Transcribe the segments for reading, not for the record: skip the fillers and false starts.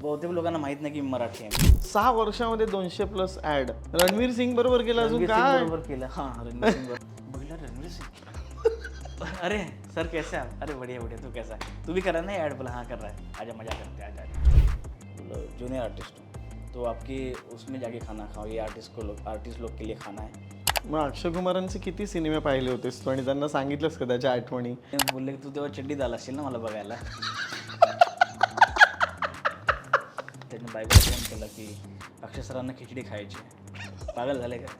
बहुतेक लोकांना माहित नाही की मी मराठी आहे. 6 वर्षामध्ये 200+ ऍड. रणवीर सिंग बरोबर केलं अजून रणवीर सिंग काय? बरोबर केलं. हां, रणवीर सिंग बरोबर. बघितलं रणवीर सिंग. अरे सर कैसे आप? अरे बढ़िया बढ़िया, तू कैसा है? तू भी कर रहा है ना ऐड? बोला हाँ कर रहा है. आजा मजा करते हैं, आजा. बोलो जूनियर आर्टिस्ट हूँ तो आपकी उसमें जाके खाना खाओ. ये आर्टिस्ट लोग के लिए खाना है. मग अक्षय कुमारांचे किती सिनेमे पाहिले होतेस तू आणि त्यांना सांगितलंस का त्याच्या आठवणी? ते बोलले की तू तेव्हा चड्डीत आला असशील ना मला बघायला. त्याने बायकोला फोन केला की अक्षय सरांना खिचडी खायची. पागल झाले का?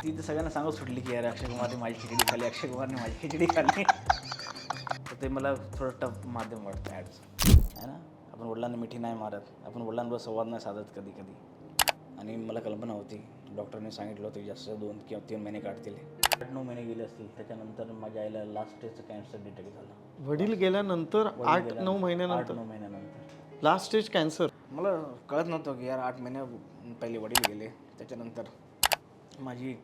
ती तर सगळ्यांना सांगत सुटली की यार अक्षय कुमारने माझी खिचडी खाल्ली, अक्षय कुमारने माझी खिचडी खाल्ली. तर ते मला थोडं टफ माध्यम वाटतं ॲड्स, आहे ना. आपण वडिलांना मिठी नाही मारत, आपण वडिलांबरोबर संवाद नाही साधत कधी कधी. आणि मला कल्पना होती, डॉक्टरने सांगितलं होतं की जास्त 2 किंवा 3 महिने काढतील. 8-9 महिने गेले असतील. त्याच्यानंतर माझ्या आईला लास्ट स्टेजचं कॅन्सर डिटेक्ट झालं. वडील गेल्यानंतर 8-9 महिन्यानंतर 8-9 महिन्यानंतर लास्ट स्टेज कॅन्सर. मला कळत नव्हतं की यार 8 महिन्या पहिले वडील गेले. त्याच्यानंतर माझी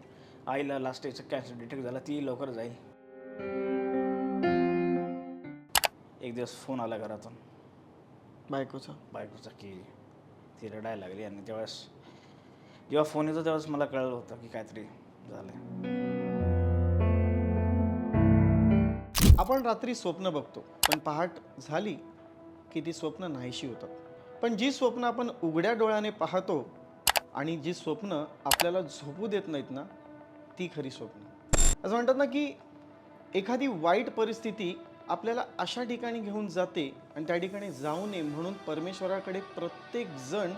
आईला लास्ट स्टेजचं कॅन्सर डिटेक्ट झाला. ती लवकर जाईल. एक दिवस फोन आला घरातून बायकोचा की ती रडायला लागली. आणि त्यावेळेस जेव्हा फोन येतो त्यावेळेस मला कळलं होतं की काहीतरी झालं. आपण रात्री स्वप्न बघतो, पण पहाट झाली की ती स्वप्न नाहीशी होतात. पण जी स्वप्न आपण उघड्या डोळ्याने पाहतो आणि जी स्वप्न आपल्याला झोपू देत नाहीत ना, ती खरी स्वप्न. असं म्हणतात ना की एखादी वाईट परिस्थिती आपल्याला अशा ठिकाणी घेऊन जाते आणि त्या ठिकाणी जाऊ नये म्हणून परमेश्वराकडे प्रत्येक जण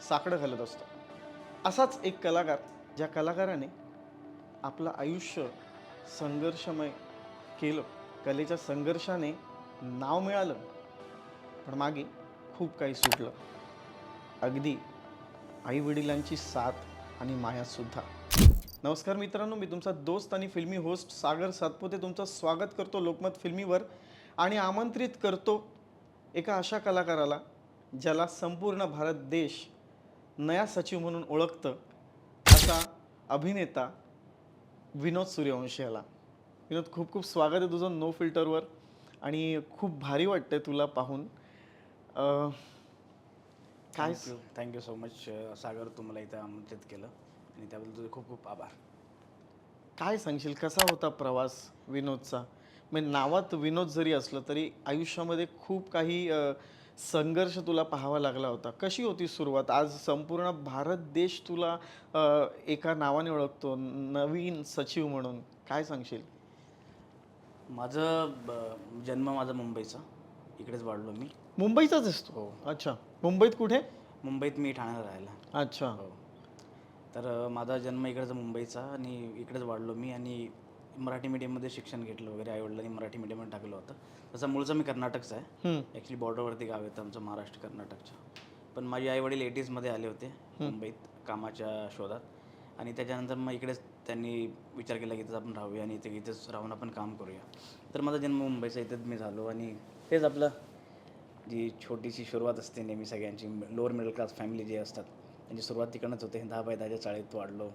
साकडं घालत असतो. असाच एक कलाकार, ज्या कलाकाराने आपलं आयुष्य संघर्षमय केलं, कलेच्या संघर्षाने नाव मिळालं, पण मागे खूप काही सुटलं. अगदी आईवडिलांची साथ आणि मायासुद्धा. नमस्कार मित्रांनो, मी तुमचा दोस्त आणि फिल्मी होस्ट सागर सातपुते तुमचं स्वागत करतो लोकमत फिल्मीवर आणि आमंत्रित करतो एका अशा कलाकाराला ज्याला संपूर्ण भारत देश नया सचिव म्हणून ओळखतं, असा अभिनेता विनोद सूर्यवंशी याला. विनोद, खूप खूप स्वागत आहे तुझं नो फिल्टरवर आणि खूप भारी वाटतंय तुला पाहून. काय थँक्यू सो मच सागर, तुम्हाला इथं आमंत्रित केलं आणि त्याबद्दल तुझे खूप खूप आभार. काय सांगशील, कसा होता प्रवास विनोदचा? म्हणजे नावात विनोद जरी असलं तरी आयुष्यामध्ये खूप काही संघर्ष तुला पाहावा लागला होता. कशी होती सुरुवात? आज संपूर्ण भारत देश तुला एका नावाने ओळखतो, नवीन सचिव म्हणून. काय सांगशील? जन्म माझा मुंबईचा, इकडेच वाढलो मी. मुंबईचाच असतो? हो. अच्छा. मुंबईत कुठे? मुंबईत मी ठाण्याला राहायला. अच्छा. हो. तर माझा जन्म इकडचा मुंबईचा आणि इकडेच वाढलो मी. आणि मराठी मीडियममध्ये शिक्षण घेतलं वगैरे. आईवडिलांनी मराठी मीडियममध्ये टाकलं होतं. तसं मूळचं मी कर्नाटकचा आहे. ॲक्च्युली बॉर्डरवरती गाव येतं आमचं, महाराष्ट्र कर्नाटकचं. पण माझे आईवडील 80sमध्ये आले होते मुंबईत कामाच्या शोधात. आणि त्याच्यानंतर मग इकडेच त्यांनी विचार केला की इथंच आपण राहूया आणि इथेच राहून आपण काम करूया. तर माझा जन्म मुंबईचा, इथेच मी झालो. आणि तेच आपलं जी छोटीशी सुरुवात असते नेहमी सगळ्यांची, लोअर मिडल क्लास फॅमिली जे असतात त्यांची सुरुवात तिकडनंच होते. 10/10च्या चाळीत वाढलो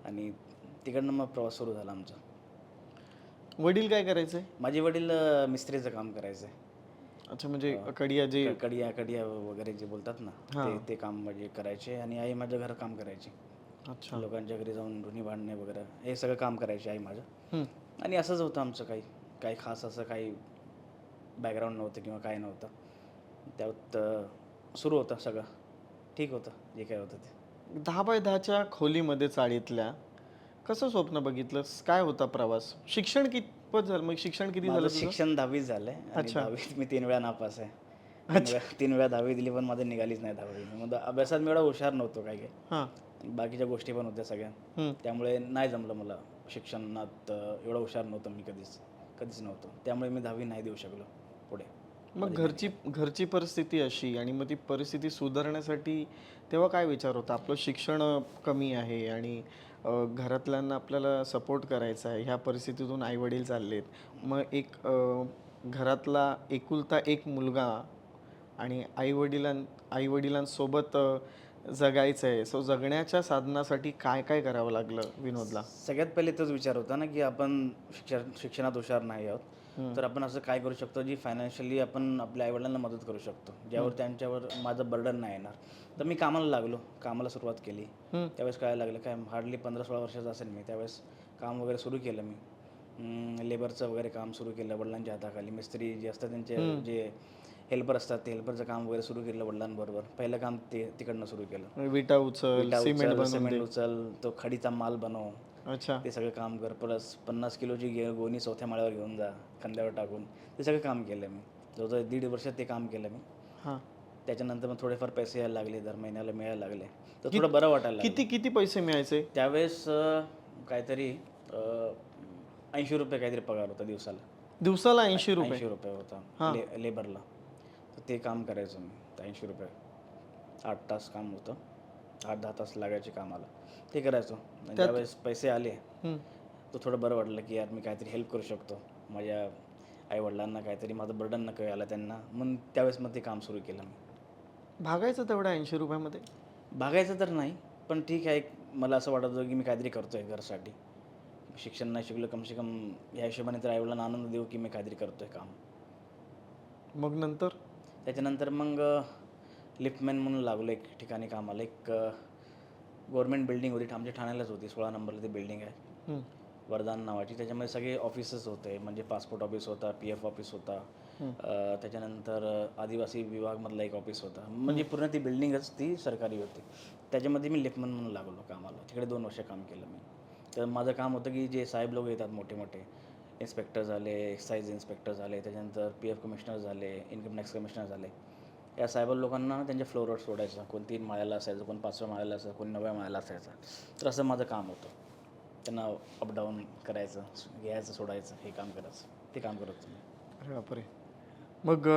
आणि तिकडनं मग प्रवास सुरू झाला आमचा. वडील काय करायचे? माझे वडील मिस्त्रीचं काम करायचे. अच्छा, म्हणजे कडिया जे कडिया वगैरे जे बोलतात ना, ते काम म्हणजे करायचे. आणि आई माझं घर काम करायची. अच्छा. लोकांच्या घरी जाऊन धुणी भांडणे वगैरे हे सगळं काम करायचे आई माझं. आणि असंच होतं आमचं. काही खास असं काही बॅकग्राऊंड नव्हतं किंवा काय नव्हतं. त्यात सुरू होतं सगळं. ठीक होतं जे काय होतं ते. 10/10च्या खोलीमध्ये चाळीतल्या कसं स्वप्न बघितलंस? काय होता प्रवास? शिक्षण कितपत झालं? मग शिक्षण किती झालं? शिक्षण 10वी झालंय. आणि 10वीत मी 3 वेळा नापास आहे. 3 वेळा 10वी दिली पण माझं निघालीच नाही 10वी. मग अभ्यासात मी एवढा हुशार नव्हतो काय बाकीच्या गोष्टी पण होत्या सगळ्या. त्यामुळे नाही जमलं मला शिक्षणात. एवढं हुशार नव्हतं मी कधीच नव्हतो. त्यामुळे मी 10वी नाही देऊ शकलो पुढे. मग घरची परिस्थिती अशी, आणि मग ती परिस्थिती सुधारण्यासाठी तेव्हा काय विचार होता? आपलं शिक्षण कमी आहे आणि घरातल्यांना आपल्याला सपोर्ट करायचा आहे. ह्या परिस्थितीतून आईवडील चाललेत. मग एक घरातला एकुलता एक मुलगा आणि आईवडिलांसोबत जगायचं आहे. सो जगण्याच्या साधनासाठी काय काय करावं लागलं विनोदला? सगळ्यात पहिले तोच विचार होता ना की आपण शिक्षणात हुशार नाही आहोत. तर आपण असं काय करू शकतो जी फायनान्शियली आपण आपल्या आईवडिलांना मदत करू शकतो, ज्यावर त्यांच्यावर माझं बर्डन नाही येणार. तर मी कामाला लागलो, कामाला सुरुवात केली. त्यावेळेस काय लागलं, काय हार्डली 15-16 वर्षाचा असेल मी, त्यावेळेस काम वगैरे सुरू केलं मी. लेबरचं वगैरे काम सुरू केलं वडिलांच्या हाताखाली. मिस्त्री जे असतात त्यांचे जे हेल्पर असतात ते हेल्परचं काम वगैरे सुरू केलं वडिलांबरोबर. पहिलं काम ते तिकडनं सुरू केलं. विटा उचल, सिमेंट उचल, तो खडीचा माल बनव, अच्छा. ते सगळं काम कर. प्लस 50 किलोची गोणी चौथ्या माळ्यावर घेऊन जा, खांद्यावर टाकून. ते सगळं काम केलं मी. जवळजवळ 1.5 वर्ष ते काम केलं मी. हां. त्याच्यानंतर मग थोडेफार पैसे यायला लागले, दर महिन्याला मिळायला लागले, तर थोडं बरं वाटायला लागलं. किती किती पैसे मिळायचे त्यावेळेस काहीतरी 80 रुपये काहीतरी पगार होता दिवसाला. दिवसाला? 80 रुपये? 80 रुपये होता लेबरला. तर ते काम करायचो मी. 80 रुपये, 8 तास काम होतं, 8-10 तास लागायचे कामाला. ते करायचो. आणि त्यावेळेस पैसे आले तर थोडं बरं वाटलं की यार मी काहीतरी हेल्प करू शकतो माझ्या आईवडिलांना, काहीतरी माझं बर्डन नको यायला त्यांना. मग त्यावेळेस मग ते काम सुरू केलं मी. भागायचं तेवढ्या 80 रुपयामध्ये? भागायचं तर नाही, पण ठीक आहे, मला असं वाटत होतं की मी काहीतरी करतो आहे घरासाठी. शिक्षण नाही शिकलो, कमसे कम या हिशोबाने तर आईवडिलांना आनंद देऊ की मी काहीतरी करतो आहे काम. मग नंतर? त्याच्यानंतर मग लिफ्टमॅन म्हणून लागलो एक ठिकाणी कामाला. एक गव्हर्मेंट बिल्डिंग होती, आमच्या ठाण्यालाच होती, 16 नंबरला ती बिल्डिंग आहे, वरदान नावाची. त्याच्यामध्ये सगळे ऑफिसेस होते, म्हणजे पासपोर्ट ऑफिस होता, PF ऑफिस होता, त्याच्यानंतर आदिवासी विभागमधला एक ऑफिस होता. म्हणजे पूर्ण ती बिल्डिंगच ती सरकारी होती. त्याच्यामध्ये मी लिफ्टमॅन म्हणून लागलो कामाला. तिकडे 2 वर्ष काम केलं मी. तर माझं काम होतं की जे साहेब लोक येतात मोठे मोठे, इन्स्पेक्टर झाले, एक्साईज इन्स्पेक्टर झाले, त्याच्यानंतर PF कमिशनर झाले, इन्कम टॅक्स कमिशनर झाले, या साहेब लोकांना त्यांच्या फ्लोअरवर सोडायचं. कोण 3 माळ्याला असायचं, कोण 5व्या माळ्याला असायचं, कोण 9व्या माळ्याला असायचं. तर असं माझं काम होतं. त्यांना अपडाऊन करायचं, घ्यायचं, सोडायचं, हे काम करायचं. ते काम करत तुम्ही. अरे बापरे. मग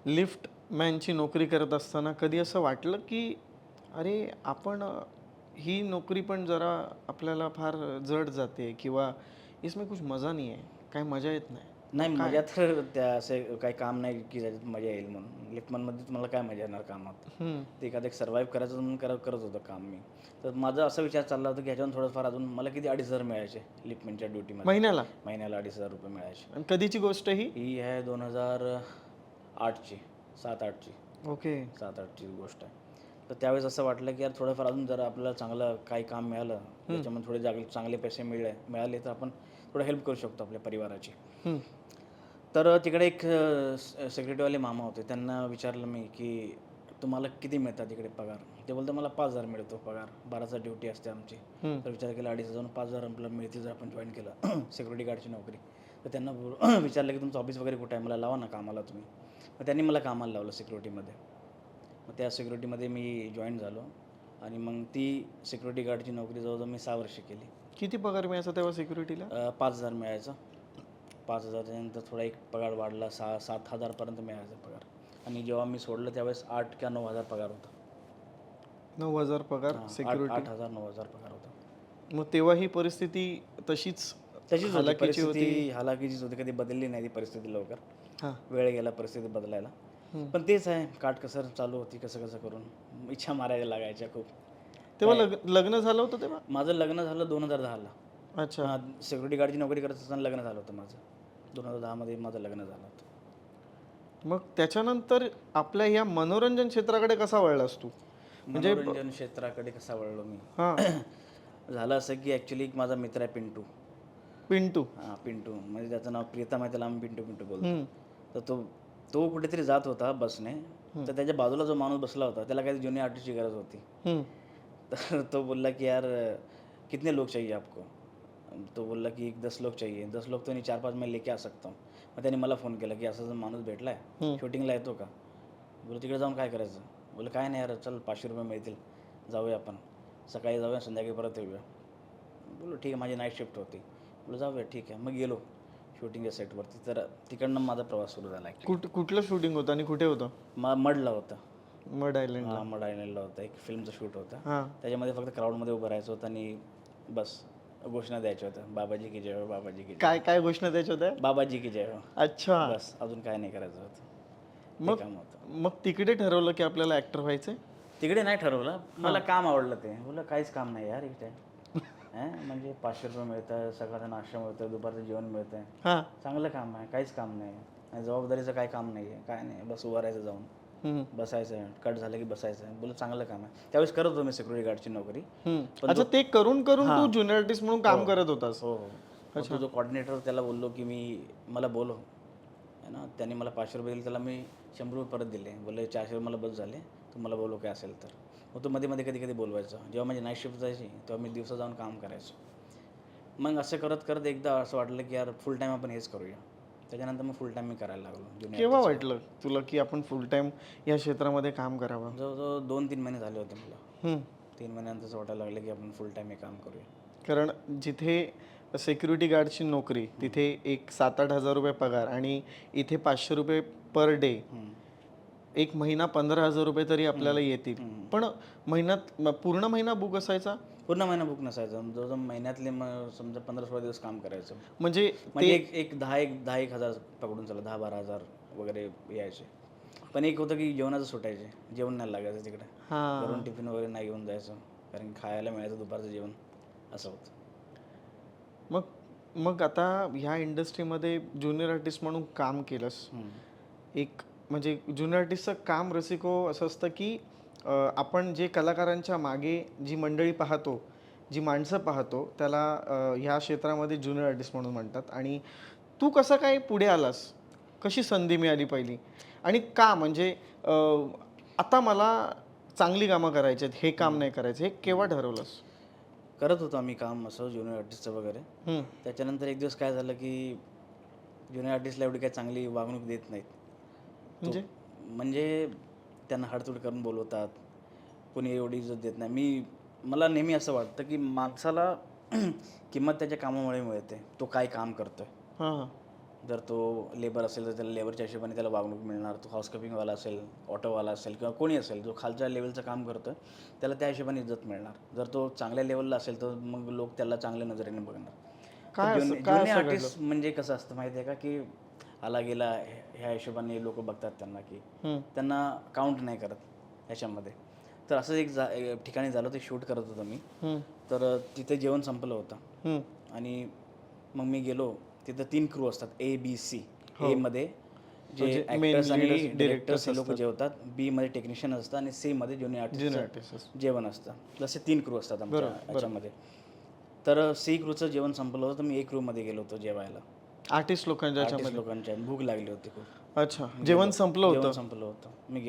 लिफ्टमॅनची नोकरी करत असताना कधी असं वाटलं की अरे आपण ही नोकरी पण जरा आपल्याला फार जड जाते, किंवा इसमें कुछ मजा नाही आहे, काही मजा येत नाही? नाही, मजा तर त्या असे काही काम नाही की ज्याच्यात मजा येईल म्हणून. लिफ्टमॅनमध्ये तुम्हाला काय मजा येणार कामात? ते एखादं सर्वाईव्ह करायचं म्हणून करत होतं काम मी. तर माझा असा विचार चालला होता की ह्याच्यावर थोडंफार अजून मला किती 2,500 मिळायचे लिफ्टमॅनच्या ड्युटीमध्ये. महिन्याला? महिन्याला 2,500 रुपये मिळायचे. आणि कधीची गोष्ट ही? ही आहे 2008ची, 7-8ची. ओके. 7-8ची गोष्ट आहे. तर त्यावेळेस असं वाटलं की यार थोडंफार अजून जरा आपल्याला चांगलं काही काम मिळालं, त्याच्यामध्ये थोडे चांगले पैसे मिळाले तर आपण थोडं हेल्प करू शकतो आपल्या परिवाराची. तर तिकडे एक सेक्रेटरीवाले मामा होते. त्यांना विचारलं मी की तुम्हाला किती मिळतात इकडे पगार? ते बोलतात मला 5,000 मिळतो पगार, 12चा ड्युटी असते आमची. तर विचार केला 2,500 5,000 आपल्याला मिळतील जर आपण जॉईन केलं सिक्युरिटी गार्डची नोकरी. तर त्यांना विचारलं की तुमचं ऑफिस वगैरे कुठं आहे, मला लावा ना कामाला तुम्ही. मग त्यांनी मला कामाला लावलं सिक्युरिटीमध्ये. मग त्या सिक्युरिटीमध्ये मी जॉईन झालो आणि मग ती सिक्युरिटी गार्डची नोकरी जवळजवळ मी 6 वर्ष केली. किती पगार मिळायचा तेव्हा सिक्युरिटीला? 5,000 मिळायचा. 5,000 त्याच्यानंतर थोडा एक पगार वाढला, 7,000पर्यंत मिळायचा पगार. आणि जेव्हा मी सोडलं त्यावेळेस 8 किंवा 9,000 पगार होता. 9,000 पगार सिक्युरिटी? 8,000-9,000 पगार होता. मग तेव्हा ही परिस्थिती तशीच होती, परिस्थिती हालाकीचीच होती. कधी बदलली नाही ती परिस्थिती लवकर. वेळ गेला परिस्थिती बदलायला. पण तेच आहे, काटकसर चालू होती, कसं करून इच्छा मारायला लागायच्या खूप. तेव्हा लग्न झालं होतं तेव्हा? माझं लग्न झालं 2010ला. अच्छा. सिक्युरिटी गार्डची नोकरी करत असताना लग्न झालं होतं माझं. 2010मध्ये माझं लग्न झालं होतं. मग त्याच्यानंतर आपल्या या मनोरंजन क्षेत्राकडे कसा वळलास तू? म्हणजे मनोरंजन क्षेत्राकडे कसा वळलो मी? झालं असं की ॲक्च्युली माझा मित्र आहे पिंटू. पिंटू म्हणजे त्याचं नाव प्रियतम आहे, त्याला आम्ही पिंटू बोलतो. तर तो कुठेतरी जात होता बसने. तर त्याच्या बाजूला जो माणूस बसला होता त्याला काही जुनियर आर्टिस्टची गरज होती. तर तो बोलला की यार कितने लोग चाहिए आपको? तो बोलला की 10 लोग चाहिए. 10 लोग तो नहीं, 4-5 मैं लेके आ सकता हूँ. मग त्याने मला फोन केला की असं माणूस भेटला आहे, शूटिंगला येतो का? बोललो तिकडे जाऊन काय करायचं? बोललं काय नाही यार, चल 500 रुपये मिळतील, जाऊया आपण, सकाळी जाऊया, संध्याकाळी परत येऊया. बोललो ठीक आहे, माझी नाईट शिफ्ट होती. बोललो जाऊया, ठीक आहे. मग गेलो शूटिंगच्या सेटवरती. तर तिकडनं माझा प्रवास सुरू झाला. कुठलं शूटिंग होतं आणि कुठे होतं? मडला होतं. Mud island? मड आयलंडला होतं. एक फिल्मचं शूट होतं. त्याच्यामध्ये फक्त क्राऊडमध्ये उभं राहायचं होतं आणि बस घोषणा द्यायच्या होत्या, बाबाजी की जय हो, बाबाजी की जय. काय घोषणा द्यायच्या होत्या? बाबाजी की जय हो. अच्छा. बस, अजून काय नाही करायचं होतं. मग तिकडे ठरवलं की आपल्याला ऍक्टर व्हायचंय? तिकडे नाही ठरवलं, मला काम आवडलं ते. बोललं काहीच काम नाही यार इथे. म्हणजे 500 रुपये मिळत आहे, सकाळचा नाश्ता मिळतो, दुपारचं जेवण मिळतं आहे. हां. चांगलं काम आहे, काहीच काम नाही आणि जबाबदारीचं काही काम नाही आहे, काय नाही, बस उभं राहायचं जाऊन, हम्म. बसायचं, कट झालं की बसायचं. बोललं चांगलं काम आहे. त्यावेळेस करत होतो मी सिक्युरिटी गार्डची नोकरी. पण अच्छा, ते करून करून तू हां. ज्युनियर आर्टिस्ट म्हणून काम करत होतास. हो हो. मग तो जो कॉर्डिनेटर त्याला बोललो की मला बोलव आहे ना. त्यांनी मला 500 रुपये दिले, त्याला मी 100 रुपये परत दिले. बोलले 400 रुपये मला बस झाले, तू मला बोलव काय असेल तर. मग तो मध्ये मध्ये कधी कधी बोलवायचा. जेव्हा माझी नाईट शिफ्ट जायची तेव्हा मी दिवसा जाऊन काम करायचो. मग असं करत करत एकदा असं वाटलं की यार फुल टाईम आपण हेच करूया. त्याच्यानंतर मग फुल टाईम मी करायला लागलो ज्युनियर. केव्हा वाटलं तुला की आपण फुल टाइम या क्षेत्रामध्ये काम करावं? जवळजवळ 2-3 महिने झाले होते मला. हम्म. 3 महिन्यानंतर असं वाटायला लागलं की आपण फुल टाईम हे काम करूया. कारण जिथे सिक्युरिटी गार्डची नोकरी तिथे एक 7-8 हजार रुपये पगार आणि इथे 500 रुपये पर डे, एक महिना 15,000 रुपये तरी आपल्याला येतील. पण महिन्यात पूर्ण महिना बुक असायचा. पूर्ण महिना बुक नसायचा. जवळजवळ महिन्यातले मग समजा 15-16 दिवस काम करायचं. म्हणजे म्हणजे एक 10-1 हजार पकडून चला, 10-12 हजार वगैरे यायचे. पण एक होतं की जेवणाचं सुटायचे, जेवण नाही लागायचं तिकडे. हां. घरून टिफिन वगैरे नाही घेऊन जायचं, कारण खायला मिळायचं दुपारचं जेवण, असं होतं. मग मग आता ह्या इंडस्ट्रीमध्ये ज्युनियर आर्टिस्ट म्हणून काम केलंस. एक म्हणजे ज्युनियर आर्टिस्टचं काम रसिको असं असतं की आपण जे कलाकारांच्या मागे जी मंडळी पाहतो, जी माणसं पाहतो, त्याला ह्या क्षेत्रामध्ये ज्युनियर आर्टिस्ट म्हणून म्हणतात. आणि तू कसं काय पुढे आलास? कशी संधी मिळाली पहिली? आणि का म्हणजे आता मला चांगली कामं करायची आहेत, हे काम नाही करायचं, हे केव्हा ठरवलंस? करत होतो आम्ही काम असं ज्युनियर आर्टिस्टचं वगैरे. त्याच्यानंतर एक दिवस काय झालं की ज्युनियर आर्टिस्टला एवढी काही चांगली वागणूक देत नाहीत. म्हणजे त्यांना हडतूड करून बोलवतात, कोणी एवढी इज्जत देत नाही. मला नेहमी असं वाटतं की माणसाला किंमत त्याच्या कामामुळे मिळते, तो काय काम करतोय. हां. जर तो लेबर असेल तर त्याला लेबरच्या हिशोबाने त्याला वागणूक मिळणार. तो हाऊसकीपिंगवाला असेल, ऑटोवाला असेल किंवा कोणी असेल, जो खालच्या लेवलचं काम करतोय त्याला त्या हिशोबाने इज्जत मिळणार. जर तो चांगल्या लेवलला असेल तर मग लोक त्याला चांगल्या नजरेने बघणार. ज्युनियर आर्टिस्ट म्हणजे कसं असतं माहिती आहे का, की आला गेला ह्या हिशोबाने लोक बघतात त्यांना, की त्यांना काउंट नाही करत ह्याच्यामध्ये. तर असंच एक ठिकाणी झालं, ते शूट करत होतो मी. तर तिथे जेवण संपलं होतं आणि मग मी गेलो. तिथं 3 क्रू असतात, A-B-C. ए मध्ये जे ॲक्टर्स आणि डिरेक्टर्स हे लोक जेवतात, बी मध्ये टेक्निशियन असतं आणि सी मध्ये ज्युनियर आर्टिस्ट जेवण असतं. असे 3 क्रू असतात आमच्या याच्यामध्ये. तर सी क्रूचं जेवण संपलं होतं, तर मी A क्रूमध्ये गेलो होतो जेवायला. आर्टिस्ट लोकांच्या भूक लागली होती खूप. अच्छा, जेवण संपलं होतं. मी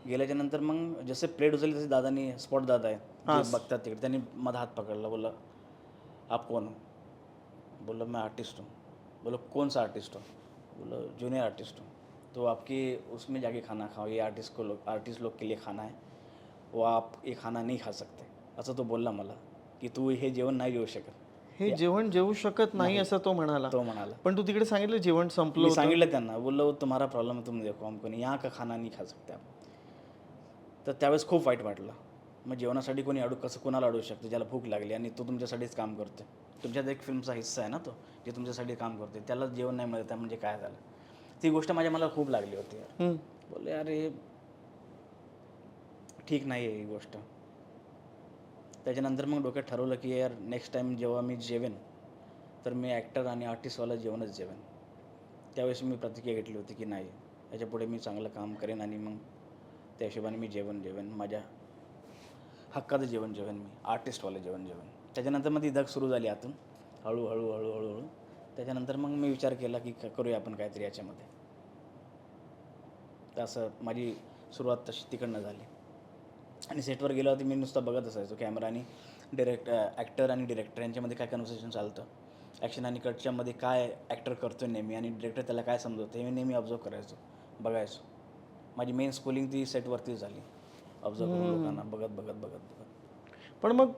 गेल्याच्या नंतर मग जसे प्लेट उचलली तसे दादानी, स्पॉट दादा आहे जे बघतात तिकडे, त्यांनी माझा हात पकडला. बोला आप कौन हो? बोला मैं आर्टिस्ट हूँ. बोलो कौन सा आर्टिस्ट हो? बोलो जूनियर आर्टिस्ट हूँ. तो आपकी उसमें जाके खाना खाओ, ये आर्टिस्ट लोग के लिए खाना है, वो आप ये खाना नहीं खा सकते, असं तो बोलला मला, की तू हे जेवण नाही जेवू शकत. हे जेवण जेवू शकत नाही असं तो म्हणाला. पण तू तिकडे सांगितलं जेवण संपलं. मी सांगितलं त्यांना, बोललो तुम्हारा प्रॉब्लम है, तुम देखो हमको नहीं, यहाँ का खाना नहीं खा सकते आप. तर त्यावेळेस खूप वाईट वाटलं. मग जेवणासाठी कोणी कोणाला अडवू शकते ज्याला भूक लागली आणि तो तुमच्यासाठीच काम करतो. तुमच्यात एक फिल्मचा हिस्सा आहे ना तो, जे तुमच्यासाठी काम करते, त्याला जेवण नाही मिळत आहे म्हणजे काय झालं. ती गोष्ट मला खूप लागली होती यार. बोलले अरे ठीक नाही आहे ही गोष्ट. त्याच्यानंतर मग डोक्यात ठरवलं की यार नेक्स्ट टाईम जेव्हा मी जेवेन तर मी ॲक्टर आणि आर्टिस्टवाला जेवणच जेवेन. त्यावेळेस मी प्रतिक्रिया घेतली होती की नाही, याच्यापुढे मी चांगलं काम करेन आणि मग त्या हिशोबाने मी जेवेन, माझ्या हक्काचं जेवेन मी, आर्टिस्टवालं जेवेन. त्याच्यानंतर मग ती धग सुरू झाली आतून हळूहळू. त्याच्यानंतर मग मी विचार केला की करूया आपण काहीतरी याच्यामध्ये. तर असं माझी सुरुवात तशी तिकडनं झाली. आणि सेटवर गेलो होती, मी नुसतं बघत असायचो कॅमेरा आणि ॲक्टर आणि डिरेक्टर यांच्यामध्ये काय कन्व्हर्सेशन चालतं, ॲक्शन आणि कटच्यामध्ये काय ॲक्टर करतो नेहमी आणि डिरेक्टर त्याला काय समजवतं हे मी नेहमी ऑब्झर्व करायचो, बघायचो. माझी मेन स्कूलिंग ती सेटवरतीच झाली, ऑब्झर्व करून लोकांना बघत. पण मग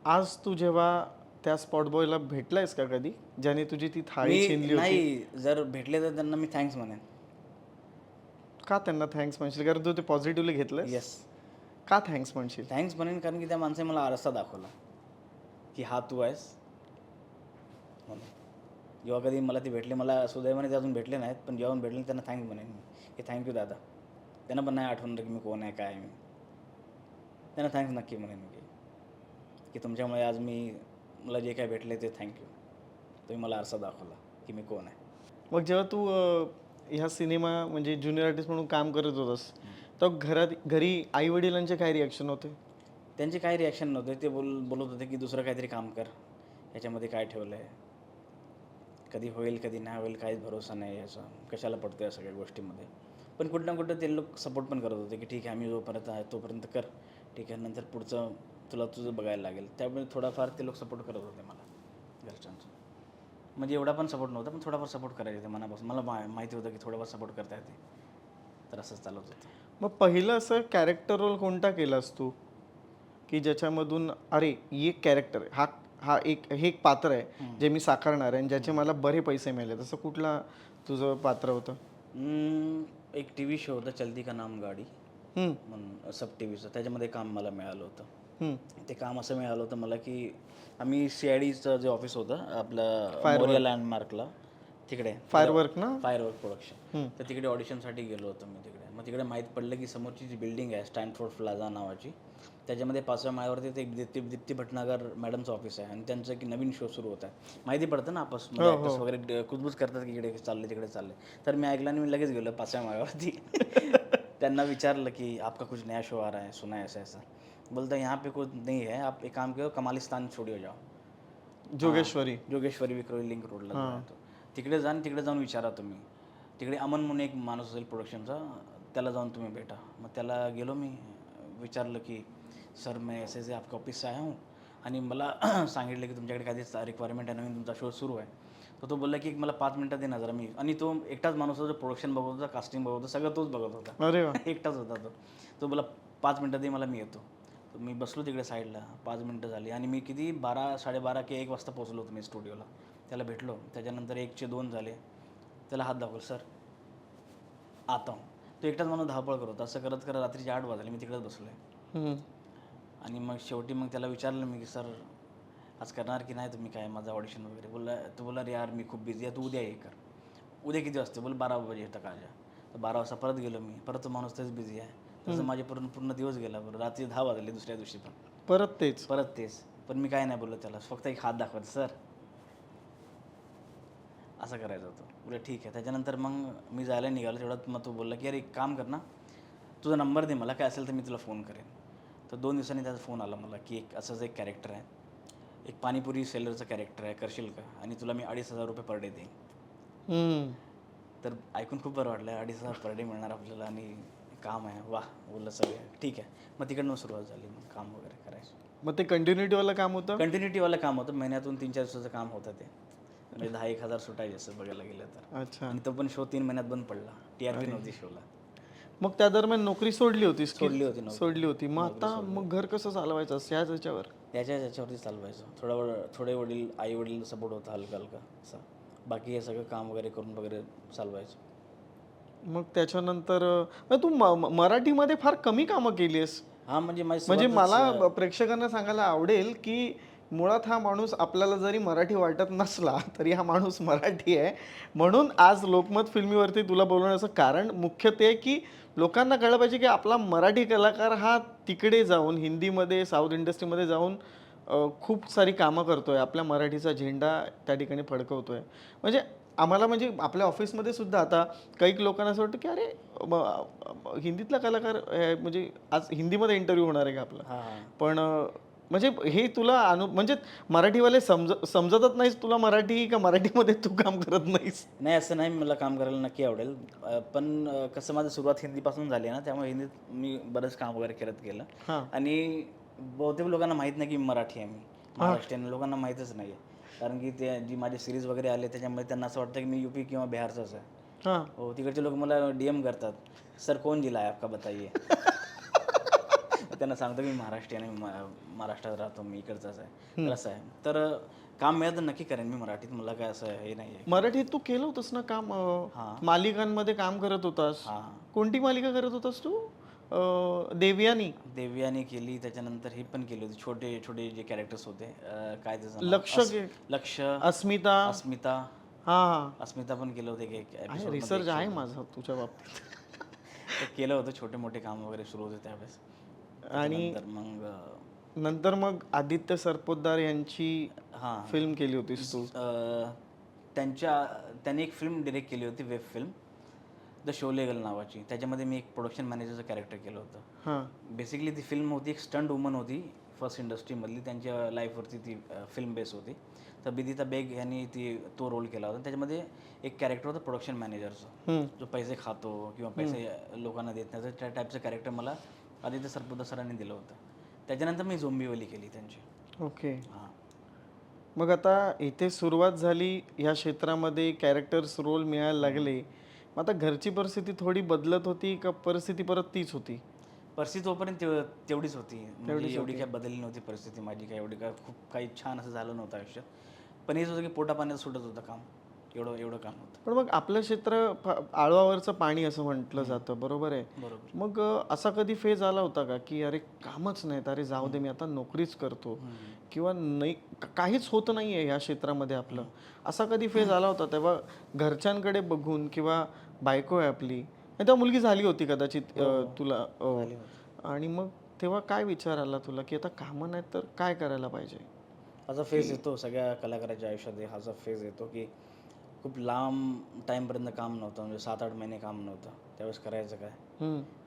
आज तू जेव्हा त्या स्पॉट बॉयला भेटलायस का कधी, ज्याने तुझी ती थाळी छीनली होती? नाही, जर भेटले तर त्यांना मी थँक्स म्हणेन. का त्यांना थँक्स म्हणशील? कारण तू ते पॉझिटिव्हली घेतलं. येस, का थँक्स म्हणशील? थँक्स म्हणेन कारण की त्या माणसाने मला आरसा दाखवला की हा तू आहेस म्हणून. जेव्हा कधी मला ते भेटले, मला सुदैवाने ते अजून भेटले नाहीत, पण जेव्हा भेटले त्यांना थँक्स म्हणेन मी की थँक्यू दादा. त्यांना पण नाही आठवणार की मी कोण आहे काय आहे मी. त्यांना थँक्स नक्की म्हणेन मी की की तुमच्यामुळे आज मला जे काय भेटले ते थँक्यू. तुम्ही मला आरसा दाखवला की मी कोण आहे. मग जेव्हा तू ह्या सिनेमा म्हणजे ज्युनियर आर्टिस्ट म्हणून काम करत होतास तर घरी आई वडिलांचे काय रिॲक्शन होते? त्यांचे काही रिॲक्शन नव्हते. ते बोलत होते की दुसरं काहीतरी काम कर, ह्याच्यामध्ये काय ठेवलं आहे, कधी होईल कधी नाही होईल काहीच भरोसा नाही याचा, कशाला पडतो या सगळ्या गोष्टीमध्ये. पण कुठं ना कुठं ते लोक सपोर्ट पण करत होते की ठीक आहे आम्ही जोपर्यंत आहे तोपर्यंत कर, ठीक आहे नंतर पुढचं तुझं बघायला लागेल. त्यामुळे थोडाफार ते लोक सपोर्ट करत होते मला घरच्यांचं. म्हणजे एवढा पण सपोर्ट नव्हता पण थोडाफार सपोर्ट करायचे ते मनापासून. मला माहिती होतं की थोडाफार सपोर्ट करता येते, तर असंच चालत होतं. मग पहिलं असं कॅरेक्टर रोल कोणता केलास तू की ज्याच्यामधून अरे ही एक कॅरेक्टर हा हा हे एक पात्र आहे जे मी साकारणार आहे आणि ज्याचे मला बरे पैसे मिळाले, तसं कुठला तुझं पात्र होतं? एक टी व्ही शो होता चलती का नाम गाडी म्हणून, सब टी व्हीचं. त्याच्यामध्ये काम मला मिळालं होतं. ते काम असं मिळालं होतं मला की आम्ही CIDचं जे ऑफिस होतं आपलं मोरिया लँडमार्कला तिकडे, फायरवर्क ना? फायरवर्क प्रोडक्शन, तर तिकडे ऑडिशनसाठी गेलो होतो मी तिकडे. मग तिकडे माहीत पडलं की समोरची जी बिल्डिंग आहे स्टॅनफोर्ड प्लाझा नावाची, त्याच्यामध्ये 5व्या माळ्यावरती ते एक दीप्ती भटनागर मॅडमचं ऑफिस आहे आणि त्यांचं एक नवीन शो सुरू होता आहे. माहिती पडतं ना आपसमध्ये ॲक्टर्स वगैरे कुजबूज करतात की इकडे चालले तिकडे चालले. तर मी ऐकलं आणि मी लगेच गेलो 5व्या माळ्यावरती. त्यांना विचारलं की आपका कुछ नया शो आ रहा है, सुना है ऐसा ऐसा. बोलता यहाँ पे कुछ नहीं है, आप एक काम करो कमालिस्तान स्टुडिओ जाओ. जोगेश्वरी विक्रोळी लिंक रोडला जो आहे तो. तिकडे जाऊन विचारा तुम्ही. तिकडे अमन म्हणून एक माणूस असेल प्रोडक्शनचा, त्याला जाऊन तुम्ही भेटा. मग त्याला गेलो मी, विचारलं की सर मैं ऐसे ऐसे आपके ऑफिस से आया हूँ आणि मला सांगितलं की तुमच्याकडे काहीतरी रिक्वायरमेंट आहे, नवीन तुमचा शो सुरू आहे. तर तो बोलला की मला 5 मिनिटात दे ना जरा मी. आणि तो एकटाच माणूस होता जो प्रोडक्शन बघत होता, कास्टिंग बघत होता, सगळं तोच बघत होता. अरे वा. एकटाच होता तो. तो बोला 5 मिनिटात दे मला, मी येतो. तर मी बसलो तिकडे साईडला. 5 मिनिटं झाली आणि मी किती 12, 12:30 की 1 वाजता पोहोचलो होतो मी स्टुडिओला. त्याला भेटलो. त्याच्यानंतर 1चे 2 झाले. त्याला हात दाखवला, सर आता हूँ. तो एकटाच माणूस धावपळ करत होता. असं करत करत रात्रीचे 8 वाजले. मी तिकडेच बसलो आहे. आणि मग शेवटी त्याला विचारलं मी की सर आज करणार की नाही तुम्ही काय माझं ऑडिशन वगैरे. तो बोला अरे यार मी खूप बिझी आहे, तू उद्या ये कर. उद्या किती वाजता? बोल 12 वाजे येतं काळच्या. तर 12 वाजता परत गेलो मी. परत तो माणूस तेच बिझी आहे. तसं माझे पूर्ण दिवस गेला. बरं रात्री 10 वाजले दुसऱ्या दिवशी पण परत तेच. पण मी काय नाही बोललो त्याला, फक्त एक हात दाखवायचा, सर असं करायचं होतं. बोला ठीक आहे. त्याच्यानंतर मग मी जायला निघालो तेवढ्यात मग तो बोलला की अरे एक काम कर ना, तुझा नंबर दे मला, काय असेल तर मी तुला फोन करेन. तर 2 दिवसांनी त्याचा फोन आला मला की असंच एक कॅरेक्टर आहे, एक पाणीपुरी सेलरचं कॅरेक्टर आहे, करशील का? आणि तुला मी 2,500 रुपये पर डे देईन. तर ऐकून खूप बरं वाटलं, 2,500 पर डे मिळणार आपल्याला आणि काम आहे, वाह बोललं सगळं ठीक आहे. मग तिकडनं सुरुवात झाली मग काम वगैरे करायचं. मग ते कंटिन्युटीवालं काम होतं? कंटिन्युटीवालं काम होतं. महिन्यातून 3-4 दिवसाचं काम होतं ते. म्हणजे 10,000-1,000 सुटायचे असं बघायला गेलं तर. अच्छा. आणि तो पण शो 3 महिन्यात बंद पडला. TRP नव्हती शोला. मग त्या दरम्यान नोकरी सोडली होतीस? सोडली होती. मग आता मग घर कसं चालवायचं ह्याच याच्यावर? याच्यावरती चालवायचं. थोडे आई वडील सपोर्ट होता हलका असं. बाकी हे सगळं काम वगैरे करून वगैरे चालवायचं. मग त्याच्यानंतर तू मराठीमध्ये फार कमी कामं केली आहेस. हां म्हणजे मला प्रेक्षकांना सांगायला आवडेल की मुळात हा माणूस आपल्याला जरी मराठी वाटत नसला तरी हा माणूस मराठी आहे. म्हणून आज लोकमत फिल्मीवरती तुला बोलवण्याचं कारण मुख्य ते की लोकांना कळलं पाहिजे की आपला मराठी कलाकार हा तिकडे जाऊन हिंदीमध्ये साऊथ इंडस्ट्रीमध्ये जाऊन खूप सारी कामं करतोय, आपल्या मराठीचा झेंडा त्या ठिकाणी फडकवतोय. म्हणजे आम्हाला म्हणजे आपल्या ऑफिसमध्ये सुद्धा आता काही लोकांना असं वाटतं की अरे हिंदीतला कलाकार म्हणजे आज हिंदीमध्ये इंटरव्ह्यू होणार आहे का आपला, पण म्हणजे हे तुला म्हणजे मराठीवाले समजतच नाहीस तुला मराठी का मराठीमध्ये तू काम करत नाहीस? नाही असं नाही, मला काम करायला नक्की आवडेल. पण कसं माझं सुरुवात हिंदीपासून झाली ना, त्यामुळे हिंदीत मी बरंच काम वगैरे करत गेलं. आणि बहुतेक लोकांना माहीत नाही की मराठी आहे मी, महाराष्ट्रीयन लोकांना माहीतच नाही आहे. कारण की ते जी माझी सिरीज वगैरे आले त्याच्यामुळे त्यांना असं वाटतं की मी UP किंवा बिहारचाच आहे. हो, तिकडचे लोक मला DM करतात, सर कौन जिला आहे आपका बताइए. त्यांना सांगतो की महाराष्ट्रीयन आहे, महाराष्ट्रात राहतो मी, इकडचाच आहे. तर असं आहे. तर काम मिळालं तर नक्की करेन मी मराठीत, मला काय असं हे नाही आहे. मराठीत तू केलं होतंस ना काम, मालिकांमध्ये काम करत होतास. कोणती मालिका करत होतास तू? देवयानी केली. त्याच्यानंतर ही पण केली होती, छोटे छोटे जे कॅरेक्टर्स होते. काय त्याचं लक्ष, अस्मिता. अस्मिता पण केलं होतं. रिसर्च आहे माझा तुझ्या बाबतीत. केलं होतं, छोटे मोठे काम वगैरे सुरू होते त्यावेळेस. आणि मग नंतर मग आदित्य सरपोतदार यांची हां फिल्म केली होतीस तू. त्यांनी एक फिल्म डिरेक्ट केली होती, web film the Sholay girl नावाची. त्याच्यामध्ये मी एक प्रोडक्शन मॅनेजरचं कॅरेक्टर केलं होतं. हां. बेसिकली ती फिल्म होती, एक स्टंट वुमन होती फर्स्ट इंडस्ट्रीमधली, त्यांच्या लाईफवरती ती फिल्म बेस होती. तर बिदिता बेग यांनी तो रोल केला होता. त्याच्यामध्ये एक कॅरेक्टर होतं प्रोडक्शन मॅनेजरचं, जो पैसे खातो किंवा पैसे लोकांना देत नाही, तर त्या टाईपचं कॅरेक्टर मला आदित्य सरपोतदार सरांनी दिलं होतं. त्याच्यानंतर मी झोंबीवली केली त्यांची. ओके. हां. मग आता इथे सुरुवात झाली, ह्या क्षेत्रामध्ये कॅरेक्टर्स रोल मिळायला लागले. मग आता घरची परिस्थिती थोडी बदलत होती का परिस्थिती परत तीच होती? परिस्थिती तोपर्यंत तेवढीच होती. म्हणजे एवढी काय बदलली नव्हती परिस्थिती माझी, काय एवढी काय खूप काही छान असं झालं नव्हतं आयुष्यात. पण हेच होतं की पोटापाण्यात सुटत होतं काम, एवढं काम होतं. पण मग आपलं क्षेत्र आळवावरचं पाणी असं म्हटलं जातं, बरोबर आहे. बरोबर. मग असा कधी फेज आला होता का की अरे कामच नाहीत, अरे जाऊ दे मी आता नोकरीच करतो, किंवा नाही काहीच होत नाही आहे ह्या क्षेत्रामध्ये आपलं, असा कधी फेज आला होता? तेव्हा घरच्यांकडे बघून किंवा बायको आहे आपली, आणि तेव्हा मुलगी झाली होती कदाचित तुला, झाली होती. आणि मग तेव्हा काय विचार आला तुला की आता कामं नाहीत तर काय करायला पाहिजे? असा फेज येतो सगळ्या कलाकाराच्या आयुष्यात, असा फेज येतो की खूप लांब टाईमपर्यंत काम नव्हतं, म्हणजे 7-8 महिने काम नव्हतं. त्यावेळेस करायचं काय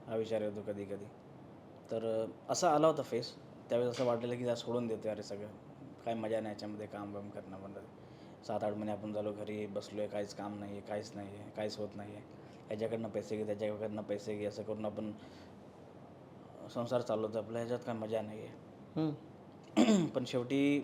हा विचार येतो कधी कधी. तर असा आला होता फेस. त्यावेळेस असं वाटलेलं की जरा सोडून देतो अरे सगळं, काय मजा नाही याच्यामध्ये, काम काम करणं पण 7-8 महिने आपण झालो घरी बसलो आहे, काहीच काम नाही आहे, काहीच नाही आहे, काहीच होत नाही आहे. ह्याच्याकडनं पैसे घे, त्याच्याकडनं पैसे घे, असं करून आपण संसार चालवतो आपला, ह्याच्यात काय मजा नाही आहे. पण शेवटी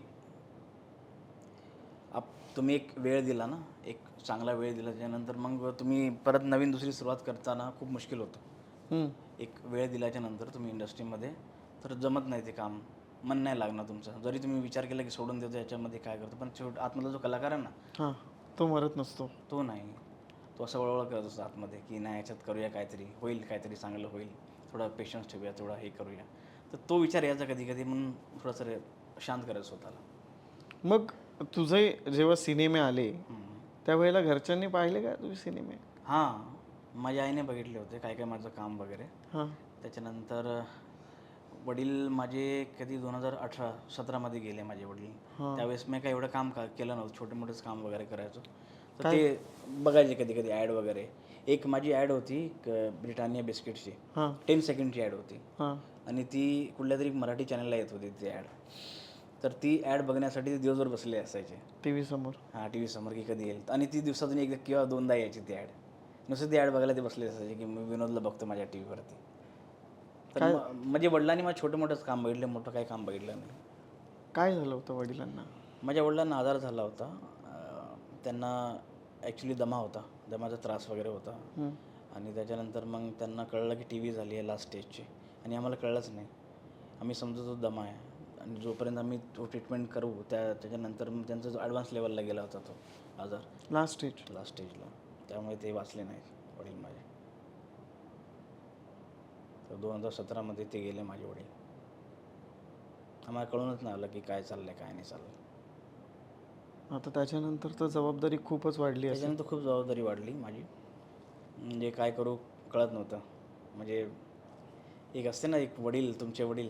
तुम्ही एक वेळ दिला ना, एक चांगला वेळ दिला, त्याच्यानंतर मग तुम्ही परत नवीन दुसरी सुरुवात करताना खूप मुश्किल होतं. एक वेळ दिल्याच्या नंतर तुम्ही इंडस्ट्रीमध्ये तर जमत नाही ते काम, मन नाही लागणार तुमचं. जरी तुम्ही विचार केला की सोडून देतो याच्यामध्ये काय करतो, पण आतमधला जो कलाकार आहे ना, हां, तो मरत नसतो. तो नाही. तो असं वळवळ करत असतो आतमध्ये की नाही याच्यात करूया काहीतरी, होईल काहीतरी चांगलं होईल, थोडा पेशन्स ठेवूया, थोडा हे करूया. तर तो विचार यायचा कधी कधी, म्हणून थोडंसं शांत करायचं स्वतःला. मग तुझे जेव्हा सिनेमे आले त्यावेळेला घरच्यांनी पाहिले का तुझे सिनेमे? हां, माझ्या आईने बघितले होते काय काय माझं काम वगैरे. हां. त्याच्यानंतर वडील माझे कधी 2018-17मध्ये गेले माझे वडील. त्यावेळेस मी काय एवढं काम केलं नव्हतं, छोटे मोठेच काम वगैरे करायचो. तर ते बघायचे कधी कधी ॲड वगैरे. एक माझी ॲड होती ब्रिटानिया बिस्किटची, 10 सेकंडची ॲड होती, आणि ती कुठल्या तरी मराठी चॅनलला येत होती ती ॲड. तर ती ॲड बघण्यासाठी ते दिवसभर बसले असायचे टीव्ही समोर. हां, टी व्ही समोर की कधी येईल, आणि ती दिवसातून एकदा किंवा दोनदा यायची ती ॲड. नुसतं ती ॲड बघायला ते बसले असायचे की मी विनोदला बघतो माझ्या टी व्हीवरती. तर म्हणजे वडिलांनी माझं छोटं मोठंच काम बघितलं, मोठं काही काम बघितलं नाही. काय झालं होतं वडिलांना? माझ्या वडिलांना आजार झाला होता. त्यांना ॲक्च्युली दमा होता, दमाचा त्रास वगैरे होता. आणि त्याच्यानंतर मग त्यांना कळलं की टी व्ही झाली आहे लास्ट स्टेजची, आणि आम्हाला कळलंच नाही. आम्ही समजतो तो दमा आहे, आणि जोपर्यंत आम्ही तो ट्रीटमेंट करू त्याच्यानंतर मग त्यांचा जो ॲडव्हान्स लेवलला गेला होता तो आजार, लास्ट स्टेजला. त्यामुळे ते वाचले नाहीत वडील माझे. तर 2017मध्ये ते गेले माझे वडील. आम्हाला कळूनच नाही आलं की काय चाललं आहे काय नाही चाललं. आता त्याच्यानंतर तर जबाबदारी खूपच वाढली असेल. त्याच्यानंतर खूप जबाबदारी वाढली माझी, म्हणजे काय करू कळत नव्हतं. म्हणजे एक असते ना, एक वडील, तुमचे वडील,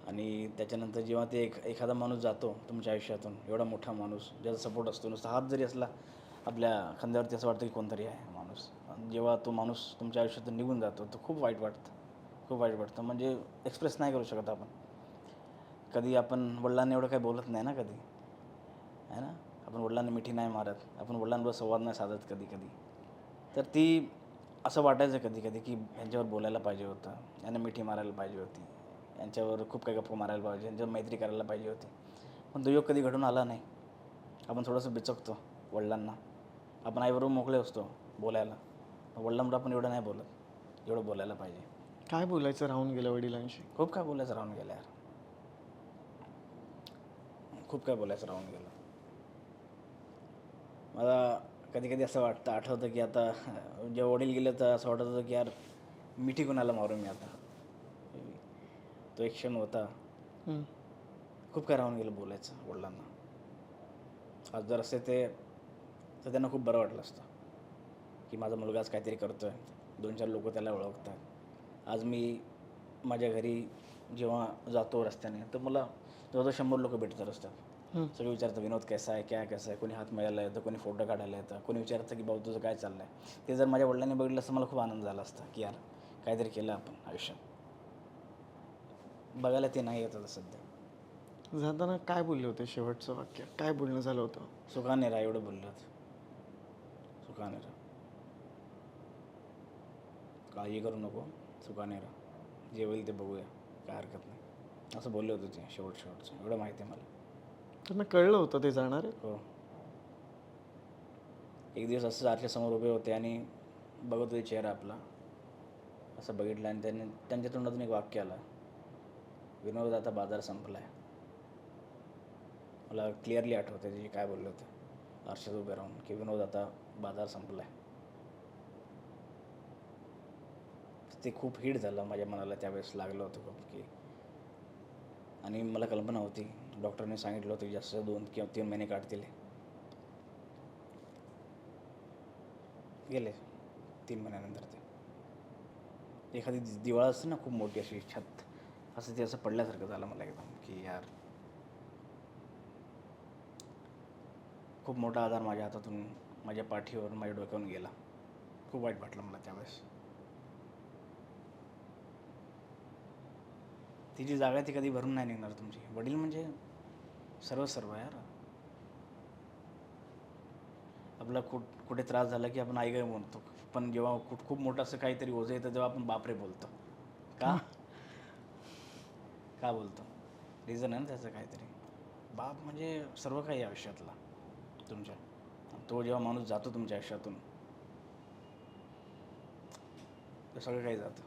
आणि त्याच्यानंतर जेव्हा ते एखादा माणूस जातो तुमच्या आयुष्यातून, एवढा मोठा माणूस ज्याचा सपोर्ट असतो, नुसता हात जरी असला आपल्या खांद्यावरती, असं वाटतं की कोणतरी आहे माणूस. जेव्हा तो माणूस तुमच्या आयुष्यातून निघून जातो तर खूप वाईट वाटतं, खूप वाईट वाटतं. म्हणजे एक्सप्रेस नाही करू शकत आपण. कधी आपण वडिलांना एवढं काही बोलत नाही ना कधी, आहे ना. आपण वडिलांना मिठी नाही मारत, आपण वडिलांबरोबर संवाद नाही साधत कधी कधी. तर ती असं वाटायचं कधी कधी की यांच्यावर बोलायला पाहिजे होतं, यांना मिठी मारायला पाहिजे होती, यांच्यावर खूप काही गप्पा मारायला पाहिजे, यांच्यावर मैत्री करायला पाहिजे होती. पण तो योग कधी घडून आला नाही. आपण थोडंसं बिचकतो वडिलांना. आपण आईबरोबर मोकळे असतो बोलायला, वडिलांबरोबर आपण एवढं नाही बोलत, एवढं बोलायला पाहिजे. काय बोलायचं राहून गेलं वडिलांशी? खूप काय बोलायचं राहून गेलं यार, खूप काय बोलायचं राहून गेलं. मला कधी कधी असं वाटतं, आठवतं की आता जेव्हा वडील गेले तर असं वाटत होतं की यार मिठी कुणाला मारू मी आता. तो एक क्षण होता, खूप काय राहून गेलं बोलायचं वडिलांना. आज जर असे ते तर त्यांना खूप बरं वाटलं असतं की माझा मुलगा आज काहीतरी करतो आहे, 2-4 लोक त्याला ओळखतात. आज मी माझ्या घरी जेव्हा जातो रस्त्याने तर मला जवळजवळ 100 लोक भेटतात रस्त्यात. सगळे विचारतात विनोद कैसा आहे, क्या कैसा आहे. कोणी हात मिळायला येतं, कोणी फोटो काढायला येतं, कोणी विचारतं की भाऊ तुझं काय चाललं आहे. ते जर माझ्या वडिलांनी बघितलं असतं मला खूप आनंद झाला असता की यार काहीतरी केलं आपण आयुष्यात. बघायला ते नाही येत आता सध्या. जाताना काय बोलले होते शेवटचं वाक्य? काय बोलणं झालं होतं? सुखाने राहा एवढं बोललो होतं. सुखाने राहा, काळजी करू नको, सुखाने राहा, जे होईल ते बघूया, काय हरकत नाही, असं बोलले होते ते शेवटचं. एवढं माहिती आहे मला. त्यांना कळलं होतं ते जाणार आहे? हो. एक दिवस असं आरशासमोर उभे होते आणि बघत होते चेहरा आपला, असं बघितलं आणि त्यांच्या तोंडातून एक वाक्य आलं, विनोद आता बाजार संपला आहे. मला क्लिअरली आठवतं ते काय बोलले होते आरशात उभे राहून की विनोद आता बाजार संपला आहे. ते खूप हिट झालं माझ्या मनाला, त्यावेळेस लागलं होतं खूप की. आणि मला कल्पना होती, डॉक्टरने सांगितलं होतं की जास्त 2 किंवा 3 महिने काढतील. गेले 3 महिन्यानंतर. ते एखादी दिवाळ असते ना खूप मोठी अशी छत, असं ते असं पडल्यासारखं झालं मला एकदम की यार खूप मोठा आधार माझ्या हातातून, माझ्या पाठीवर, माझ्या डोक्यावरून गेला. खूप वाईट वाटलं मला त्यावेळेस. ती जी जागा आहे ती कधी भरून नाही निघणार तुमची. वडील म्हणजे सर्व यार. आपला कुठे त्रास झाला की आपण आई काय म्हणतो, पण जेव्हा खूप मोठं असं काहीतरी ओझं येतं तेव्हा आपण बापरे बोलतो. का बोलतो? रिझन आहे ना त्याचं काहीतरी. बाप म्हणजे सर्व काही आयुष्यातला तुमच्या. तो जेव्हा माणूस जातो तुमच्या आयुष्यातून तर सगळं काही जातं.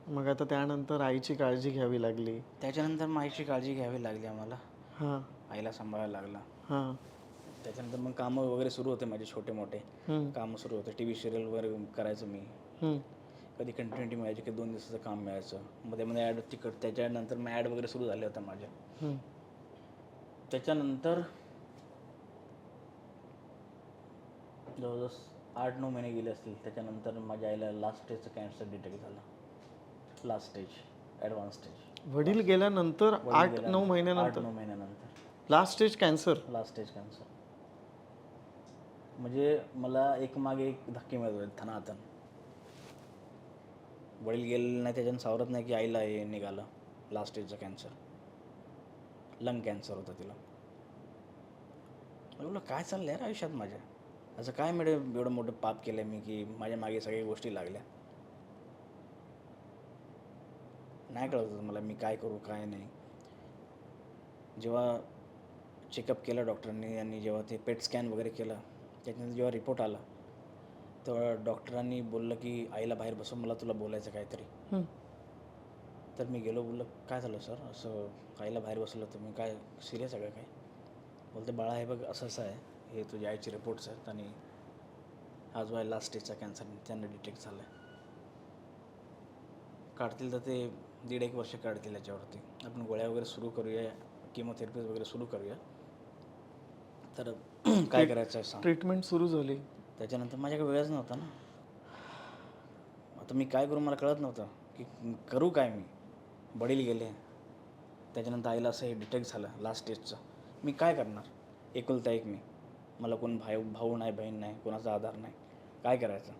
मग आता त्यानंतर आईची काळजी घ्यावी लागली. त्याच्यानंतर मग आईची काळजी घ्यावी लागली आम्हाला. हां आईला सांभाळायला लागला. हां. त्याच्यानंतर मग कामं वगैरे सुरू होते माझे, छोटे मोठे कामं सुरू होते. TV सिरियल वगैरे करायचो मी. कधी कंटिन्युटी मिळायची, कधी 2 दिवसाचं काम मिळायचं. मध्ये ॲड तिकट. त्याच्यानंतर मग ॲड वगैरे सुरू झाल्या होत्या माझ्या. त्याच्यानंतर जवळजवळ 8-9 महिने गेले असतील. त्याच्यानंतर माझ्या आईला लास्ट स्टेजचं कॅन्सर डिटेक्ट झालं. Last stage, advance stage. वडील गेल्यानंतर 8-9 महिन्यानंतर 8-9 महिन्यानंतर last stage cancer. Last stage cancer. म्हणजे मला एक मागे एक धक्के मिळत होते थनाथन. वडील गेलेलं नाही त्याच्यानं सावरत नाही की आईला हे निघालं लास्ट स्टेजचं कॅन्सर. लंग कॅन्सर होता तिला. एवढं काय चाललं यार आयुष्यात माझ्या? असं काय एवढं मोठं पाप केलं मी की माझ्या मागे सगळ्या गोष्टी लागल्या. नाही कळत होतं मला मी काय करू काय नाही. जेव्हा चेकअप केलं डॉक्टरांनी आणि जेव्हा ते पेट स्कॅन वगैरे केलं, त्याच्यानंतर जेव्हा रिपोर्ट आला तेव्हा डॉक्टरांनी बोललं की आईला बाहेर बसव, मला तुला बोलायचं काहीतरी. तर मी गेलो, बोललो काय झालं सर, असं आईला बाहेर बसवलं तुम्ही, काय सिरियस आहे का काय? बोलते बाळा हे बघ असं असं आहे, हे तुझ्या आईचे रिपोर्ट्स आहेत आणि हा जो आहे लास्ट स्टेजचा कॅन्सर त्यांना डिटेक्ट झाला आहे. काढतील तर ते 1.5-1 वर्ष काढतील याच्यावरती. आपण गोळ्या वगैरे सुरू करूया, किमोथेरपी वगैरे सुरू करूया. तर काय करायचं आहे सांग. ट्रीटमेंट सुरू झाली. त्याच्यानंतर माझ्याकडे वेळच नव्हता ना. आता मी काय करू मला कळत नव्हतं की करू काय मी. वडील गेले, त्याच्यानंतर आईला असं हे डिटेक्ट झालं लास्ट स्टेजचं. मी काय करणार? एकुलता एक मी. मला कोण भाऊ नाही, बहीण नाही, कोणाचा आधार नाही. काय करायचं?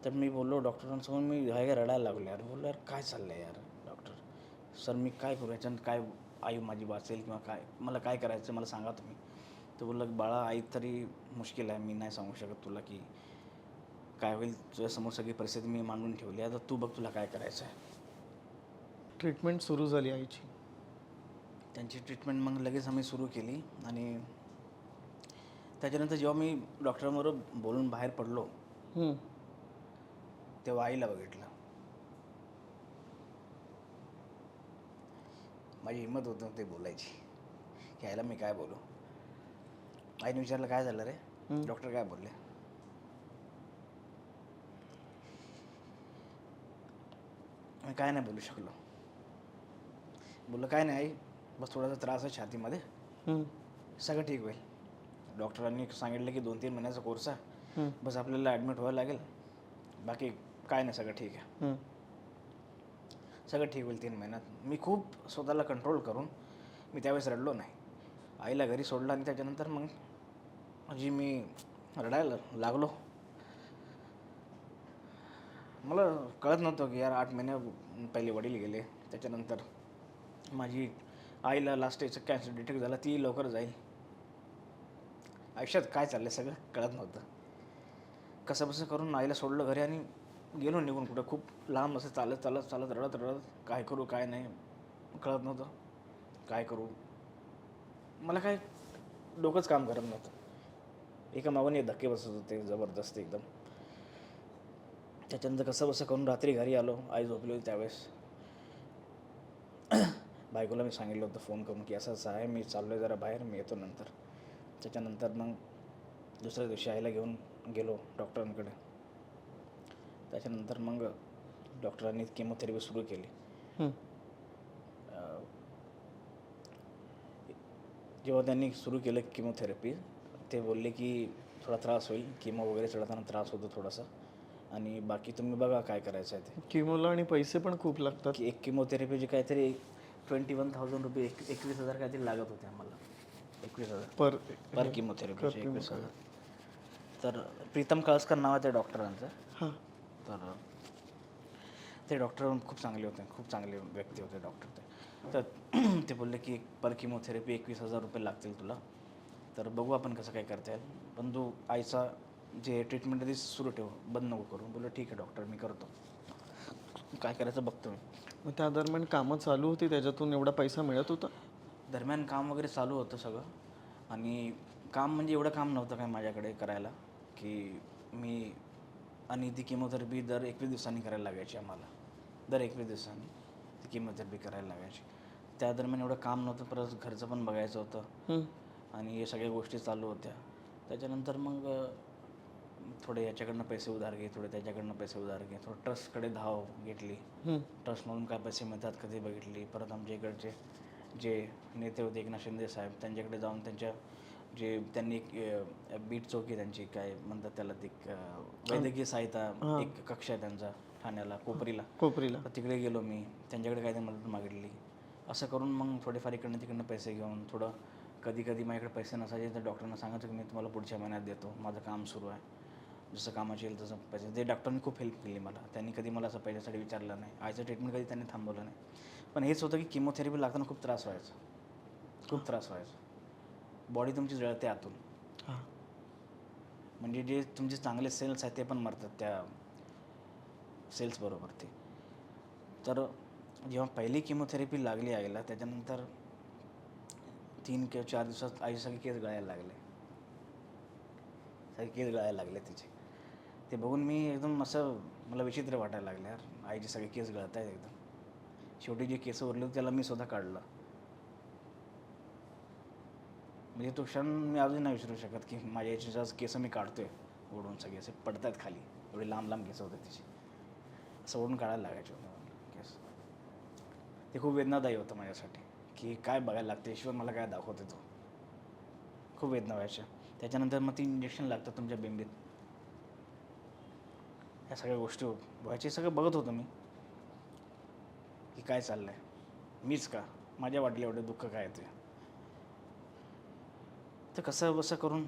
तर मी बोललो डॉक्टरांसमोर, मी रडायला लागलो यार. बोललो यार काय चाललं आहे यार डॉक्टर सर, मी काय करू याच्यानं, काय आई माझी वाचेल किंवा काय, मला काय करायचं मला सांगा तुम्ही. तर बोललं बाळा आई तरी मुश्किल आहे, मी नाही सांगू शकत तुला की काय होईल. तुझ्यासमोर सगळी परिस्थिती मी मांडून ठेवली आहे, आता तू बघ तुला काय करायचं आहे. ट्रीटमेंट सुरू झाली आईची. त्यांची ट्रीटमेंट मग लगेच आम्ही सुरू केली. आणि त्याच्यानंतर जेव्हा मी डॉक्टरांबरोबर बोलून बाहेर पडलो तेव्हा आईला बघितलं. माझी हिंमत होत नव्हती बोलायची की आईला मी काय बोलू. आईने विचारलं काय झालं रे, डॉक्टर काय बोलले. मी काय नाही बोलू शकलो. बोललं काय नाही आई, बस थोडासा त्रास आहे छातीमध्ये, सगळं ठीक होईल. डॉक्टरांनी सांगितलं की 2-3 महिन्याचा कोर्स आहे, बस आपल्याला ॲडमिट व्हावं लागेल बाकी काय नाही, सगळं ठीक आहे. हं. सगळं ठीक होईल 3 महिन्यात. मी खूप स्वतःला कंट्रोल करून मी त्यावेळेस रडलो नाही. आईला घरी सोडलं आणि त्याच्यानंतर मग माझी मी रडायला लागलो. मला कळत नव्हतं की यार 8 महिने पहिले वडील गेले. त्याच्यानंतर माझी आईला लास्ट स्टेजचं कॅन्सर डिटेक्ट झाला, ती लवकर जाईल. आयुष्यात काय चाललं सगळं कळत नव्हतं. कसंबसं करून आईला सोडलं घरी आणि गेलो निघून कुठं. खूप लांब असं चालत चालत चालत रडत रडत काय करू काय नाही कळत नव्हतं. काय करू मला काय डोकंच काम करत नव्हतं. एका मागून धक्के बसत होते जबरदस्त एकदम. त्याच्यानंतर कसंबसं करून रात्री घरी आलो. आई झोपली होती त्यावेळेस. बायकोला मी सांगितलं होतं फोन करून की असं असं आहे, मी चाललो आहे जरा बाहेर, मी येतो नंतर. त्याच्यानंतर मग दुसऱ्या दिवशी आईला घेऊन गेलो डॉक्टरांकडे. त्याच्यानंतर मग डॉक्टरांनी केमोथेरपी सुरू केली. हं. जेव्हा त्यांनी सुरू केलं केमोथेरपी, ते बोलले की थोडा त्रास होईल, केमो वगैरे चढताना त्रास होतो थोडासा, आणि बाकी तुम्ही बघा काय करायचं आहे ते. किमोला आणि पैसे पण खूप लागतात. की एक केमोथेरपीचे काहीतरी 21,000 रुपये, 21,000 काहीतरी लागत होते आम्हाला. 21,000 पर केमोथेरपीचे 21,000. तर प्रीतम कळसकर नाव आहे त्या डॉक्टरांचं. हां. तर ते डॉक्टर खूप चांगले होते, खूप चांगले व्यक्ती होते डॉक्टर ते. तर ते बोलले की पर किमोथेरपी 21,000 रुपये लागतील तुला, तर बघू आपण कसं काय करता येईल, पण तू आईचा जे ट्रीटमेंट आहे ती सुरू ठेव, बंद नको करू. बोललो ठीक आहे डॉक्टर, मी करतो, काय करायचं बघतो मी. मग त्या दरम्यान कामं चालू होती, त्याच्यातून एवढा पैसा मिळत होता? दरम्यान काम वगैरे चालू होतं सगळं. आणि काम म्हणजे एवढं काम नव्हतं काय माझ्याकडे करायला, की मी आणि ती केमोथेरपी दर 21 दिवसांनी करायला लागायची आम्हाला. दर 21 दिवसांनी ती केमोथेरपी करायला लागायची. त्या दरम्यान एवढं काम नव्हतं, परत घरचं पण बघायचं होतं आणि हे सगळ्या गोष्टी चालू होत्या. त्याच्यानंतर मग थोडे याच्याकडनं पैसे उधार घे, थोडे त्याच्याकडनं पैसे उधार घे, थोडं ट्रस्टकडे धाव घेतली. ट्रस्टमधून काय पैसे मिळतात कधी बघितली. परत आमच्या इकडचे जे नेते होते एकनाथ शिंदे साहेब, त्यांच्याकडे जाऊन त्यांच्या जे त्यांनी एक बीट चौकी त्यांची काय म्हणतात त्याला, ती वैद्यकीय सहायता एक कक्ष आहे त्यांचा ठाण्याला कोपरीला. तर तिकडे गेलो मी, त्यांच्याकडे काहीतरी मदत मागितली. असं करून मग थोडेफार इकडनं तिकडनं पैसे घेऊन थोडं, कधी कधी माझ्याकडे पैसे नसायचे तर डॉक्टरांना सांगायचं की मी तुम्हाला पुढच्या महिन्यात देतो, माझं काम सुरू आहे, जसं कामाची येईल तसं पैसे. ते डॉक्टरांनी खूप हेल्प केली मला. त्यांनी कधी मला असं पैशासाठी विचारलं नाही. आईचं ट्रीटमेंट कधी त्यांनी थांबवलं नाही. पण हेच होतं की किमोथेरपी लागताना खूप त्रास व्हायचा, खूप त्रास व्हायचा. बॉडी तुमची जळते आतून. म्हणजे जे तुमचे चांगले सेल्स आहेत ते पण मरतात त्या सेल्सबरोबर ते. तर जेव्हा पहिली किमोथेरपी लागली आईला, त्याच्यानंतर 3 किंवा 4 दिवसात आई सगळे केस गळायला लागले, सगळे केस गळायला लागले तिचे. ते बघून मी एकदम असं, मला विचित्र वाटायला लागलं, यार आईचे सगळे केस गळत आहेत एकदम. शेवटी जे केस उरले होते त्याला मी स्वतः काढलं. म्हणजे तो क्षण मी अजून नाही विसरू शकत की माझ्या याचे केस मी काढतोय ओढून, सगळे असे पडत आहेत खाली, एवढे लांब लांब केस होते तिचे, असं ओढून काढायला लागायचे होते केस. ते खूप वेदनादायी होतं माझ्यासाठी की काय बघायला लागते, ईश्वर मला काय दाखवते तो. खूप वेदना व्हायच्या. त्याच्यानंतर मग ती इंजेक्शन लागतं तुमच्या बेंबीत, ह्या सगळ्या गोष्टी व्हायचे. सगळं बघत होतो मी की काय चाललंय, मीच का, माझ्या वाटलं एवढं दुःख काय ते. तर कसं बसं करून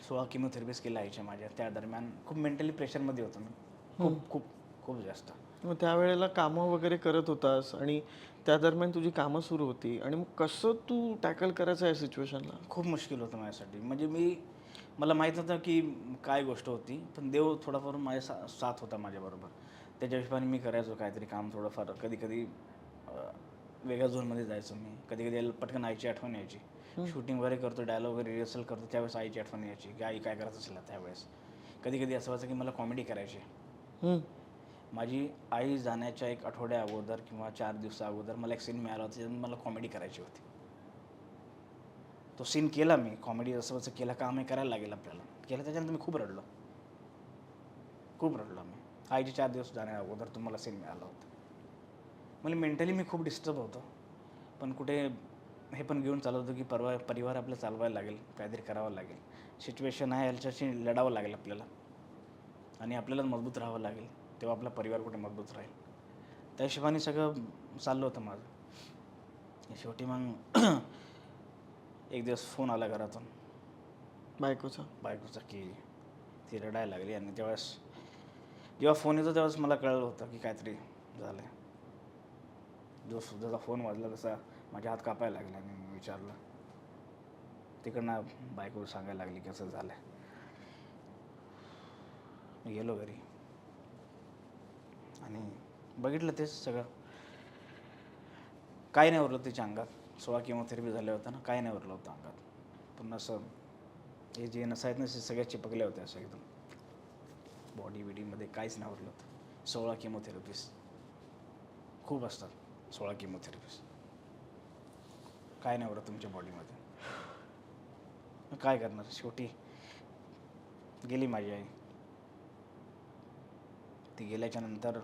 16 किमोथेरपीज केल्या आईच्या माझ्या. त्या दरम्यान खूप मेंटली प्रेशरमध्ये होतो मी, खूप खूप खूप जास्त. मग त्यावेळेला कामं वगैरे करत होतास आणि त्या दरम्यान तुझी कामं सुरू होती, आणि मग कसं तू टॅकल करायचं या सिच्युएशनला? खूप मुश्किल होतं माझ्यासाठी. म्हणजे मला माहीत नव्हतं की काय गोष्ट होती, पण देव थोडाफार माझ्या साथ होता माझ्याबरोबर. त्याच्या हिशोबाने मी करायचो काहीतरी काम थोडंफार. कधी कधी वेगळ्या झोनमध्ये जायचो मी. कधी कधी पटकन आईची आठवण यायची. शूटिंग वगैरे करतो, डायलॉग वगैरे रिहर्सल करतो, त्यावेळेस आईची आठवण यायची की आई काय करत असेल त्यावेळेस. कधी कधी असं व्हायचं की मला कॉमेडी करायची. माझी आई जाण्याच्या 1 आठवड्या अगोदर किंवा 4 दिवसा अगोदर मला एक सीन मिळाला होता, ज्याच्यात मला कॉमेडी करायची होती. तो सीन केला मी, कॉमेडी असं असं केला, काम हे करायला लागेल आपल्याला, केलं. त्याच्यानंतर मी खूप रडलो, खूप रडलो मी. आईचे 4 दिवस जाण्या अगोदर तुम्हाला सीन मिळाला होता. म्हणजे मेंटली मी खूप डिस्टर्ब होतो, पण कुठे हे पण घेऊन चालत होतं की परिवार आपलं चालवायला लागेल, काहीतरी करावं लागेल. सिच्युएशन आहे, ह्याच्याशी लढावं लागेल आपल्याला. आणि आपल्याला मजबूत राहावं लागेल, तेव्हा आपला परिवार कुठे मजबूत राहील. त्या हिशोबाने सगळं चाललं होतं माझं. शेवटी मग एक दिवस फोन आला घरातून बायकोचा की ती रडायला लागली. आणि त्यावेळेस जेव्हा फोन येतो त्यावेळेस मला कळलं होतं की काहीतरी झालं आहे. जसा फोन वाजला तसा माझे हात कापायला लागले आणि मी विचारलं. तिकडनं बायको सांगायला लागली की असं झालं आहे. मी गेलो घरी आणि बघितलं तेच सगळं. काही नाही उरलं तिच्या अंगात. 16 केमोथेरपी झाल्या होत्या ना, काही नाही उरलं होतं अंगात. पण असं हे जे नस आहेत ना, ते सगळ्या चिपकल्या होत्या असं एकदम बॉडीमध्ये काहीच नाही उरलं होतं. 16 केमोथेरपीज खूप असतात. 16 केमोथेरपीज काय नाही उरत तुमच्या बॉडीमध्ये. काय करणार, शेवटी गेली माझी आई. ती गेल्याच्या नंतर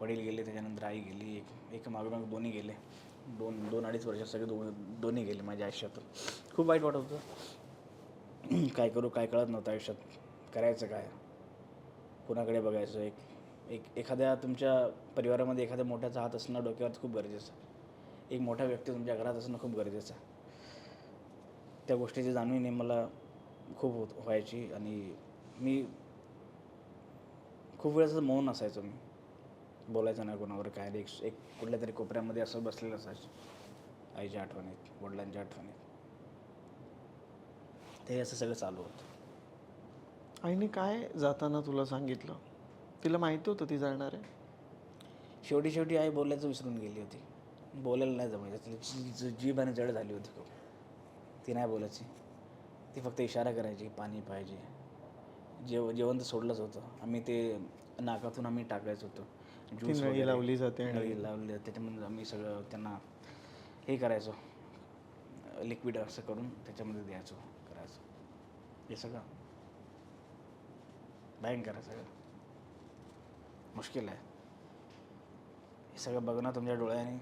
वडील गेले, त्याच्यानंतर आई गेली. एक मागोमाग दोन्ही गेले. 2-2.5 वर्षात सगळे दोन्ही गेले माझ्या आयुष्यातून. खूप वाईट वाटत होतं. काय करू काय कळत नव्हतं आयुष्यात. करायचं काय, कुणाकडे बघायचं. एखाद्या तुमच्या परिवारामध्ये एखाद्या मोठ्याचा हात असणं डोक्यावर खूप गरजेचं आहे. एक मोठा व्यक्ती तुमच्या घरात असणं खूप गरजेचं आहे. त्या गोष्टीची जाणीव मला खूप व्हायची. आणि मी खूप वेळेस मौन असायचो. मी बोलायचं नाही कोणावर काय. एक कुठल्या तरी कोपऱ्यामध्ये असं बसलेलं असायचं आईच्या आठवणीत, वडिलांच्या आठवणीत. ते असं सगळं चालू होतं. आईने काय जाताना तुला सांगितलं? तिला माहिती होतं ती जाणार आहे? शेवटी आई बोलायचं विसरून गेली होती. बोलायला नाही जमायचं. तिची जीभ आणि जड झाली होती खूप. ती नाही बोलायची. ती फक्त इशारा करायची, पाणी पाहिजे. जेवण तर सोडलंच होतं. आम्ही ते नाकातून आम्ही टाकायचं होतं. ज्यूस नळी लावली जाते नळी लावली, त्याच्यामध्ये आम्ही सगळं त्यांना हे करायचो, लिक्विड असं करून त्याच्यामध्ये द्यायचो, करायचो. हे सगळं भयंकर आहे, सगळं मुश्किल आहे. हे सगळं बघणं तुमच्या डोळ्याने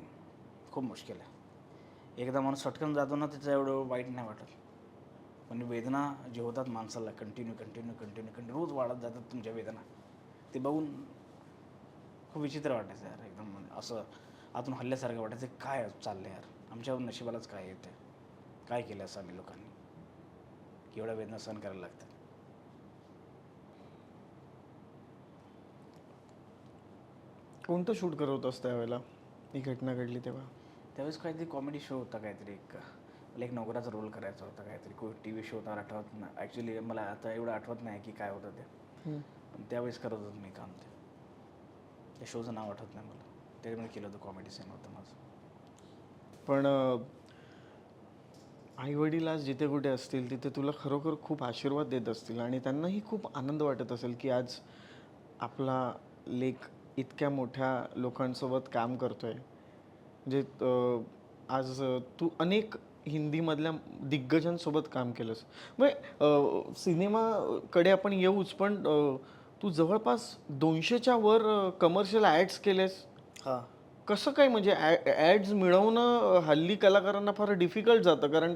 खूप मुश्किल आहे. एकदा माणूस फटकन जातो ना, त्याचं एवढं वाईट नाही वाटत. पण वेदना जे होतात माणसाला कंटिन्यू रोज वाढत जातात तुमच्या वेदना. ते बघून खूप विचित्र वाटायचं यार. एकदम असं आतून हल्ल्यासारखं वाटायचं. काय चाललं यार, आमच्या नशिबालाच काय येतं, काय केलं असं आम्ही लोकांनी, की एवढ्या वेदना सहन करायला लागतात. कोणतं शूट करत होतास त्यावेळेला ही घटना घडली तेव्हा? त्यावेळेस काहीतरी कॉमेडी शो होता, काहीतरी एक नोकराचा रोल करायचा होता, काहीतरी TV शो होता. आठवत नाही ॲक्च्युली, मला आता एवढं आठवत नाही की काय होतं ते. पण त्यावेळेस करत होतो मी काम. त्या शोचं नाव आठवत नाही मला. त्याच्यामध्ये केलं होतं, कॉमेडी सीन होतं माझं. पण आईवडील आज जिथे कुठे असतील तिथे तुला खरोखर खूप आशीर्वाद देत असतील आणि त्यांनाही खूप आनंद वाटत असेल की आज आपला लेक इतक्या मोठ्या लोकांसोबत काम करतोय. म्हणजे आज तू अनेक हिंदीमधल्या दिग्गजांसोबत काम केलंस. म्हणजे सिनेमाकडे आपण येऊच, पण तू जवळपास 200च्या वर कमर्शियल ॲड्स केलेस. हां. कसं काय, म्हणजे ॲड्स मिळवणं हल्ली कलाकारांना फार डिफिकल्ट जातं, कारण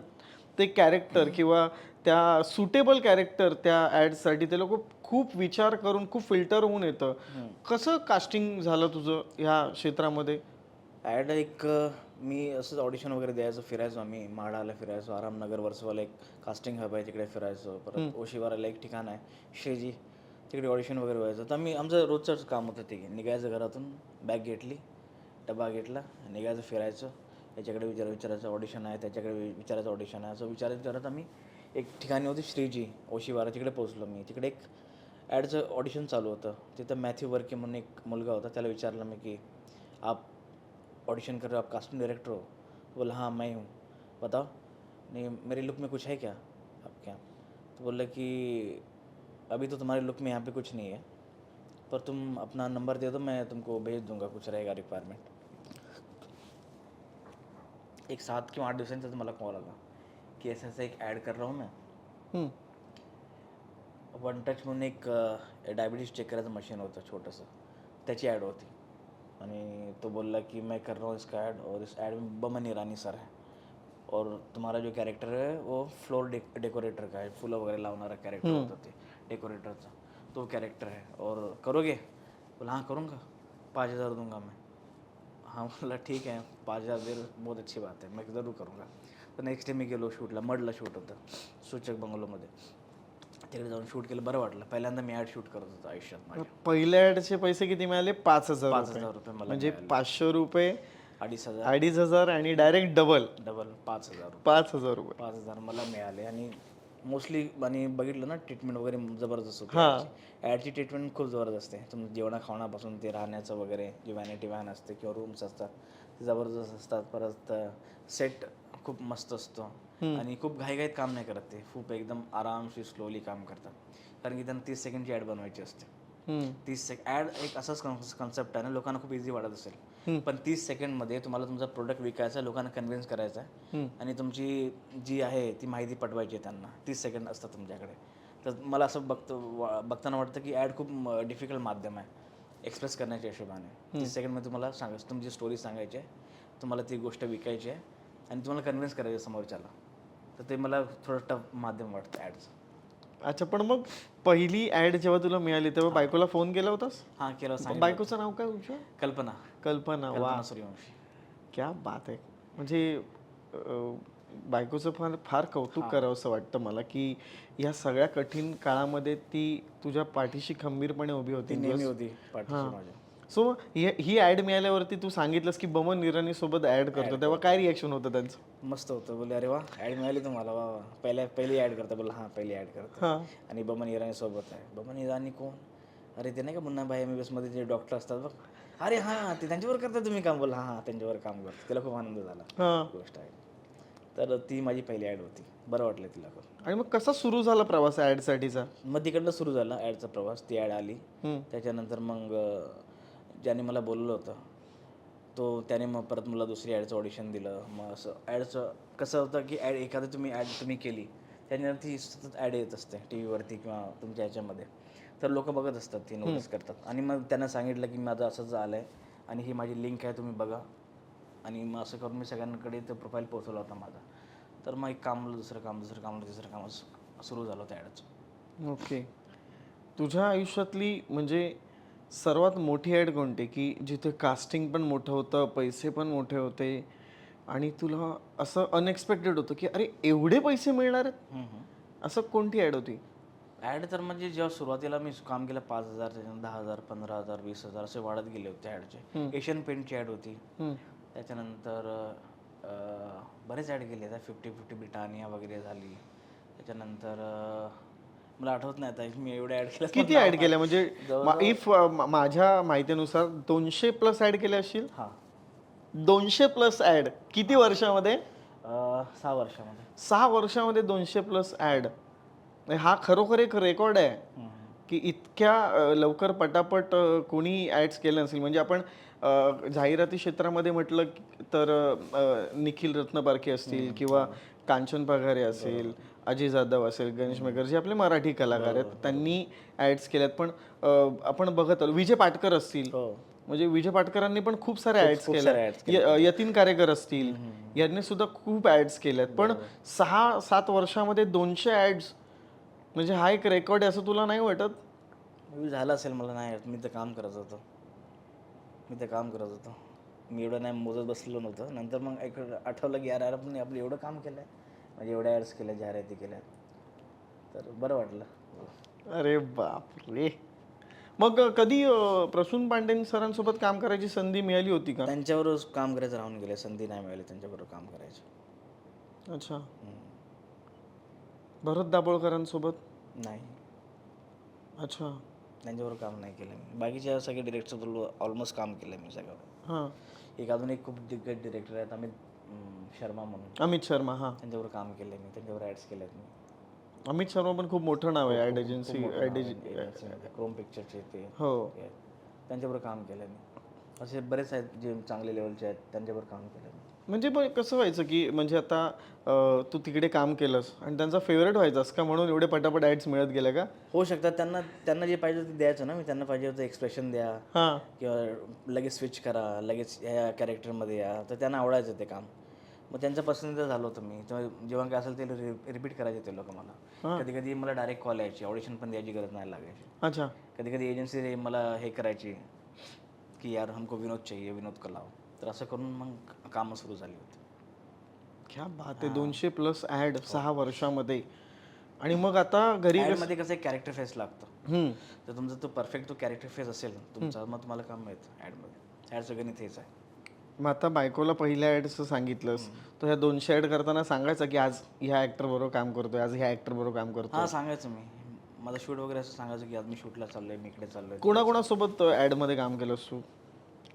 ते कॅरेक्टर किंवा त्या सुटेबल कॅरेक्टर त्या ॲड्ससाठी ते लोक खूप विचार करून खूप फिल्टर होऊन येतं. कसं कास्टिंग झालं तुझं ह्या क्षेत्रामध्ये? ॲड मी असंच ऑडिशन वगैरे द्यायचो, फिरायचो. आम्ही म्हाडाला फिरायचो, आरामनगर वर्सोवाला एक कास्टिंग हब आहे तिकडे फिरायचो. परत ओशिवाराला एक ठिकाण आहे शेजी, तिकडे ऑडिशन वगैरे व्हायचं. तर आमचं रोजचंच काम होतं ते. निघायचं घरातून, बॅग घेतली, डबा घेतला, निघायचं, फिरायचं. याच्याकडे विचारायचं ऑडिशन आहे, त्याच्याकडे विचारायचं ऑडिशन आहे. असं विचारत आम्ही एक ठिकाणी होती श्रीजी ओशिवारा, तिकडे पोचलो मी. तिकडे एक ॲडचं ऑडिशन चालू होतं. तिथं मॅथ्यू वर्के म्हणून एक मुलगा होता. त्याला विचारलं मी की आप ऑडिशन कर रहे हो, आप कास्टिंग डायरेक्टर हो? बोला हाँ मैं हूँ, बताओ नहीं मेरे लुक में कुछ है क्या आपके यहाँ? तो बोला कि अभी तो तुम्हारे लुक में यहाँ पे कुछ नहीं है, पर तुम अपना नंबर दे दो, मैं तुमको भेज दूंगा, कुछ रहेगा रिक्वायरमेंट. एक 7 किंवा 8 दिवसांचा मला कॉल आला की असं एक ॲड कर रहा हूँ मैं. वन टच म्हणून एक डायबिटीज चेक करायचं मशीन होतं छोटंसं, त्याची ॲड होती. आणि तो बोलला कि मैं कर रहा हूँ इसका ऐड, और इस ऐड में बमन ईरानी सर है, और तुम्हारा जो कैरेक्टर है वो फ्लोर डेकोरेटर का है, फुलं वगैरे लावणारा कॅरेक्टर होतं ते. डेकोरेटरचा, तो कैरेक्टर है और करोगे? बोला हाँ करूँगा, 5,000 दूंगा मैं. हाँ बोला ठीक आहे, 5,000 दे, बहुत अच्छी बात आहे, मी जरूर करूँगा. तर नेक्स्ट डे मी गेलो शूटला, मडला शूट होतं सूचक बंगलोमध्ये. तिकडे जाऊन शूट केलं, बरं वाटलं. पहिल्यांदा मी ॲड शूट करत होतो आयुष्यात माझ्या. पहिल्या ॲडचे पैसे किती मिळाले? 5,000 रुपये. 5,000 रुपये मला म्हणजे मिळाले. 500 रुपये 2,500 2,500 आणि डायरेक्ट डबल डबल 5,000 रुपये. 5,000 रुपये. 5,000 मला मिळाले. आणि मोस्टली आणि बघितलं ना ट्रीटमेंट वगैरे जबरदस्त होती. हां. ॲडची ट्रीटमेंट खूप जबरदस्त आहे. तुम्ही जेवणा खावण्यापासून ते राहण्याचं वगैरे, जे व्हॅनिटी व्हॅन असते किंवा रूम्स असतात ते जबरदस्त असतात. परत सेट खूप मस्त असतो आणि खूप घाईघाईत काम नाही करत ते, खूप एकदम आरामशी स्लोली काम करतात. कारण की त्यांना 30 सेकंडची ॲड बनवायची असते. 30 सेकंड ॲड एक असाच कन्सेप्ट आहे ना, लोकांना खूप इझी वाटत असेल, पण 30 सेकंडमध्ये तुम्हाला तुमचा प्रोडक्ट विकायचा आहे, लोकांना कन्व्हिन्स करायचा आहे आणि तुमची जी आहे ती माहिती पटवायची आहे त्यांना. 30 सेकंड असतात तुमच्याकडे. तर मला असं बघताना वाटतं की ॲड खूप डिफिकल्ट माध्यम आहे एक्सप्रेस करण्याच्या हिशोबाने. 30 सेकंडमध्ये तुम्हाला तुमची स्टोरी सांगायची आहे, तुम्हाला ती गोष्ट विकायची आहे आणि तुम्हाला कन्व्हिन्स करायचं समोरच्याला. तर ते मला थोडं टफ माध्यम वाटतं ॲडचं. अच्छा, पण मग पहिली ॲड जेव्हा तुला मिळाली तेव्हा बायकोला फोन केला होतास? हां केलं, सांगितलं. बायकोचं नाव काय तुझं? कल्पना कल्पना. वा, कल्पना सूर्यवंशी. क्या बात आहे. म्हणजे बायकोचं फार फार कौतुक करावंसं वाटतं मला की या सगळ्या कठीण काळामध्ये ती तुझ्या पाठीशी खंबीरपणे उभी होती. ती नेहमी होती पाठीशी माझ्या. सो ही ॲड मिळाल्यावरती तू सांगितलंस की बमन इराणी सोबत ॲड करतो, तेव्हा काय रिॲक्शन होतं त्यांचं? मस्त होतं. बोले अरे वा ॲड मिळाली तुम्हाला, वा वा, पहिली ॲड करता? बोला हां पहिली ॲड करता. आणि बमन इराणी सोबत आहे. बमन इराणी कोण? अरे ते नाही का मुन्नाभाई MBBS मध्ये जे डॉक्टर असतात बघ, अरे हां ते त्यांच्यावर करता तुम्ही काम? बोला हां त्यांच्यावर काम करतो. तिला खूप आनंद झाला गोष्ट आहे. तर ती माझी पहिली ॲड होती, बरं वाटलं तिला पण. आणि मग कसा सुरू झाला प्रवास ॲडसाठीचा? मग तिकडनं सुरू झाला ॲडचा प्रवास. ती ॲड आली, त्याच्यानंतर मग ज्याने मला बोललं होतं त्याने मग परत मला दुसरी ॲडचं ऑडिशन दिलं. मग असं ॲडचं कसं होतं की एखादं तुम्ही केली, त्यानंतर ती सतत ॲड येत असते TV वरती किंवा तुमच्या ह्याच्यामध्ये, तर लोक बघत असतात, ती नोटीस करतात. आणि मग त्यांना सांगितलं की माझं असंच आलं आहे आणि ही माझी लिंक आहे, तुम्ही बघा. आणि मग असं करून मी सगळ्यांकडे तो प्रोफाईल पोहोचवला होता माझा. तर मग एक कामला दुसरं काम, तिसरं काम असं सुरू झालं होतं ॲडचं. ओके. तुझ्या आयुष्यातली म्हणजे सर्वात मोठी ॲड कोणती की जिथे कास्टिंग पण मोठं होतं, पैसे पण मोठे होते आणि तुला असं अनएक्सपेक्टेड होतं की अरे एवढे पैसे मिळणार आहेत? असं कोणती ॲड होती? ॲड तर म्हणजे जेव्हा सुरुवातीला मी काम केलं 5,000, त्याच्यानंतर 10,000, 15,000, 20,000 असे वाढत गेले होते ॲडचे. एशियन पेंटची ॲड होती. त्याच्यानंतर बरेच ॲड केले. 50-50 ब्रिटानिया वगैरे झाली. त्याच्यानंतर मला आठवत नाही आता मी एवढ्या ॲड केल्या. किती ॲड केल्या? म्हणजे इफ माझ्या माहितीनुसार 200+ ॲड केल्या असतील. हां 200+ ॲड. किती वर्षामध्ये? 6 वर्षामध्ये. 6 वर्षामध्ये 200+ ॲड. हा खरोखर एक रेकॉर्ड आहे की इतक्या लवकर पटापट कोणी ॲड्स केले नसेल. म्हणजे आपण जाहिराती क्षेत्रामध्ये म्हटलं तर निखिल रत्नपारखे असतील किंवा कांचन पगारे असेल, अजय जाधव असेल, गणेश मेकर, जे आपले मराठी कलाकार आहेत त्यांनी ॲड्स केल्यात. पण आपण बघत आलो विजय पाटकर असतील, म्हणजे विजय पाटकरांनी पण खूप साऱ्या ॲड्स केल्या. यतीन कारेकर असतील, यांनी सुद्धा खूप ॲड्स केल्यात. पण 6-7 वर्षामध्ये 200 ॲड्स म्हणजे हा एक रेकॉर्ड आहे असं तुला नाही वाटत? झालं असेल, मला नाही. मी तर काम करत होतो. मी एवढं नाही मोजत बसलेलो नव्हतं. नंतर मग एक आठवलं की यार आपण आपलं एवढं काम केलं आहे, म्हणजे एवढ्या ॲड्स केल्या, जाहिराती केल्या, तर बरं वाटलं. अरे बापरे. मग कधी प्रसून पांडे सरांसोबत काम करायची संधी मिळाली होती का? त्यांच्यावरच काम करायचं राहून गेले, संधी नाही मिळाली त्यांच्याबरोबर काम करायची. अच्छा. भरत दाभोळकरांसोबत? नाही. अच्छा. त्यांच्याबरोबर काम नाही केलं मी. बाकीच्या सगळे डिरेक्टरबरोबर ऑलमोस्ट काम केलं मी सगळं. हां. एक अजून एक खूप दिग्गज डिरेक्टर आहेत अमित शर्मा म्हणून, अमित शर्मा. हां, त्यांच्याबरोबर काम केलं मी, त्यांच्यावर ॲड्स केल्यात मी. अमित शर्मा पण खूप मोठं नाव आहे ॲड एजन्सी. क्रोम पिक्चरचे ते हो, त्यांच्याबरोबर काम केलं मी. असे बरेच आहेत जे चांगले लेवलचे आहेत, त्यांच्याबरोबर काम केलं मी. म्हणजे पण कसं व्हायचं की म्हणजे आता तू तिकडे काम केलंस आणि त्यांचा फेवरेट व्हायचास का म्हणून एवढे पटापट ॲड्स मिळत गेल्या का? होऊ शकतात. त्यांना जे पाहिजे ते द्यायचं ना मी. त्यांना पाहिजे होतं एक्सप्रेशन द्या किंवा लगेच स्विच करा, लगेच ह्या कॅरेक्टरमध्ये या, तर त्यांना आवडायचं ते काम. मग त्यांचं पसंतीचं झालं होतं मी. तेव्हा जेव्हा काय असेल ते रिपीट करायचे ते लोक मला. कधी कधी मला डायरेक्ट कॉल यायची, ऑडिशन पण द्यायची गरज नाही लागायची. अच्छा. कधी कधी एजन्सी मला हे करायची की यार हमको विनोद चाहिए, विनोद को लाव. तर असं करून मग कामं सुरू झाली होती. क्या बात आहे. 200+ ॲड 6 वर्षामध्ये. आणि मग आता घरी ॲडमध्ये कसं एक कॅरेक्टर फेस लागतो. हम्म. तर तुमचा तो परफेक्ट तो कॅरेक्टर फेस असेल तुमचा, मग तुम्हाला काम मिळतं ॲडमध्ये. ॲडचं गणित हेच आहे. मग आता बायकोला पहिल्या ॲडचं सांगितलंस, तर ह्या 200 ॲड करताना सांगायचं की आज ह्या ॲक्टर बरोबर काम करतोय, आज ह्या ॲक्टर बरोबर काम करतोय. हां, सांगायचं मी. माझं शूट वगैरे असं सांगायचं की आज मी शूटला चाललोय, मी इकडे चाललोय. कोणाकोणासोबत ॲडमध्ये काम केलंस तू?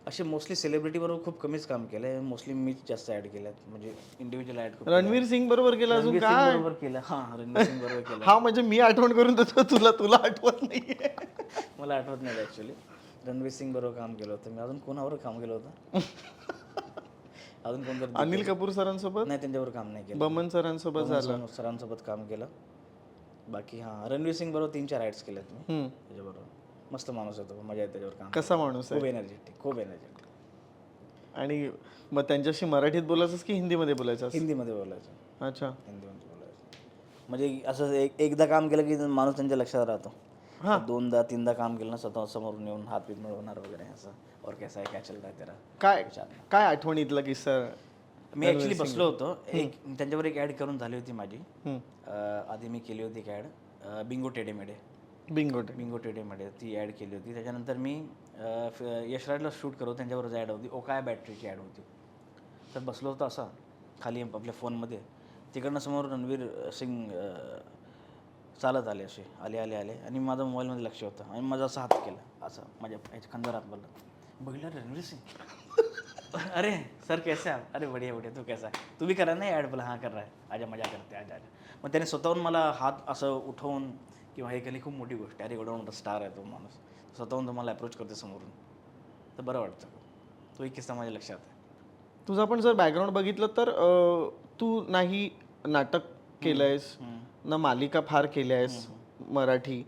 असे मोस्टली सेलिब्रिटी बरोबर खूप कमीच काम केलंय. मोस्टली मीच जास्त ॲड केल्यात, म्हणजे इंडिव्हिज्युअल ॲड खूप. रणवीर सिंग बरोबर केलं अजून रणवीर सिंग काय? बरोबर केलं. हां, रणवीर सिंग बरोबर केलं. हा म्हणजे मी आठवण करून देतो तुला, तुला आठवत नाहीये. मला आठवत नाही ॲक्च्युली. रणवीर सिंग बरोबर काम केलं होतं मी. अजून कोणावर काम केलं होतं? अजून कोणतं? अनिल कपूर सरांसोबत? नाही, त्यांच्यावर काम नाही केलं. बमन सरांसोबत झालं. सरांसोबत काम केलं. बाकी हां, रणवीर सिंग बरोबर 3-4 ॲड्स केल्यात मी त्याच्याबरोबर. मस्त माणूस होतो, मजा येते त्याच्यावर काम. कसा माणूस आहे? खूप एनर्जेटिक, खूप एनर्जेटिक. आणि मग त्यांच्याशी मराठीत बोलायचंस की हिंदीमध्ये बोलायचं? हिंदीमध्ये बोलायचं. अच्छा. हिंदीमध्ये बोलायचं. म्हणजे असं एकदा काम केलं की माणूस त्यांच्या लक्षात राहतो. दोनदा तीनदा काम केलं ना, स्वतः समोरून येऊन हात बीत मिळवणार वगैरे असं. और कैसा है, क्या चल रहा है तेरा. काय काय आठवणीतला किस्सा? मी ॲक्च्युली बसलो होतो. त्यांच्यावर एक ॲड करून झाली होती माझी. आधी मी केली होती एक ॲड, बिंगो टेडेमेडे. बिंगो टेडेमेडे ती ॲड केली होती. त्याच्यानंतर मी यशराजला शूट करतो, त्यांच्याबरोबर ॲड होती. ओकाया बॅटरीची ॲड होती. तर बसलो होतो असा खाली आपल्या फोनमध्ये. तिकडनं समोर रणवीर सिंग चालत आले, असे आले आणि माझा मोबाईलमध्ये लक्ष होतं आणि माझा असा हात केला, असं माझ्या ह्याच्या खांद्यावर हात बोलला. बघितलं रणवीर सिंग. अरे सर कैसे आप? अरे बढ़िया तू कैसा है? तू भी कर रहा है ना ॲड? बोला हाँ कर रहा है. आजा मजा करते आजा. मग त्याने स्वतःहून मला हात असं उठवून किंवा हे केली, खूप मोठी गोष्ट. अरे एवढा मोठा स्टार आहे तो माणूस, स्वतःहून तुम्हाला अप्रोच करते समोरून, तर बरं वाटतं. तो एक किस्सा माझ्या लक्षात आहे. तुझा पण जर बॅकग्राऊंड बघितलं तर तू नाही नाटक केलंयस ना मालिका फार केल्यास मराठी,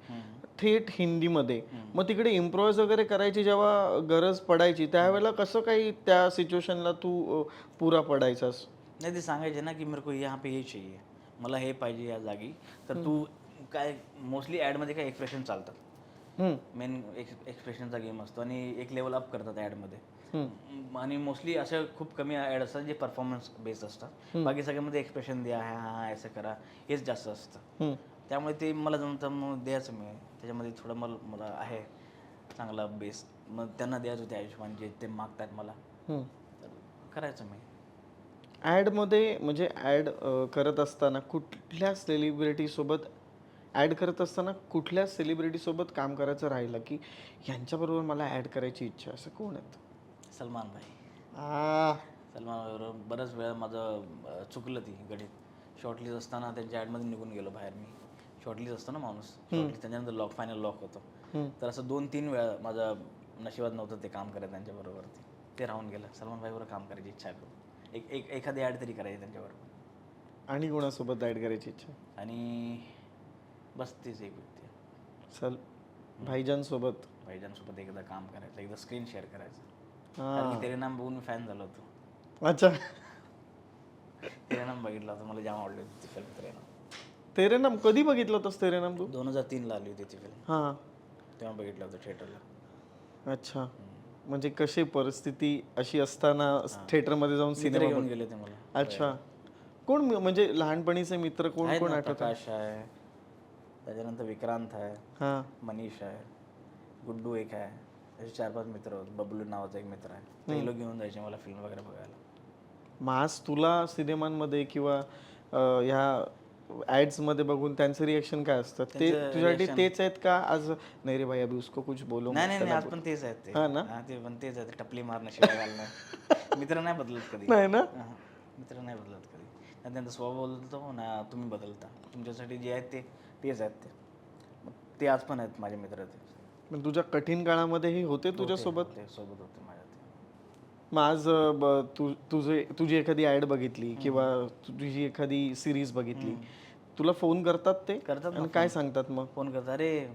थेट हिंदीमध्ये. मग तिकडे इम्प्रोवाइज वगैरे करायची जेव्हा गरज पडायची त्यावेळेला कसं काही त्या सिच्युएशनला तू पुरा पडायचास? नाही, ते सांगायचे ना की मेरे को यहाँ पे ये चाहिए, मला हे पाहिजे या जागी. तर तू काय मोस्टली ॲडमध्ये काय एक्सप्रेशन चालतात, मेन एक्सप्रेशनचा गेम असतो आणि एक लेवल अप करतात ॲडमध्ये. आणि मोस्टली अशा खूप कमी ॲड असतात जे परफॉर्मन्स बेस्ड असतात. बाकी सगळ्यामध्ये एक्सप्रेशन द्या, हां असं करा, हेच जास्त असतं. त्यामुळे ते मला जमतं, मग द्यायचं मी. त्याच्यामध्ये थोडं मला आहे चांगला बेस, मग त्यांना द्यायचं त्या हिशोबाने जे ते मागतात मला, तर करायचं मी. ॲडमध्ये म्हणजे ॲड करत असताना कुठल्या सेलिब्रिटीसोबत ॲड करत असताना कुठल्या सेलिब्रिटीसोबत काम करायचं राहिलं की ह्यांच्याबरोबर मला ॲड करायची इच्छा, असं कोण आहेत? सलमान भाई. सलमान भाईबरोबर बऱ्याच वेळा माझं चुकलं ती गणित. शॉर्टलिस्ट असताना त्यांच्या ॲडमध्ये निघून गेलो बाहेर मी. शॉर्टलिस्ट असतो ना माणूस, शॉर्टलिस्ट त्याच्यानंतर फायनल लॉक होतो. तर असं 2-3 वेळा माझं नशिबात नव्हतं ते काम करायचं त्यांच्याबरोबर. ते राहून गेलं. सलमान भाईबरोबर काम करायची इच्छा आहे. एखादी ॲड तरी करायची त्यांच्याबरोबर. आणि कोणासोबत ॲड करायची इच्छा? आणि बस तीच एक व्यक्ती आहे. चल भाईजानसोबत एकदा काम करायचं, एकदा स्क्रीन शेअर करायचं. कारण की तेरे नाम बघून मी फॅन झालो होतो. अच्छा. तेरे नाम बघितलं होतं, मला जाम आवडली होती ती फिल्म. तेरे नाम कधी बघितलं होतंस? तेरे नाम तू 2003ला आली होती ती फिल्म. हां, तेव्हा बघितलं होतं थिएटरला. अच्छा. म्हणजे कशी परिस्थिती अशी असताना थिएटरमध्ये जाऊन सिनेमा घेऊन गेले ते मला. अच्छा. कोण म्हणजे लहानपणीचे मित्र कोण आहेत कोण ना, आठवतात? प्रकाश आहे, त्याच्यानंतर विक्रांत आहे, हां, मनीष आहे, गुड्डू एक आहे, असे 4-5 मित्र होते. बबलू नावाचा एक मित्र आहे. ते लोक घेऊन जायचे मला फिल्म वगैरे बघायला. मास तुला सिनेमांमध्ये किंवा ह्या ॲड्समध्ये बघून त्यांचं रिएक्शन काय असतं? ते तुझ्यासाठी तेच आहेत का आज नाही रे भाई अभी उसको कुछ बोलो? नाही, आज पण तेच आहेत ते. हां ना? हां, ते पण तेच आहेत. टपली मारणं, शिवाय घालणं. मित्र नाही बदलत कधी. नाही ना? मित्र नाही बदलत कधी. ना त्यांचा स्वभाव बदलतो ना तुम्ही बदलता. तुमच्यासाठी जे आहेत तेच आहेत ते. मग ते आज पण आहेत माझे मित्र. ते पण तुझ्या कठीण काळामध्येही होते तुझ्यासोबत? सोबत होते माझ्या ते. मग आज तुझी एखादी ॲड बघितली किंवा तुझी एखादी सिरीज बघितली, तुला फोन करतात ते? करतात ना आणि काय सांगतात मग? फोन करतात, अरे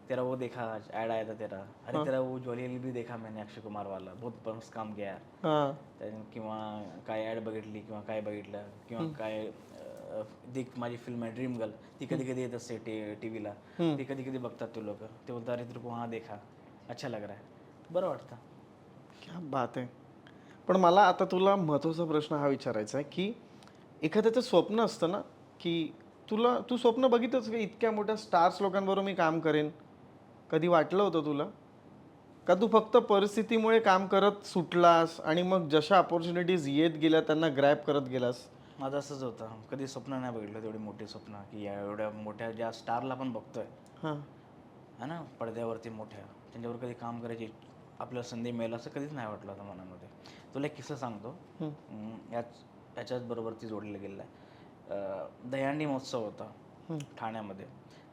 तेरा वो देखा ऐड आया था तेरा, अरे तेरा वो ज्वाली एल भी देखा मैंने अक्षय कुमार वाला, बहुत मस्त काम केलं यार. किंवा काय ॲड बघितली किंवा काय बघितलं किंवा काय देख माझी फिल्म आहे ड्रीम गर्ल, ती कधी कधी येत असते टीव्हीला, ती कधी कधी बघतात ते लोक, ते बोलतात अरे तेरे को वहाँ देखा, अच्छा लग रहा है, बरं वाटतं. क्या बात आहे. पण मला आता तुला महत्त्वाचा प्रश्न हा विचारायचा आहे की एखाद्याचं स्वप्न असतं ना की तू स्वप्न बघितच की इतक्या मोठ्या स्टार्स लोकांबरोबर मी काम करेन, कधी वाटलं होतं तुला, का तू फक्त परिस्थितीमुळे काम करत सुटलास आणि मग जशा अपॉर्च्युनिटीज येत गेल्या त्यांना ग्रॅब करत गेलास? माझं असंच होतं, कधी स्वप्न नाही बघितलं तेवढी मोठी स्वप्न की या एवढ्या मोठ्या ज्या स्टारला आपण बघतोय हां. है ना पडद्यावरती मोठ्या, त्यांच्यावर कधी काम करायची आपल्याला संधी मिळेल असं कधीच नाही वाटलं होतं मनामध्ये. तुला एक किस्सा सांगतो, याच्याच बरोबर ती जोडलेलं गेलेलं आहे. दहीहंडी महोत्सव होता ठाण्यामध्ये,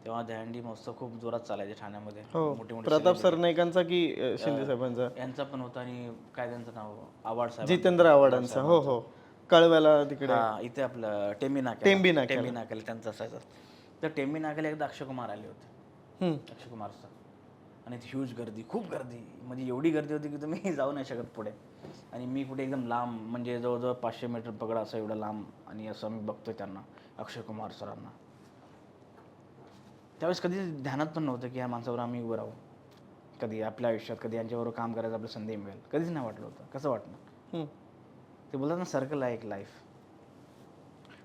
तेव्हा दहीहंडी महोत्सव खूप जोरात चालायचे ठाण्यामध्ये. मोठे मोठे प्रताप सरनाईकांचा की शिंदे साहेबांचा? यांचा पण होता, आणि काय त्यांचं नाव, आव्हाड साहेब, जितेंद्र आव्हाडांचा. हो हो, कळव्याला तिकडे. हा, इथे आपलं टेंबी नाक्याला त्यांचं असायचं. तर टेंबी नाक्याला एकदा अक्षय कुमार आले होते, अक्षय कुमार सर, आणि ह्यूज गर्दी, खूप गर्दी, म्हणजे एवढी गर्दी होती की तुम्ही जाऊ नाही शकत पुढे. आणि मी कुठे एकदम लांब, म्हणजे जवळजवळ 500 मीटर पकडा असं एवढं लांब, आणि असं मी बघतोय त्यांना, अक्षय कुमार सरांना. त्यावेळेस कधी ध्यानात पण नव्हतं की या माणसावर आम्ही उभं राहू, कधी आपल्या आयुष्यात कधी यांच्याबरोबर काम करायचं आपलं संधी मिळेल, कधीच नाही वाटलं होतं. कसं वाटणार? ते बोलतात ना, सर्कल आहे एक लाईफ.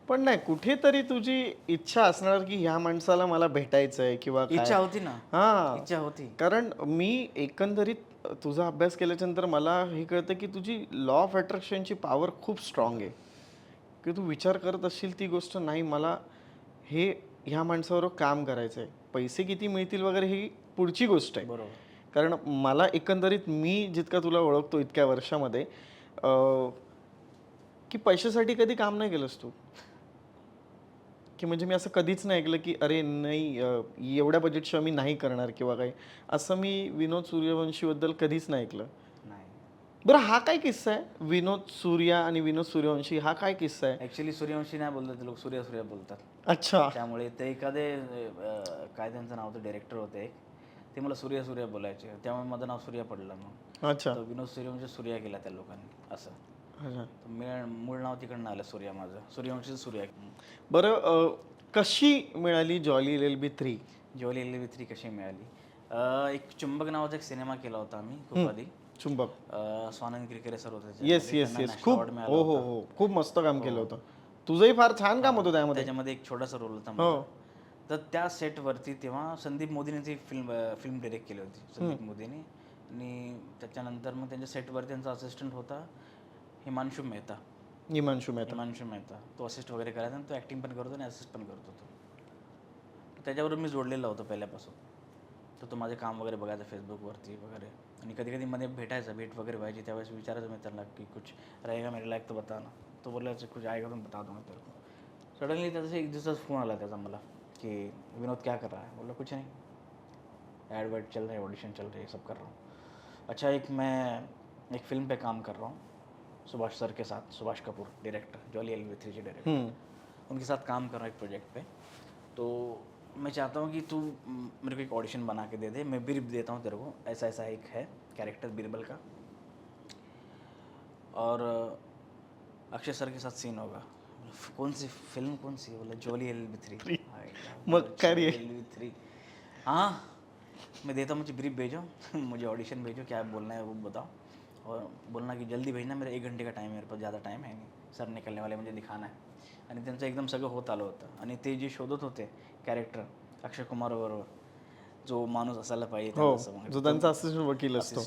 पण नाही, कुठेतरी तुझी इच्छा असणार की ह्या माणसाला मला भेटायचं आहे किंवा इच्छा होती ना. हां, इच्छा होती. कारण मी एकंदरीत तुझा अभ्यास केल्याच्या नंतर मला हे कळतं की तुझी लॉ ऑफ अट्रॅक्शनची पॉवर खूप स्ट्रॉंग आहे, की तू विचार करत असशील ती गोष्ट, नाही मला हे ह्या माणसाबरोबर काम करायचं आहे. पैसे किती मिळतील वगैरे ही पुढची गोष्ट आहे. बरोबर. कारण मला एकंदरीत, मी जितका तुला ओळखतो इतक्या वर्षामध्ये, की पैशासाठी कधी काम नाही केलंस तू, की म्हणजे मी असं कधीच नाही ऐकलं की अरे नाही एवढ्या बजेटशिवाय मी नाही करणार किंवा काही, असं मी विनोद सूर्यवंशीबद्दल कधीच नाही ऐकलं. नाही. बरं, हा काय किस्सा आहे? विनोद सूर्या आणि विनोद सूर्यवंशी हा काय किस्सा आहे? ॲक्च्युली सूर्यवंशी नाही बोलतात ते लोक, सूर्या बोलतात. अच्छा. त्यामुळे ते एखादे काय त्यांचं नाव होतं, डायरेक्टर होते एक, ते मला सूर्या बोलायचे, त्यामुळे माझं नाव सूर्या पडलं. मग अच्छा. तर विनोद सूर्यवंशी सूर्या केला त्या लोकांनी असं. अच्छा. मूळ नाव तिकडनं आलं सूर्या माझं, सूर्यवंशी सूर्या. बरं, कशी मिळाली जॉली LLB 3? ज्वाली LLB 3 कशी मिळाली? एक चुंबक नावाचा एक सिनेमा केला होता आम्ही खूप आधी. चुंबक. स्वानंद किरकिरे सर होते. येस, खूप. हो हो हो, खूप मस्त काम केलं होतं. तुझंही फार छान काम होतं त्यामध्ये. त्याच्यामध्ये एक छोटासा रोल होता माझा. तर त्या सेटवरती तेव्हा संदीप मोदीने ती फिल्म डिरेक्ट केली होती, संदीप मोदीने. आणि त्याच्यानंतर मग त्यांच्या सेटवरती त्यांचा असिस्टंट होता हिमांशू मेहता. तो असिस्ट वगैरे करायचा, आणि तो ॲक्टिंग पण करतो आणि असिस्ट पण करतो. तो त्याच्याबरोबर मी जोडलेला होतो पहिल्यापासून. तर तो माझे काम वगैरे बघायचा फेसबुकवरती वगैरे, आणि कधी कधी मध्ये भेट वगैरे व्हायची. त्यावेळेस विचारायचं मी त्यांना की कुछ रहेगा मेरे लायक तो बता ना. तो बोलायचं कुछ आएगा तो बता दूंगा तेरे को. सडनली त्याचा एक दिवसाच फोन आला त्याचा मला कि विनोद क्या कर रहा है? बोला कुछ नहीं, ऐड वैड चल रहे हैं, ऑडिशन चल रही है, सब कर रहा हूँ. अच्छा, मैं एक फिल्म पे काम कर रहा हूँ सुभाष सर के साथ, सुभाष कपूर डायरेक्टर, ज्वाली LLB 3 के डायरेक्टर, उनके साथ काम कर रहा हूँ एक प्रोजेक्ट पे. तो मैं चाहता हूँ कि तू मेरे को एक ऑडिशन बना के दे दे, मैं ब्रीफ देता हूँ तेरे को, ऐसा ऐसा एक है कैरेक्टर बीरबल का, और अक्षय सर के साथ सीन होगा. कौन सी फिल्म, कौन सी? बोला ज्वाली LLB 3. मग काय रे? LLB 3. हाँ, मैं देता हूँ, मुझे ब्रीफ भेजो, मुझे ऑडिशन भेजो, क्या बोलना है वो बताओ, और बोलना कि जल्दी भेजना, मेरा 1 घंटे का टाइम है, मेरे पास ज़्यादा टाइम है नहीं, सर निकलने वाले, मुझे दिखाना है. आणि त्यांचं एकदम सगळं होत आलं होतं. आणि ते जे शोधत होते कॅरेक्टर अक्षय कुमारबरोबर, जो माणूस असायला पाहिजे, जो त्यांचा असिस्टंट वकील असतो,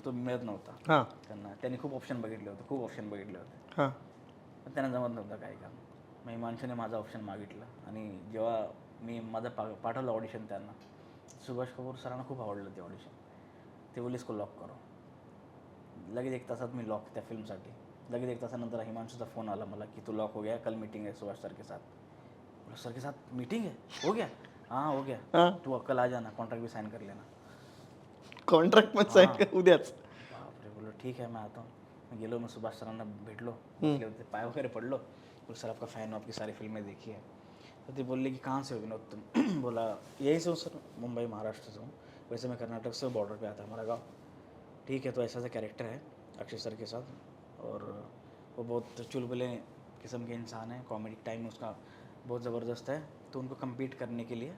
तो मिळत नव्हता त्यांना. त्यांनी खूप ऑप्शन बघितले होते. पण त्यांना जमत नव्हतं काही काम. मग हिमांशूने माझा ऑप्शन मागितला, आणि जेव्हा मी माझं पाठवलं ऑडिशन त्यांना, सुभाष कपूर सरांना खूप आवडलं ते ऑडिशन. ते बोलले इसको लॉक करो. लगेच 1 तासात मी लॉक त्या फिल्मसाठी. लगेच 1 तासानंतर हिमांशूचा फोन आला मला की तू लॉक हो गया, कल मीटिंग है सुभाष सर के साथ. बोला सर के साथ मीटिंग है? हो गया? हाँ हो गया, तू कल आ जाना, कॉन्ट्रैक्ट भी साइन कर लेना. कॉन्ट्रॅक्ट पण साइन उद्याच? बापरे. बोलो ठीक है, मैं आता हूँ. मैं गेलो, मैं सुभाष सरांना भेटलो, बसले होते, पाय वगैरे पडलो. बोलो सर आपका फ़ैन हूँ, आपकी सारी फिल्में देखी है. तो ती बोलली कि कहाँ से हो विनोद तुम बोला यही से हूँ सर, मुंबई महाराष्ट्र से हूँ, वैसे मैं कर्नाटक से बॉर्डर पे आता है हमारा गाँव। ठीक है, तो ऐसा ऐसा कैरेक्टर है अक्षय सर के साथ, और वो बहुत चुलबुले किस्म के इंसान हैं, कॉमेडी टाइम उसका बहुत ज़बरदस्त है, तो उनको कम्पीट करने के लिए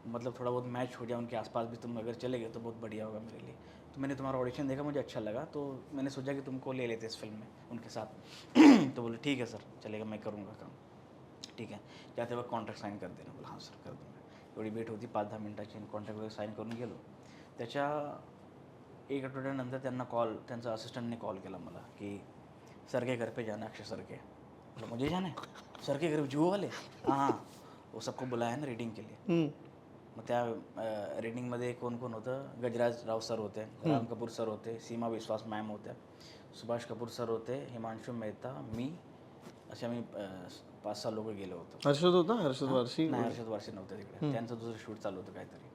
मतलब थोड़ा बहुत मैच हो जाए उनके आसपास भी तुम अगर चले गए तो बहुत बढ़िया होगा मेरे लिए। तो मैंने तुम्हारा ऑडिशन देखा, मुझे अच्छा लगा, तो मैंने सोचा कि तुमको ले लेते इस फिल्म में उनके साथ तो बोले ठीक है सर चलेगा, मैं करूँगा काम, ठीक आहे जाते वक्त कॉन्ट्रॅक्ट साईन कर देना बोला हां सर कर दूंगा। एवढी वेट होती 5-10 मिनटाची, कॉन्ट्रॅक्ट वगैरे साईन करून गेलो। त्याच्या एक आठवड्यानंतर त्यांना कॉल, त्यांचा असिस्टंटने कॉल केला मला की सर के घर पे जाना अक्षय सर के। बोला मुझे जाना है सर के घर पे, जुहू वाले? हाँ हाँ, वो सबको बुलाया है ना रीडिंग के लिए। मग त्या रीडिंगमध्ये कोण कोण होतं, गजराज राव सर होते, राम कपूर सर होते, सीमा विश्वास मॅम होत्या, सुभाष कपूर सर होते, हिमांशु मेहता, मी, असे आम्ही 5-6 लोक गेलो होतो। हर्षद होता, हर्षद वारशी? नाही, हर्षद वारशी नव्हते तिकडे, त्यांचं दुसरं शूट चालू होतं काहीतरी,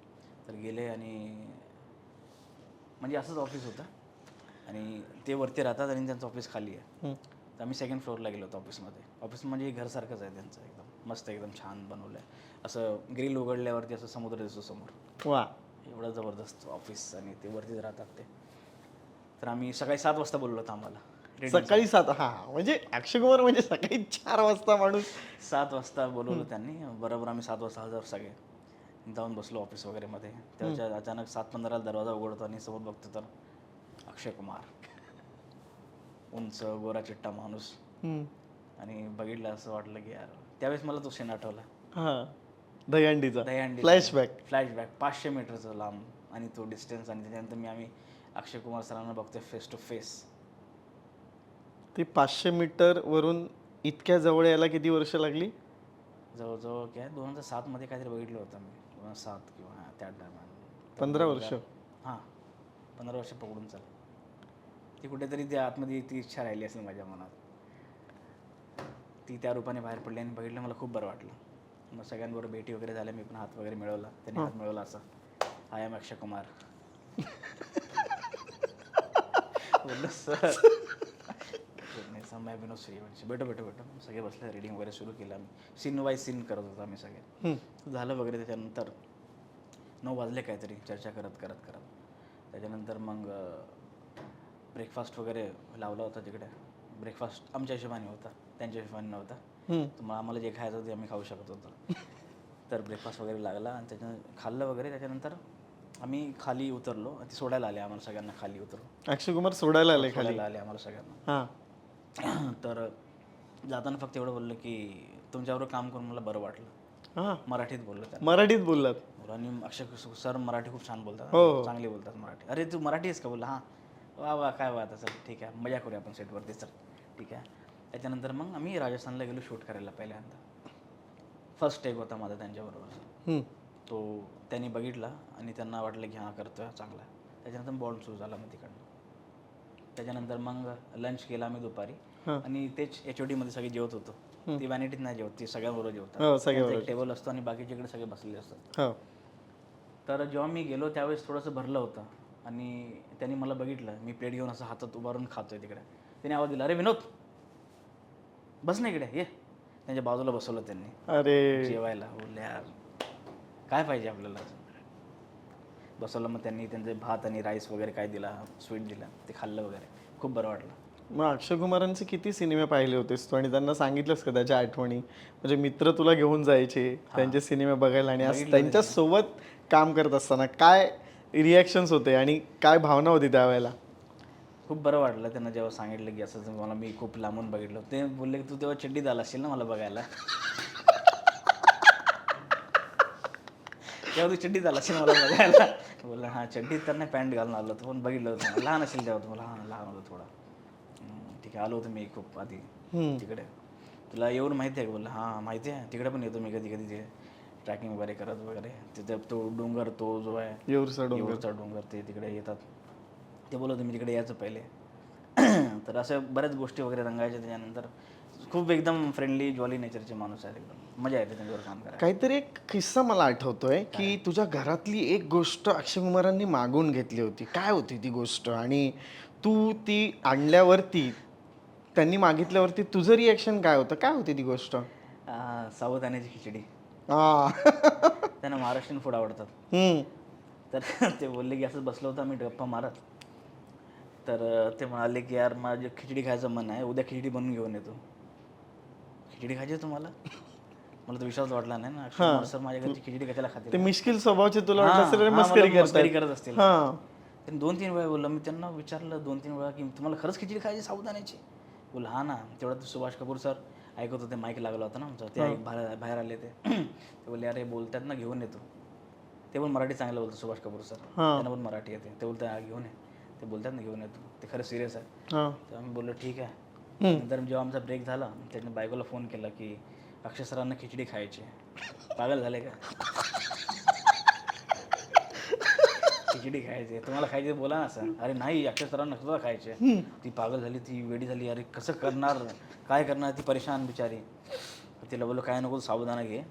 तर गेले आणि म्हणजे असंच ऑफिस होतं आणि ते वरती राहतात आणि त्यांचं ऑफिस खाली आहे, तर आम्ही सेकंड फ्लोअरला गेलो होतो ऑफिसमध्ये। ऑफिस म्हणजे घरसारखंच आहे त्यांचं, एकदम मस्त, एकदम छान बनवलं आहे, असं ग्रिल उघडल्यावरती असं समुद्र दिसतो समोर, वा, एवढं जबरदस्त ऑफिस, आणि ते वरतीच राहतात ते। तर आम्ही सकाळी 7 वाजता बोललो होतो आम्हाला, सकाळी 7? हा, म्हणजे अक्षय कुमार म्हणजे सकाळी 4 वाजता माणूस? 7 वाजता बोलवलं त्यांनी, बरोबर आम्ही 7 वाजता हजर सगळे जाऊन बसलो ऑफिस वगैरे मध्ये। त्याच्या अचानक 7:15 दरवाजा उघडतो आणि समोर बघतो तर अक्षय कुमार, उंच गोरा चिट्टा माणूस, आणि बघितलं असं वाटलं की यार, त्यावेळेस मला तो सीन आठवला, हा, दहीहंडीचा दहीहंडी फ्लॅशबॅक. 500 मीटरचं लांब आणि तो डिस्टन्स, आणि त्याच्यानंतर आम्ही अक्षय कुमार सरांना बघतोय फेस टू फेस। ती 500 मीटर वरून इतक्या जवळ यायला किती वर्ष लागली? जवळजवळ काय 2007 मध्ये काहीतरी बघितलं होतं मी, 2007 किंवा त्या दरम्यान, 15 वर्ष. हां 15 वर्ष पकडून चाल, ती कुठेतरी त्या आतमध्ये ती इच्छा राहिली असेल माझ्या मनात, ती त्या रूपाने बाहेर पडली आणि बघितलं, मला खूप बरं वाटलं। मग सगळ्यांबरोबर भेटी वगैरे झाल्या, मी पण हात वगैरे मिळवला, त्यांनी हात मिळवला असं, आय एम अक्षय कुमार बोललो सर मैं विनोद सूर्यवंशी, बेटो बेटो बेटो, सगळे बसले, रीडिंग वगैरे सुरू केलं आम्ही, सीन वाईज सीन करत होतो आम्ही सगळे, झालं वगैरे। त्याच्यानंतर 9 वाजले काहीतरी, चर्चा करत करत करत, त्याच्यानंतर मग ब्रेकफास्ट वगैरे लावला होता तिकडे। ब्रेकफास्ट आमच्या हिशोबाने होता, त्यांच्या हिशोबाने नव्हता, तर मग आम्हाला जे खायचं होतं ते आम्ही खाऊ शकत होतो। तर ब्रेकफास्ट वगैरे लागला आणि त्याच्यानं खाल्लं वगैरे, त्याच्यानंतर आम्ही खाली उतरलो, ते सोडायला आले आम्हाला सगळ्यांना, खाली उतरू, अक्षय कुमार सोडायला आले खाली? सोडायला आले आम्हाला सगळ्यांना। हां, तर जाताना फक्त एवढं बोललं की तुमच्याबरोबर काम करून मला बरं वाटलं, हां, मराठीत बोललो त्यांना, मराठीत बोललात? आणि अक्षय सर मराठी खूप छान बोलतात, हो. चांगले बोलतात मराठी। अरे तू मराठी आहेस का? बोलला हां, वा वा काय बात आहे, चल ठीक आहे, मजा करूया आपण सेटवरती, चल ठीक आहे। त्याच्यानंतर मग आम्ही राजस्थानला गेलो शूट करायला पहिल्यांदा, फर्स्ट टेक होता माझा त्यांच्याबरोबर, तो त्यांनी बघितला आणि त्यांना वाटलं की हां करतोय चांगला, त्याच्यानंतर बॉन्ड सुरू झाला मग तिकडनं। त्याच्यानंतर मग लंच केला आम्ही दुपारी, आणि तेच HOD मध्ये सगळे जेवत होतो, ती व्हॅनिटीत नाही जेवत, ती सगळ्याबरोबर जेवतात, एक टेबल असतो आणि बाकीचे इकडे सगळे बसलेले असतात। तर जेव्हा मी गेलो त्यावेळेस थोडंसं भरलं होतं, आणि त्यांनी मला बघितलं, मी प्लेट घेऊन असं हातात उभारून खातोय तिकडे, त्याने आवाज दिला, अरे विनोद बस ना इकडे ये, त्यांच्या बाजूला बसवलं त्यांनी, अरे जेवायला। बोलले यार काय पाहिजे आपल्याला, बसवलं, मग त्यांनी त्यांचे भात आणि राईस वगैरे काय दिला, स्वीट दिला, ते खाल्लं वगैरे, खूप बरं वाटलं। मग अक्षय कुमारांचे किती सिनेमे पाहिले होतेस तू, आणि त्यांना सांगितलंस का त्याच्या आठवणी? म्हणजे मित्र तुला घेऊन जायचे त्यांचे सिनेमे बघायला, आणि आज त्यांच्यासोबत काम करत असताना काय रिॲक्शन्स होते आणि काय भावना होती त्यावेळेला? खूप बरं वाटलं त्यांना जेव्हा सांगितलं की असं मला, मी खूप लांबून बघितलं, ते बोलले की तू तेव्हा चड्डीत आला असेल ना मला बघायला तेव्हा तू चड्डीत आला असेल मला बघायला, बोलला हां चड्डीत तर नाही, पॅन्ट घालून आलो होतो, पण बघितलं होतं, लहान असेल तेव्हा तुम्हाला, हां लहान होतं थोडा, ठीक आहे, आलो होतो मी खूप आधी तिकडे, तुला येऊन माहिती आहे का? बोलला हां माहिती आहे, तिकडे पण येतो मी कधी कधी, ते ट्रॅकिंग वगैरे करत वगैरे, तिथे तो डोंगर, तो जो आहे येऊरचा डोंगर, ते तिकडे येतात, ते बोलत मी तिकडे यायचं पहिले तर असं बऱ्याच गोष्टी वगैरे रंगायच्या। त्याच्यानंतर खूप एकदम फ्रेंडली जॉली नेचरचे माणूस आहेत, एकदम मजा येते त्यांच्यावर काम करायला। काहीतरी एक किस्सा मला आठवतोय की तुझ्या घरातली एक गोष्ट अक्षय कुमारांनी मागून घेतली होती, काय होती ती गोष्ट, आणि तू ती आणल्यावरती, त्यांनी मागितल्यावरती तुझं रिॲक्शन काय होतं, काय होती ती गोष्ट? साऊथ आण्याची खिचडी. हा. त्यांना महाराष्ट्रीयन फूड आवडतात. तर ते बोलले की असंच बसलो होतं आम्ही गप्पा मारत. तर ते म्हणाले की यार माझे खिचडी खायचं मन आहे, उद्या खिचडी बनवून घेऊन येतो. खिचडी खायची आहे तुम्हाला? मला तर विश्वास वाटला नाही ना. अक्षय कुमार सर माझ्या घरची खिचडी कशाला खातील? ते मिश्किल स्वभावचे तुला वाटलं हां, असेल रे, हां, मस्करी मला मस्करी करतात. करत असतील. हा. त्यांनी 2-3 वेळा बोललं. मी त्यांना विचारलं 2-3 वेळा की तुम्हाला खरंच खिचडी खायची साबुदाण्याची? बोला हा ना. तेवढ्यात सुभाष कपूर सर ऐकत होते, माईक लागला होता ना आमचा, ते बाहेर आले ते. ते बोलले अरे बोलतात ना घेऊन येतो. ते पण मराठी चांगलं बोलतो सुभाष कपूर सर, त्यांना पण मराठी येते. ते बोलतात घेऊन ये, ते बोलतात ना घेऊन येतो, ते खरं सिरियस आहे. तर आम्ही बोललो ठीक आहे. नंतर जेव्हा आमचा ब्रेक झाला त्याने बायकोला फोन केला की अक्षय सरांना खिचडी खायची. पागल झाले का? खिचडी खायची तुम्हाला खायची बोला ना सर. अरे नाही अक्षय सरांना सुद्धा खायचे. ती पागल झाली, ती वेडी झाली. अरे कसं करणार, काय करणार, ती परेशान बिचारी. तिला बोललो काय नको साबुदाणा घे.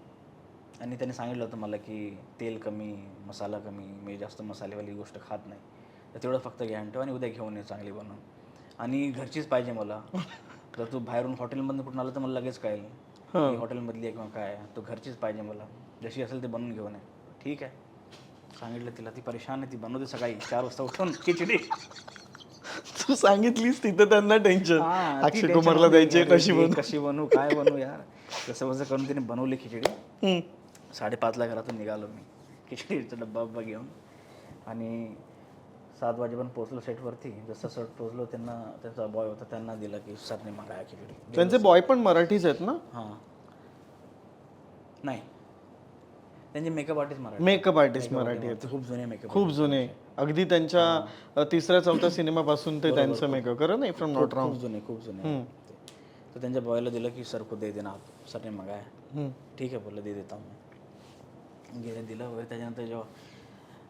आणि त्याने सांगितलं होतं मला की तेल कमी, मसाला कमी, मी जास्त मसालेवाली गोष्ट खात नाही, तर तेवढं फक्त घ्या ठेव आणि उद्या घेऊन ये चांगली बनवून. आणि घरचीच पाहिजे मला. जर तू बाहेरून हॉटेलमधून कुठून आलं तर मला लगेच कळेल की हॉटेलमधली आहे किंवा काय, तो घरचीच पाहिजे मला, जशी असेल ते बनवून घेऊन ये. ठीक आहे सांगितलं तिला. ती परेशान आहे, ती बनवते सकाळी 4 वाजता उठून खिचडी. तू सांगितलीस तिथं त्यांना टेन्शन, अक्षय कुमारला द्यायची कशी बनवू, काय बनवू यार. जसं कसं करून तिने बनवली खिचडी. 5:30ला घरातून निघालो मी खिचडीचा डब्बा घेऊन. आणि 7 वाजेपर्यंत पोहोचलो सेटवरती. जसं सेट पोहोचलो त्यांना, त्यांचा बॉय होता, त्यांना दिला की सरने मागाया खिचडी. त्यांचे बॉय पण मराठीच आहेत ना? हां नाही, त्यांचे makeup artist Marathi. Makeup artist Marathi आहेत, खूप जुने मेकअप, खूप जुने. अगदी त्यांच्या 3ऱ्या-4थ्या सिनेमापासून ते त्यांचं मेकअप करत नाही, फ्रॉम नॉट रॉंग. खूप जुने. तर त्यांच्या बॉयला दिलं की सर को दे देना आप, सरने मागाया. ठीक आहे बोललं दे देता हूँ. गेले दिलं वगैरे. त्याच्यानंतर जेव्हा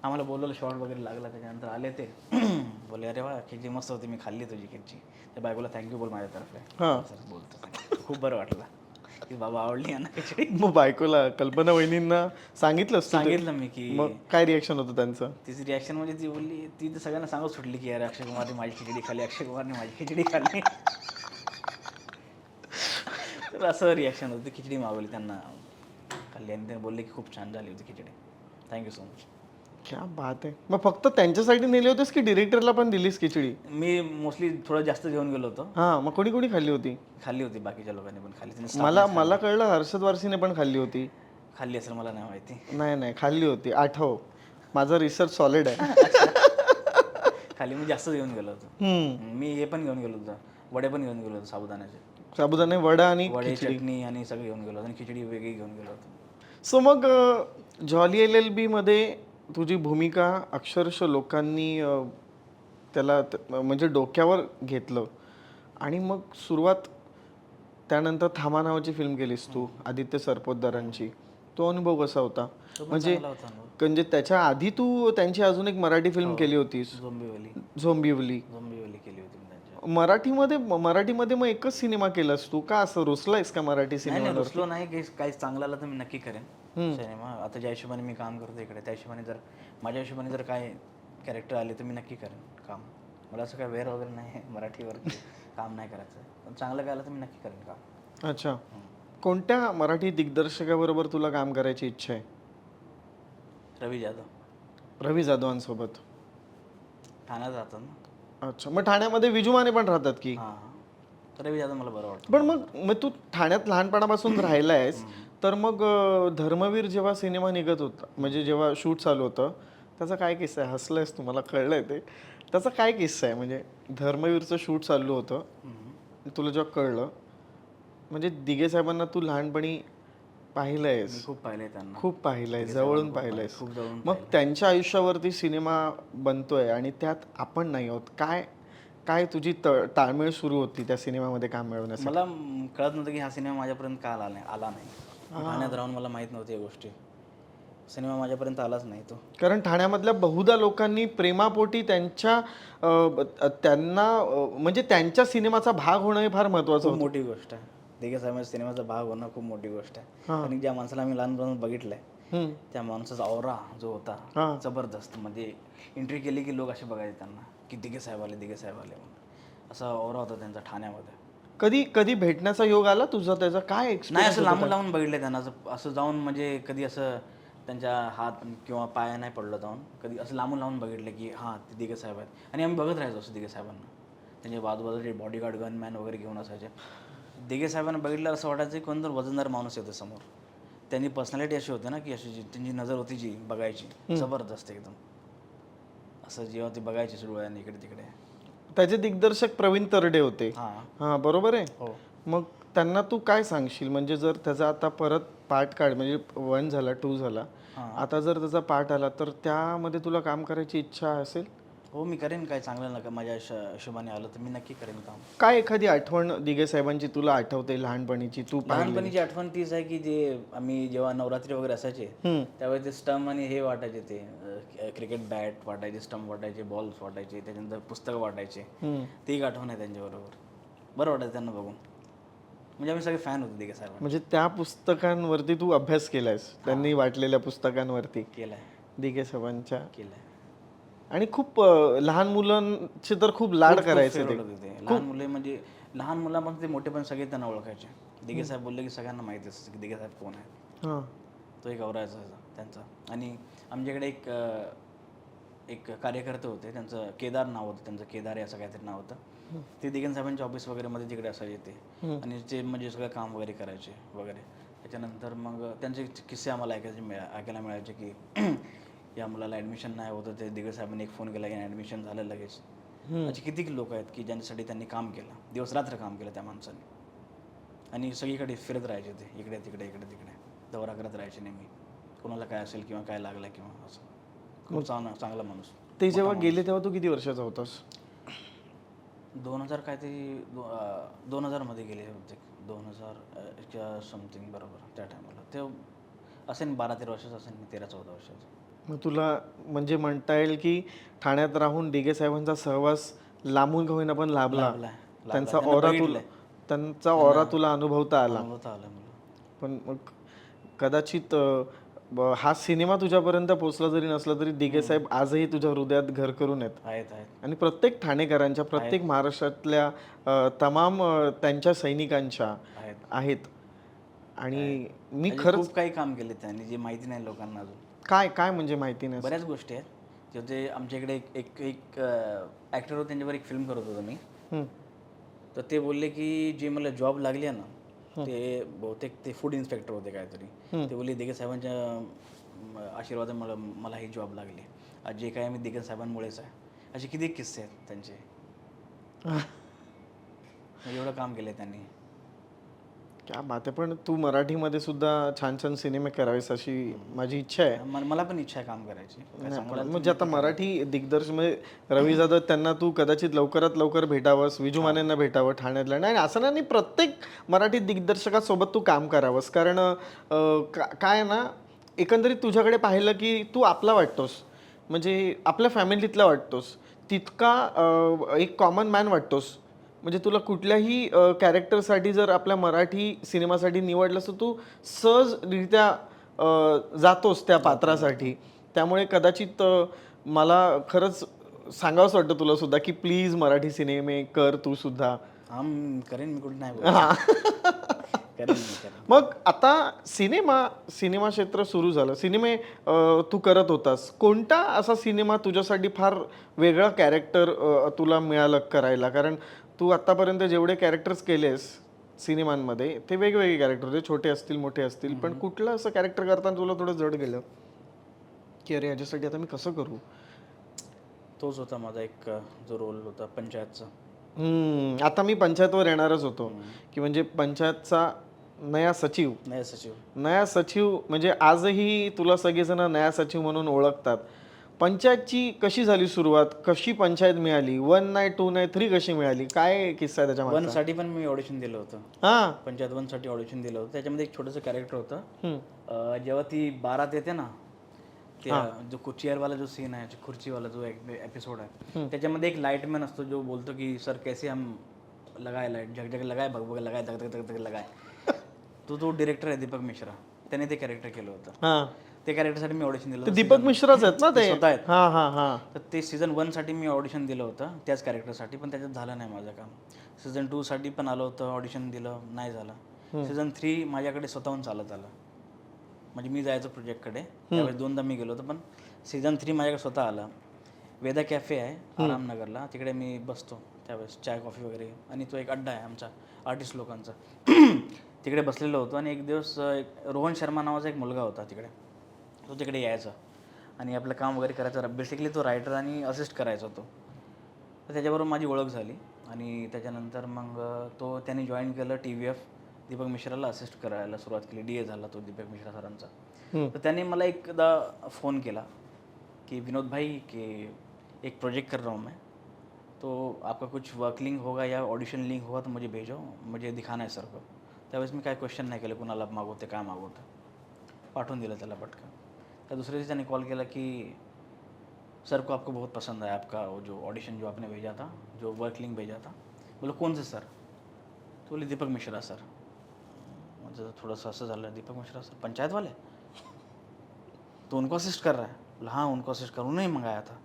आम्हाला बोलवलं शॉर्ट वगैरे लागला, त्याच्यानंतर आले ते बोलले अरे वा खिचडी मस्त होती, मी खाल्ली तुझी खिचडी. त्या बायकोला थँक्यू बोल माझ्यातर्फे. सर बोलतो खूप बरं वाटलं की बाबा आवडली ना खिचडी. मग बायकोला, कल्पना वहिनींना सांगितलं मी की मग काय रिॲक्शन होतं त्यांचं? तिची रिॲक्शन म्हणजे ती बोलली, ती तर सगळ्यांना सांगत सुटली की अरे अक्षय कुमारने माझी खिचडी खाल्ली, अक्षय कुमारने माझी खिचडी खाल्ली. तर असं रिॲक्शन होतं. खिचडी मागवली त्यांना, खाल्ली आणि त्यांनी बोलले की खूप छान झाली होती खिचडी, थँक्यू सो मच. क्या बात आहे. मग फक्त त्यांच्यासाठी नेले होतेस की डिरेक्टरला पण दिलीस खिचडी? मी मोस्टली थोडं जास्त घेऊन गेलो होतो. हां, मग कोणी खाल्ली होती? खाल्ली होती, बाकीच्या लोकांनी पण खाल्ली. मला कळलं हर्षद वारसीने पण खाल्ली होती. खाल्ली असेल मला नाही माहिती. नाही खाल्ली होती, आठव. माझा रिसर्च सॉलिड आहे. खाली मी जास्त घेऊन गेलो होतो. मी हे पण घेऊन गेलो होतो, वडे पण घेऊन गेलो होतो साबुदाण्याचे. साबुदाणे, वडा आणि वडे, चटणी आणि सगळं घेऊन गेलो होतो आणि खिचडी वेगळी घेऊन गेलो होतो. सो मग जॉली LLB मध्ये तुझी भूमिका अक्षरशः लोकांनी त्याला म्हणजे डोक्यावर घेतलं. आणि मग सुरुवात, त्यानंतर नावाची फिल्म केलीस तू आदित्य सरपोतदारांची. तो अनुभव कसा होता? म्हणजे त्याच्या आधी तू त्यांची अजून एक मराठी फिल्म केली होतीस, झोंबिवली केली होती. मराठीमध्ये मग एकच सिनेमा केलास तू का? असं रुसलायस का मराठी सिनेमा? रुसलो नाही, काही चांगला आला तर मी नक्की करेन सिनेमा. आता ज्या हिशोबाने मी काम करतो इकडे, त्या हिशोबाने जर माझ्या हिशोबाने जर काय कॅरेक्टर आले तर मी नक्की करेन काम. मला असं काय वेर वगैरे नाही आहे मराठीवर काम नाही करायचं, पण चांगलं काय आलं तर मी नक्की करेन काम. अच्छा. कोणत्या मराठी दिग्दर्शकाबरोबर तुला काम करायची इच्छा आहे? रवी जाधवांसोबत. ठाण्यात राहतात ना. अच्छा, मग ठाण्यामध्ये विजू माने पण राहतात की? हां, रवी जाधव मला बरं वाटतं. पण मग तू ठाण्यात लहानपणापासून राहिला आहेस, तर मग धर्मवीर जेव्हा सिनेमा निघत होता, म्हणजे जेव्हा शूट चालू होतं, त्याचा काय किस्सा आहे? हसलायस तू, मला कळलंय ते. त्याचा काय किस्सा आहे? म्हणजे धर्मवीरचं शूट चालू होतं, तुला जेव्हा कळलं, म्हणजे दिघे साहेबांना तू लहानपणी पाहिलंयस? खूप पाहिलंय त्यांना, खूप पाहिलंय, जवळून पाहिलंयस. खूप जवळून. मग त्यांच्या आयुष्यावरती सिनेमा बनतोय आणि त्यात आपण नाही आहोत. काय तुझी ताळमेळ सुरू होती त्या सिनेमामध्ये काम मिळवण्यासाठी? मला कळत नव्हतं की हा सिनेमा माझ्यापर्यंत का आला नाही. ठाण्यात राहून मला माहीत नव्हती या गोष्टी. सिनेमा माझ्यापर्यंत आलाच नाही तो. कारण ठाण्यामधल्या बहुधा लोकांनी प्रेमापोटी त्यांना म्हणजे त्यांच्या सिनेमाचा भाग होणं हे फार महत्वाचं खूप मोठी गोष्ट आहे. दिघे साहेबांच्या सिनेमाचा भाग होणं खूप मोठी गोष्ट आहे. आणि ज्या माणसाला आम्ही लहानपणापासून बघितलंय, त्या माणसाचा ऑरा जो होता जबरदस्त. म्हणजे एंट्री केली की लोक असे बघायचे त्यांना की दिघे साहेब आले म्हणून. असा ऑरा होता त्यांचा ठाण्यामध्ये. कधी कधी भेटण्याचा योग आला तुझा, त्याचा काय नाही, एक्सपिरियन्स? असं लांबून लांबून बघितलं त्यांना, असं जाऊन म्हणजे कधी असं त्यांच्या हात किंवा पाया नाही पडलं जाऊन, कधी असं लांबून लांबून बघितलं की हां ते दिघे साहेब आहेत. आणि आम्ही बघत राहायचो असं दिघे साहेबांना, त्यांचे बाजूबाजूचे बॉडीगार्ड गनमॅन वगैरे घेऊन असायचे. दिघे साहेबांना बघितलं असं वाटायचं की कोणतर वजनदार माणूस येतो समोर. त्यांनी पर्सनॅलिटी अशी होती ना की अशी त्यांची नजर होती जी बघायची, जबरदस्त एकदम. असं जेव्हा ते बघायचे डोळ्यांनी इकडे तिकडे. त्याचे दिग्दर्शक प्रवीण तरडे होते. हां हां, बरोबर आहे. हो. मग त्यांना तू काय सांगशील, म्हणजे जर त्याचा आता परत पार्ट काढ, म्हणजे 1 झाला 2 झाला, आता जर त्याचा पार्ट आला तर त्यामध्ये तुला काम करायची इच्छा असेल? हो, मी करेन. काय चांगलं नका माझ्या हिशोबाने आलं तर मी नक्की करेन काम. काय एखादी आठवण दिघे साहेबांची तुला आठवते लहानपणीची, तू पाहिलेली? लहानपणीची आठवण तीच आहे की जे आम्ही जेव्हा नवरात्री वगैरे असायचे त्यावेळी ते स्टंप आणि हे वाटायचे, ते क्रिकेट बॅट वाटायचे, स्टंप वाटायचे, बॉल्स वाटायचे, त्याच्यानंतर पुस्तकं वाटायचे. ती एक आठवण आहे त्यांच्याबरोबर. बरं वाटायचं त्यांना बघून. म्हणजे आम्ही सगळे फॅन होतो दिघे साहेब. म्हणजे त्या पुस्तकांवरती तू अभ्यास केलायस, त्यांनी वाटलेल्या पुस्तकांवरती केलाय दिघे साहेबांच्या. केलाय. आणि खूप लहान मुलांचे तर खूप लाड करायचे ते. फेवरेट होते ते. लहान मुले म्हणजे लहान मुलांपासून ते मोठे पण सगळे त्यांना ओळखायचे. दिघे साहेब बोलले की सगळ्यांना माहिती असतं की दिघे साहेब कोण आहेत. हां. तो एक आवरायचा त्यांचा. आणि आमच्याकडे एक कार्यकर्ते होते, त्यांचं केदार नाव होतं, त्यांचं केदार असं काहीतरी नाव होतं. ते दिघे साहेबांच्या ऑफिस वगैरेमध्ये तिकडे असायचे ते. आणि ते म्हणजे सगळं काम वगैरे करायचे वगैरे. त्याच्यानंतर मग त्यांचे किस्से आम्हाला ऐकायला मिळायचे की या मुलाला ॲडमिशन नाही होतं, ते दिघे साहेबांनी एक फोन केला की ॲडमिशन झालं लगेच. असे किती लोक आहेत की ज्यांच्यासाठी त्यांनी काम केलं, दिवस रात्र काम केलं त्या माणसाने. आणि सगळीकडे फिरत राहायचे ते, इकडे तिकडे इकडे तिकडे दौरा करत राहायचे नेहमी. कोणाला काय असेल किंवा काय लागलं किंवा असं. खूप चांगला माणूस. ते जेव्हा गेले तेव्हा तू किती वर्षाचा होतास? 2000 काहीतरी 2000 गेले होते. 2000 समथिंग बरोबर त्या टायमाला. ते असेल 12-13 वर्षाचं असेल, 13-14 वर्षाचं. मग तुला म्हणजे म्हणता येईल की ठाण्यात राहून दिघे साहेबांचा सहवास लांबून का होईना पण लाभला. त्यांचा ऑरा तुला अनुभवता आला. मला. पण मग कदाचित हा सिनेमा तुझ्यापर्यंत पोहोचला जरी नसला तरी दिघे साहेब आजही तुझ्या हृदयात घर करून आहेत. आणि प्रत्येक ठाणेकरांच्या, प्रत्येक महाराष्ट्रातल्या तमाम त्यांच्या सैनिकांच्या आहेत. आणि मी खरंच खूप काही काम केले त्यांनी जे माहिती नाही लोकांना अजून. काय काय म्हणजे माहिती नाही. बऱ्याच गोष्टी आहेत. जे आमच्या इकडे एक ॲक्टर होते, त्यांच्यावर एक फिल्म करत होतो मी. तर ते बोलले की जे मला जॉब लागली आहे ना, ते बहुतेक ते फूड इन्स्पेक्टर होते काहीतरी. ते बोलले दिघे साहेबांच्या आशीर्वादामुळे मला ही जॉब लागली. आज जे काय आम्ही दिघे साहेबांमुळेच आहे. असे किती किस्से आहेत त्यांचे. एवढं काम केलं त्यांनी. क्या बात आहे. पण तू मराठीमध्ये सुद्धा छान छान सिनेमे करावेस अशी माझी इच्छा आहे. मला पण इच्छा आहे काम करायची. म्हणजे आता मराठी दिग्दर्शक म्हणजे रवी जाधव, त्यांना तू कदाचित लवकरात लवकर भेटावंस, विजू मानेंना भेटावं ठाण्यातल्या. नाही असं नाही, प्रत्येक मराठी दिग्दर्शकासोबत तू काम करावंस. कारण काय ना, एकंदरीत तुझ्याकडे पाहिलं की तू आपला वाटतोस, म्हणजे आपल्या फॅमिलीतला वाटतोस, तितका एक कॉमन मॅन वाटतोस. म्हणजे तुला कुठल्याही कॅरेक्टरसाठी जर आपल्या मराठी सिनेमासाठी निवडलंस तर तू सहजरित्या जातोस त्या पात्रासाठी. त्यामुळे कदाचित मला खरंच सांगावंच वाटतं तुला सुद्धा की प्लीज मराठी सिनेमे कर तू सुद्धा. करेन मी, कुठे नाही. मग आता सिनेमा क्षेत्र सुरू झालं, सिनेमे तू करत होतास. कोणता असा सिनेमा तुझ्यासाठी फार वेगळा कॅरेक्टर तुला मिळालं करायला? कारण तू आतापर्यंत जेवढे कॅरेक्टर्स केलेस सिनेमांमध्ये ते वेगवेगळे कॅरेक्टर होते, छोटे असतील मोठे असतील. पण कुठलं असं कॅरेक्टर करताना तुला थोडं जड गेलं की अरे याच्यासाठी आता मी कसं करू? तोच होता माझा एक जो रोल होता पंचायतचा. आता मी पंचायतवर येणारच होतो की म्हणजे पंचायतचा नया सचिव म्हणजे आजही तुला सगळेजण नया सचिव म्हणून ओळखतात. पंचायतची कशी झाली सुरुवात, कशी पंचायत मिळाली? 1 नाही 2 नाही 3 कशी मिळाली? काय किस्सा आहे त्याच्या मागचा? 1 साठी पण मी ऑडिशन दिलं होतं. हां, पंचायत 1 साठी ऑडिशन दिलं होतं. त्याच्यामध्ये एक छोटंसं कॅरेक्टर होतं. जेव्हा ती बारात येते ना, त्या जो चेअरवाला जो सीन आहे, खुर्चीवाला जो एपिसोड आहे, त्याच्यामध्ये एक लाईटमॅन असतो जो बोलतो की सर कैसे हम लगाए लाईट, झगझग लगाए, भगभग लगाए, धग धग धग धग लगाए. तो डिरेक्टर आहे दीपक मिश्रा, त्याने ते कॅरेक्टर केलं होतं. ते कॅरेक्टरसाठी मी ऑडिशन दिलं ते होतं. दीपक मिश्राच आहेत ना ते? स्वतः आहेत. हा हा हा. तर ते सीझन 1साठी मी ऑडिशन दिलं होतं त्याच कॅरेक्टरसाठी, पण त्याच्यात झालं नाही माझं काम. सीझन 2साठी पण आलं होतं, ऑडिशन दिलं, नाही झालं. सीझन 3 माझ्याकडे स्वतःहून चालत आलं. म्हणजे मी जायचं प्रोजेक्टकडे, त्यावेळेस 2दा मी गेलो होतो, पण सीझन 3 माझ्याकडे स्वतः आलं. वेदा कॅफे आहे आरामनगरला, तिकडे मी बसतो त्यावेळेस, चाय कॉफी वगैरे, आणि तो एक अड्डा आहे आमचा आर्टिस्ट लोकांचा. तिकडे बसलेलो होतो आणि एक दिवस रोहन शर्मा नावाचा एक मुलगा होता तिकडे, तो तिकडे यायचा आणि आपलं काम वगैरे करायचं. बेसिकली तो रायटर आणि असिस्ट करायचा तो. तर त्याच्याबरोबर माझी ओळख झाली आणि त्याच्यानंतर मग त्यांनी जॉईन केलं TVF. दीपक मिश्राला असिस्ट करायला सुरुवात केली. DA झाला तो दीपक मिश्रा सरांचा. तर त्यांनी मला एकदा फोन केला कि विनोद भाई कि एक प्रोजेक्ट कर रहा हूँ मैं, तो आपका कुछ वर्क लिंक होगा या ऑडिशन लिंक होगा तो मुझे भेजो, मुझे दिखाना है सर को. त्यावेळेस मी काय क्वेश्चन नाही केलं कुणाला मागवते काय मागवतं, पाठवून दिलं त्याला पटकन. त्या दुसऱ्या दिवशी त्याने कॉल केला की सर को आपको बहुत पसंद आया आपका वो जो ऑडिशन जो आपने भेजा था, जो वर्क लिंक भेजा था. बोलो कौन से सर? तो बोले दीपक मिश्रा सर. मतलब थोड़ा सा असं झालं, दीपक मिश्रा सर पंचायत वाले, तो उनको असिस्ट कर रहा है? बोला हाँ उनको असिस्ट कर, उन्होंने ही मंगाया था,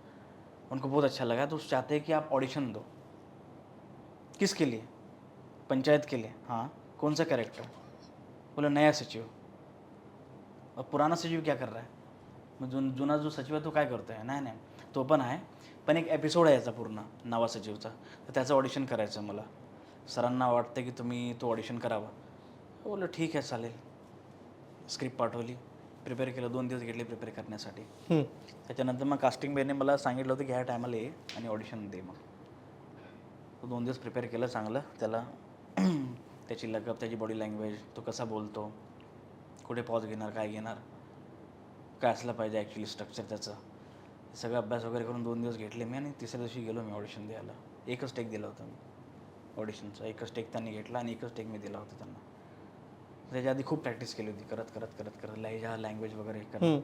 उनको बहुत अच्छा लगा तो चाहते हैं कि आप ऑडिशन दो. किसके लिए? पंचायत के लिए. हाँ कौन सा कैरेक्टर? बोला नया सचिव. और पुराना सचिव क्या कर रहा है? मग जुना जो सचिव आहे तो काय करतो आहे? नाही नाही तो पण आहे, पण एक एपिसोड आहे याचा पूर्ण नवा सचिवचा, तर त्याचं ऑडिशन करायचं मला. सरांना वाटतं की तुम्ही तो ऑडिशन करावा. बोललो ठीक आहे चालेल. स्क्रिप्ट पाठवली, प्रिपेअर केलं, 2 दिवस घेतले प्रिपेअर करण्यासाठी. त्याच्यानंतर मग कास्टिंग बेने मला सांगितलं होतं की ह्या टायमाला ये आणि ऑडिशन दे. मग तो 2 दिवस प्रिपेअर केलं चांगलं त्याला. त्याची लगप, त्याची बॉडी लँग्वेज, तो कसा बोलतो, कुठे पॉज घेणार, काय घेणार, काय असलं पाहिजे ॲक्च्युली स्ट्रक्चर त्याचं, सगळं अभ्यास वगैरे करून 2 दिवस घेतले मी. आणि तिसऱ्या दिवशी गेलो मी ऑडिशन द्यायला. एकच टेक दिला होता मी ऑडिशनचा, एकच टेक त्यांनी घेतला आणि एकच टेक मी दिला होता त्यांना. त्याच्या आधी खूप प्रॅक्टिस केली होती, करत करत करत करत लहजा लँग्वेज वगैरे करत.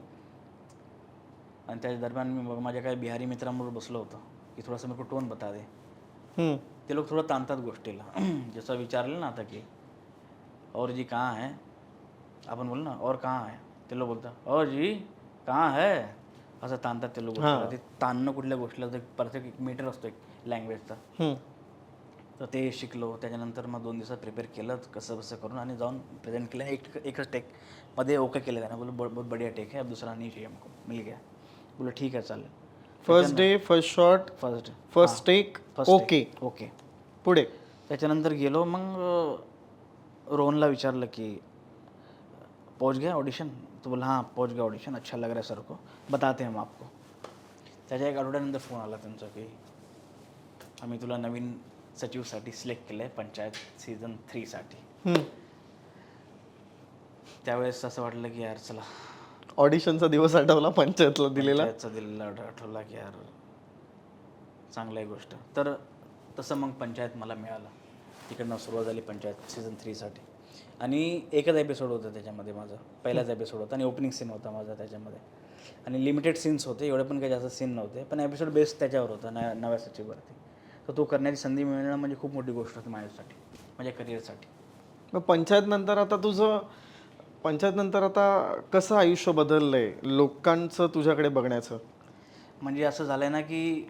आणि त्या दरम्यान मी माझ्या काही बिहारी मित्रांबरोबर बसलो होतो की थोडंसं मेरे को टोन बता दे. ते लोक थोडं ताणतात गोष्टीला. जसं विचारलं ना आता की और जी कहाँ है, आपण बोल ना और कहाँ है, ते लोक बोलतात और जी कहाँ है, असं ताणतात ते लोक. ते ताणणं कुठल्या गोष्टीला तर परफेक्ट एक मीटर असतो एक लँग्वेजचा. तर ते शिकलो. त्याच्यानंतर मग 2 दिवसात प्रिपेअर केलं कसं कसं करून आणि जाऊन प्रेझेंट केलं. एकच टेक मध्ये ओके केलं त्यानं. बोलो बहुत बढ़िया टेक है, अब दूसरा नहीं चाहिए हमको, मिल गया. बोलो ठीक आहे चालेल. First day, first shot, first take, okay okay. पुढे त्याच्यानंतर गेलो. मग रोहनला विचारलं की पहुंच गया ऑडिशन? तो बोला हाँ पहुंच गया ऑडिशन, अच्छा लग रहा है सर को, बताते हैं हम आपको. त्याच्या एक आठवड्यानंतर फोन आला त्यांचा की आम्ही तुला नवीन सचिवसाठी सिलेक्ट केलं आहे पंचायत सीझन 3साठी. त्यावेळेस असं वाटलं की यार चला, ऑडिशनचा दिवस आठवला, पंचायतला दिलेला आठवला की यार चांगलं आहे गोष्ट. तर तसं मग पंचायत मला मिळालं. तिकडनं सुरुवात झाली पंचायत सीझन 3साठी. आणि एकच एपिसोड होतं त्याच्यामध्ये माझं, पहिलाच एपिसोड होता आणि ओपनिंग सीन होता माझा त्याच्यामध्ये. आणि लिमिटेड सीन्स होते, एवढे पण काही जास्त सीन नव्हते, पण एपिसोड बेस्ट त्याच्यावर होता नव्या सचिववरती. तर तो करण्याची संधी मिळणं म्हणजे खूप मोठी गोष्ट होती माझ्यासाठी, माझ्या करिअरसाठी. मग पंचायत नंतर आता कसं आयुष्य बदललंय लोकांचं तुझ्याकडे बघण्याचं? म्हणजे असं झालंय ना की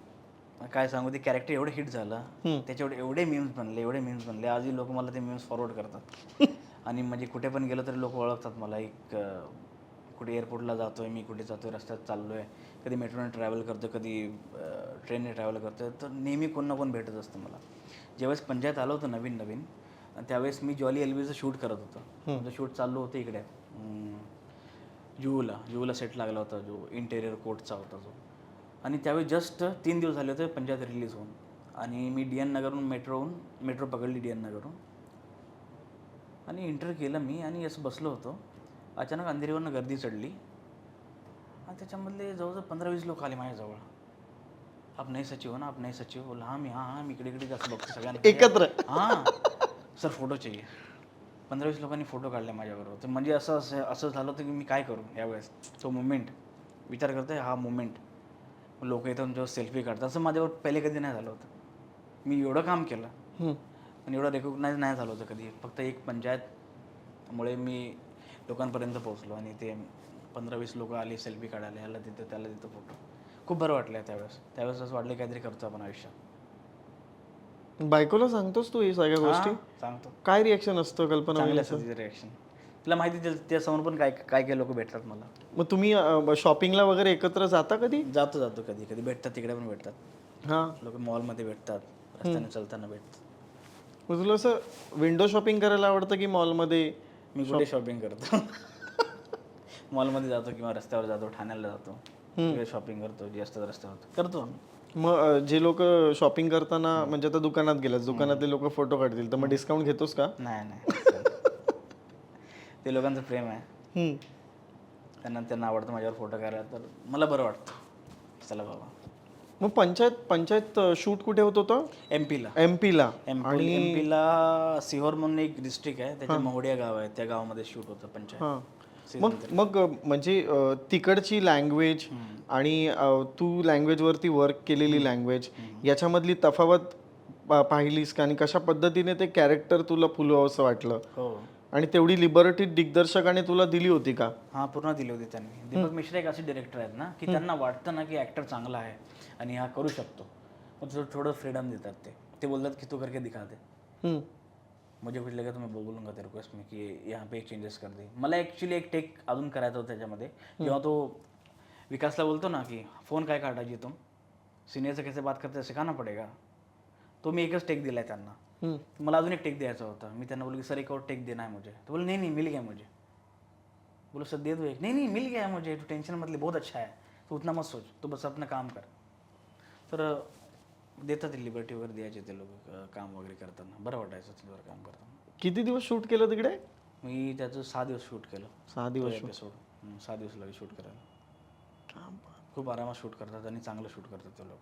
काय सांगू, ते कॅरेक्टर एवढं हिट झालं, त्याच्यावर एवढे मीम्स बनले. आजही लोक मला ते मीम्स फॉरवर्ड करतात. आणि म्हणजे कुठे पण गेलो तरी लोक ओळखतात मला. एक कुठे एअरपोर्टला जातोय मी, कुठे जातोय, रस्त्यात चाललोय, कधी मेट्रोने ट्रॅव्हल करतो, कधी ट्रेनने ट्रॅव्हल करतोय, तर नेहमी कोण ना कोण भेटत असतं मला. ज्यावेळेस पंचायत आलं होतं नवीन त्यावेळेस मी जॉली एलबीचं शूट करत होतो. म्हणजे शूट चाललं होतं इकडे जुहूला सेट लागला होता, जो इंटेरियर कोर्टचा होता जो. आणि त्यावेळी जस्ट 3 दिवस झाले होते पंचायत रिलीज होऊन. आणि मी DN नगरहून मेट्रो पकडली DN नगरहून आणि एंटर केलं मी आणि असं बसलो होतो. अचानक अंधेरीवरनं गर्दी चढली आणि त्याच्यामधले जवळजवळ 15-20 लोक आले माझ्याजवळ. आप नए सचिव हो ना, आप नए सचिव? बोला हां मी इकडे जास्त बघतो सगळ्यांना एकत्र. हां सर फोटो चाहिए. 15-20 लोकांनी फोटो काढले माझ्याबरोबर. तर म्हणजे असं झालं होतं की मी काय करू यावेळेस. तो मुमेंट विचार करतोय, हा मुमेंट लोक येतात जेव्हा सेल्फी काढतात, असं माझ्यावर पहिले कधी नाही झालं होतं. मी एवढं काम केलं पण एवढं रेकॉग्नाइज नाही झालं होतं कधी. फक्त एक पंचायतमुळे मी लोकांपर्यंत पोहोचलो आणि ते 15-20 लोक आली सेल्फी काढायला, ह्याला तिथं त्याला तिथं फोटो. खूप बरं वाटलं त्यावेळेस असं वाटलं काहीतरी करतो आपण आयुष्यात. बायकोला सांगतोस तू ही सगळ्या गोष्टी? सांगतो. काय रिएक्शन असतं कल्पना चांगलं वहिनीचं? असतं तिचं रिॲक्शन. तिला माहिती त्यासमोर पण काय काय लोक भेटतात मला. मग तुम्ही शॉपिंगला वगैरे एकत्र जाता कधी? जातो कधी कधी भेटतात, तिकडे पण भेटतात. हां. लोक मॉलमध्ये भेटतात, रस्त्याने चालताना भेटतात. मग तुला असं विंडो शॉपिंग करायला आवडतं की मॉलमध्ये? मी कुठे शॉपिंग करतो. मॉलमध्ये जातो किंवा रस्त्यावर जातो, ठाण्याला जातो, तिकडे शॉपिंग करतो. जे असतात रस्त्यावर करतो आम्ही. मग जे लोक शॉपिंग करताना म्हणजे आता दुकानात गेलास, दुकानातले लोक फोटो काढतील तर मग डिस्काउंट घेतोस का? नाही ते लोकांचं प्रेम आहे. त्यांना आवडतं माझ्यावर फोटो करायला, तर मला बरं वाटतं. चला बाबा. मग पंचायत शूट कुठे होत होतं? एमपीला. एमपीला सिहोर म्हणून एक डिस्ट्रिक्ट आहे, त्याच्या महोडिया गाव आहे, त्या गावामध्ये शूट होतं पंचायत. मग म्हणजे तिकडची लँग्वेज आणि तू लँग्वेजवरती वर्क केलेली लँग्वेज याच्यामधली तफावत पाहिलीस का? आणि कशा पद्धतीने ते कॅरेक्टर तुला फुलवावं असं वाटलं? हो. आणि तेवढी लिबर्टी दिग्दर्शकाने तुला दिली होती का? हां, पूर्ण दिली होती त्यांनी. दीपक मिश्रा एक असे डिरेक्टर आहेत ना, की त्यांना वाटतं ना की ॲक्टर चांगला आहे आणि हा करू शकतो, मग थोडं फ्रीडम देतात. ते बोलतात की तू करके दिखा दे. मुझे कुछ लगा तो मैं बोलूँगा तेरे को इसमें की यहाँ पे एक चेंजेस कर दे. मला ॲक्च्युली एक टेक अजून करायचा होता त्याच्यामध्ये, जेव्हा तो विकासला बोलतो ना की फोन काय काढा जी तुम सिनियर से कैसे बात करते सिखाना पडेगा. तो मी एकच टेक दिला आहे त्यांना. मला अजून एक टेक द्यायचा होता. मी त्यांना बोललो की सर एक और टेक देना है मुझे. तो बोले नहीं मिल गया मुझे. बोलो सर दे दो एक. नहीं मिल गया मुझे, तू टेंशन मत ले, बहुत अच्छा है, तू उतना मत सोच, तू बस अपना काम कर. तर देतात लिबर्टी वगैरे द्यायचे ते लोक काम वगैरे करताना. बरं वाटायचं त्यांच्यावर काम करताना. किती दिवस शूट केलं तिकडे? मी त्याचं 6 दिवस शूट केलं. 6 दिवस एपिसोड 6 दिवस लागले शूट करायला. खूप आरामात शूट करतात आणि चांगलं शूट करतात ते लोक.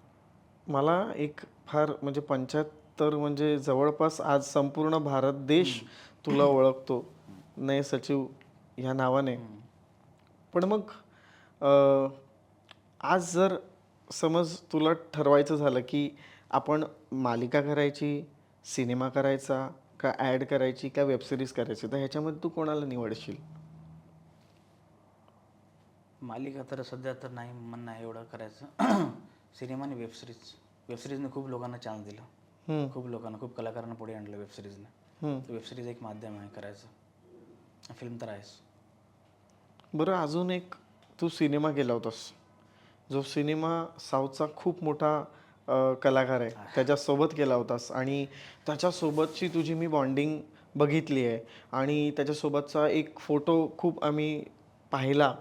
मला एक फार म्हणजे पंच्याहत्तर म्हणजे जवळपास आज संपूर्ण भारत देश तुला ओळखतो नये सचिव ह्या नावाने. पण मग आज जर समज तुला ठरवायचं झालं की आपण मालिका करायची, सिनेमा करायचा का ॲड करायची का वेबसिरीज करायची, तर ह्याच्यामध्ये तू कोणाला निवडशील? मालिका तर सध्या तर नाही म्हणणं आहे एवढं करायचं. सिनेमा आणि वेबसिरीजने खूप लोकांना चान्स दिला. खूप कलाकारांना पुढे आणलं वेबसिरीजने. वेबसिरीज एक माध्यम आहे करायचं. फिल्म तर आहेच. बरं, अजून एक तू सिनेमा केला होतास, जो सिनेमा साऊथचा खूप मोठा कलाकार आहे, त्याच्यासोबत केला होतास आणि त्याच्यासोबतची तुझी मी बॉन्डिंग बघितली आहे आणि त्याच्यासोबतचा एक फोटो खूप आम्ही पाहिला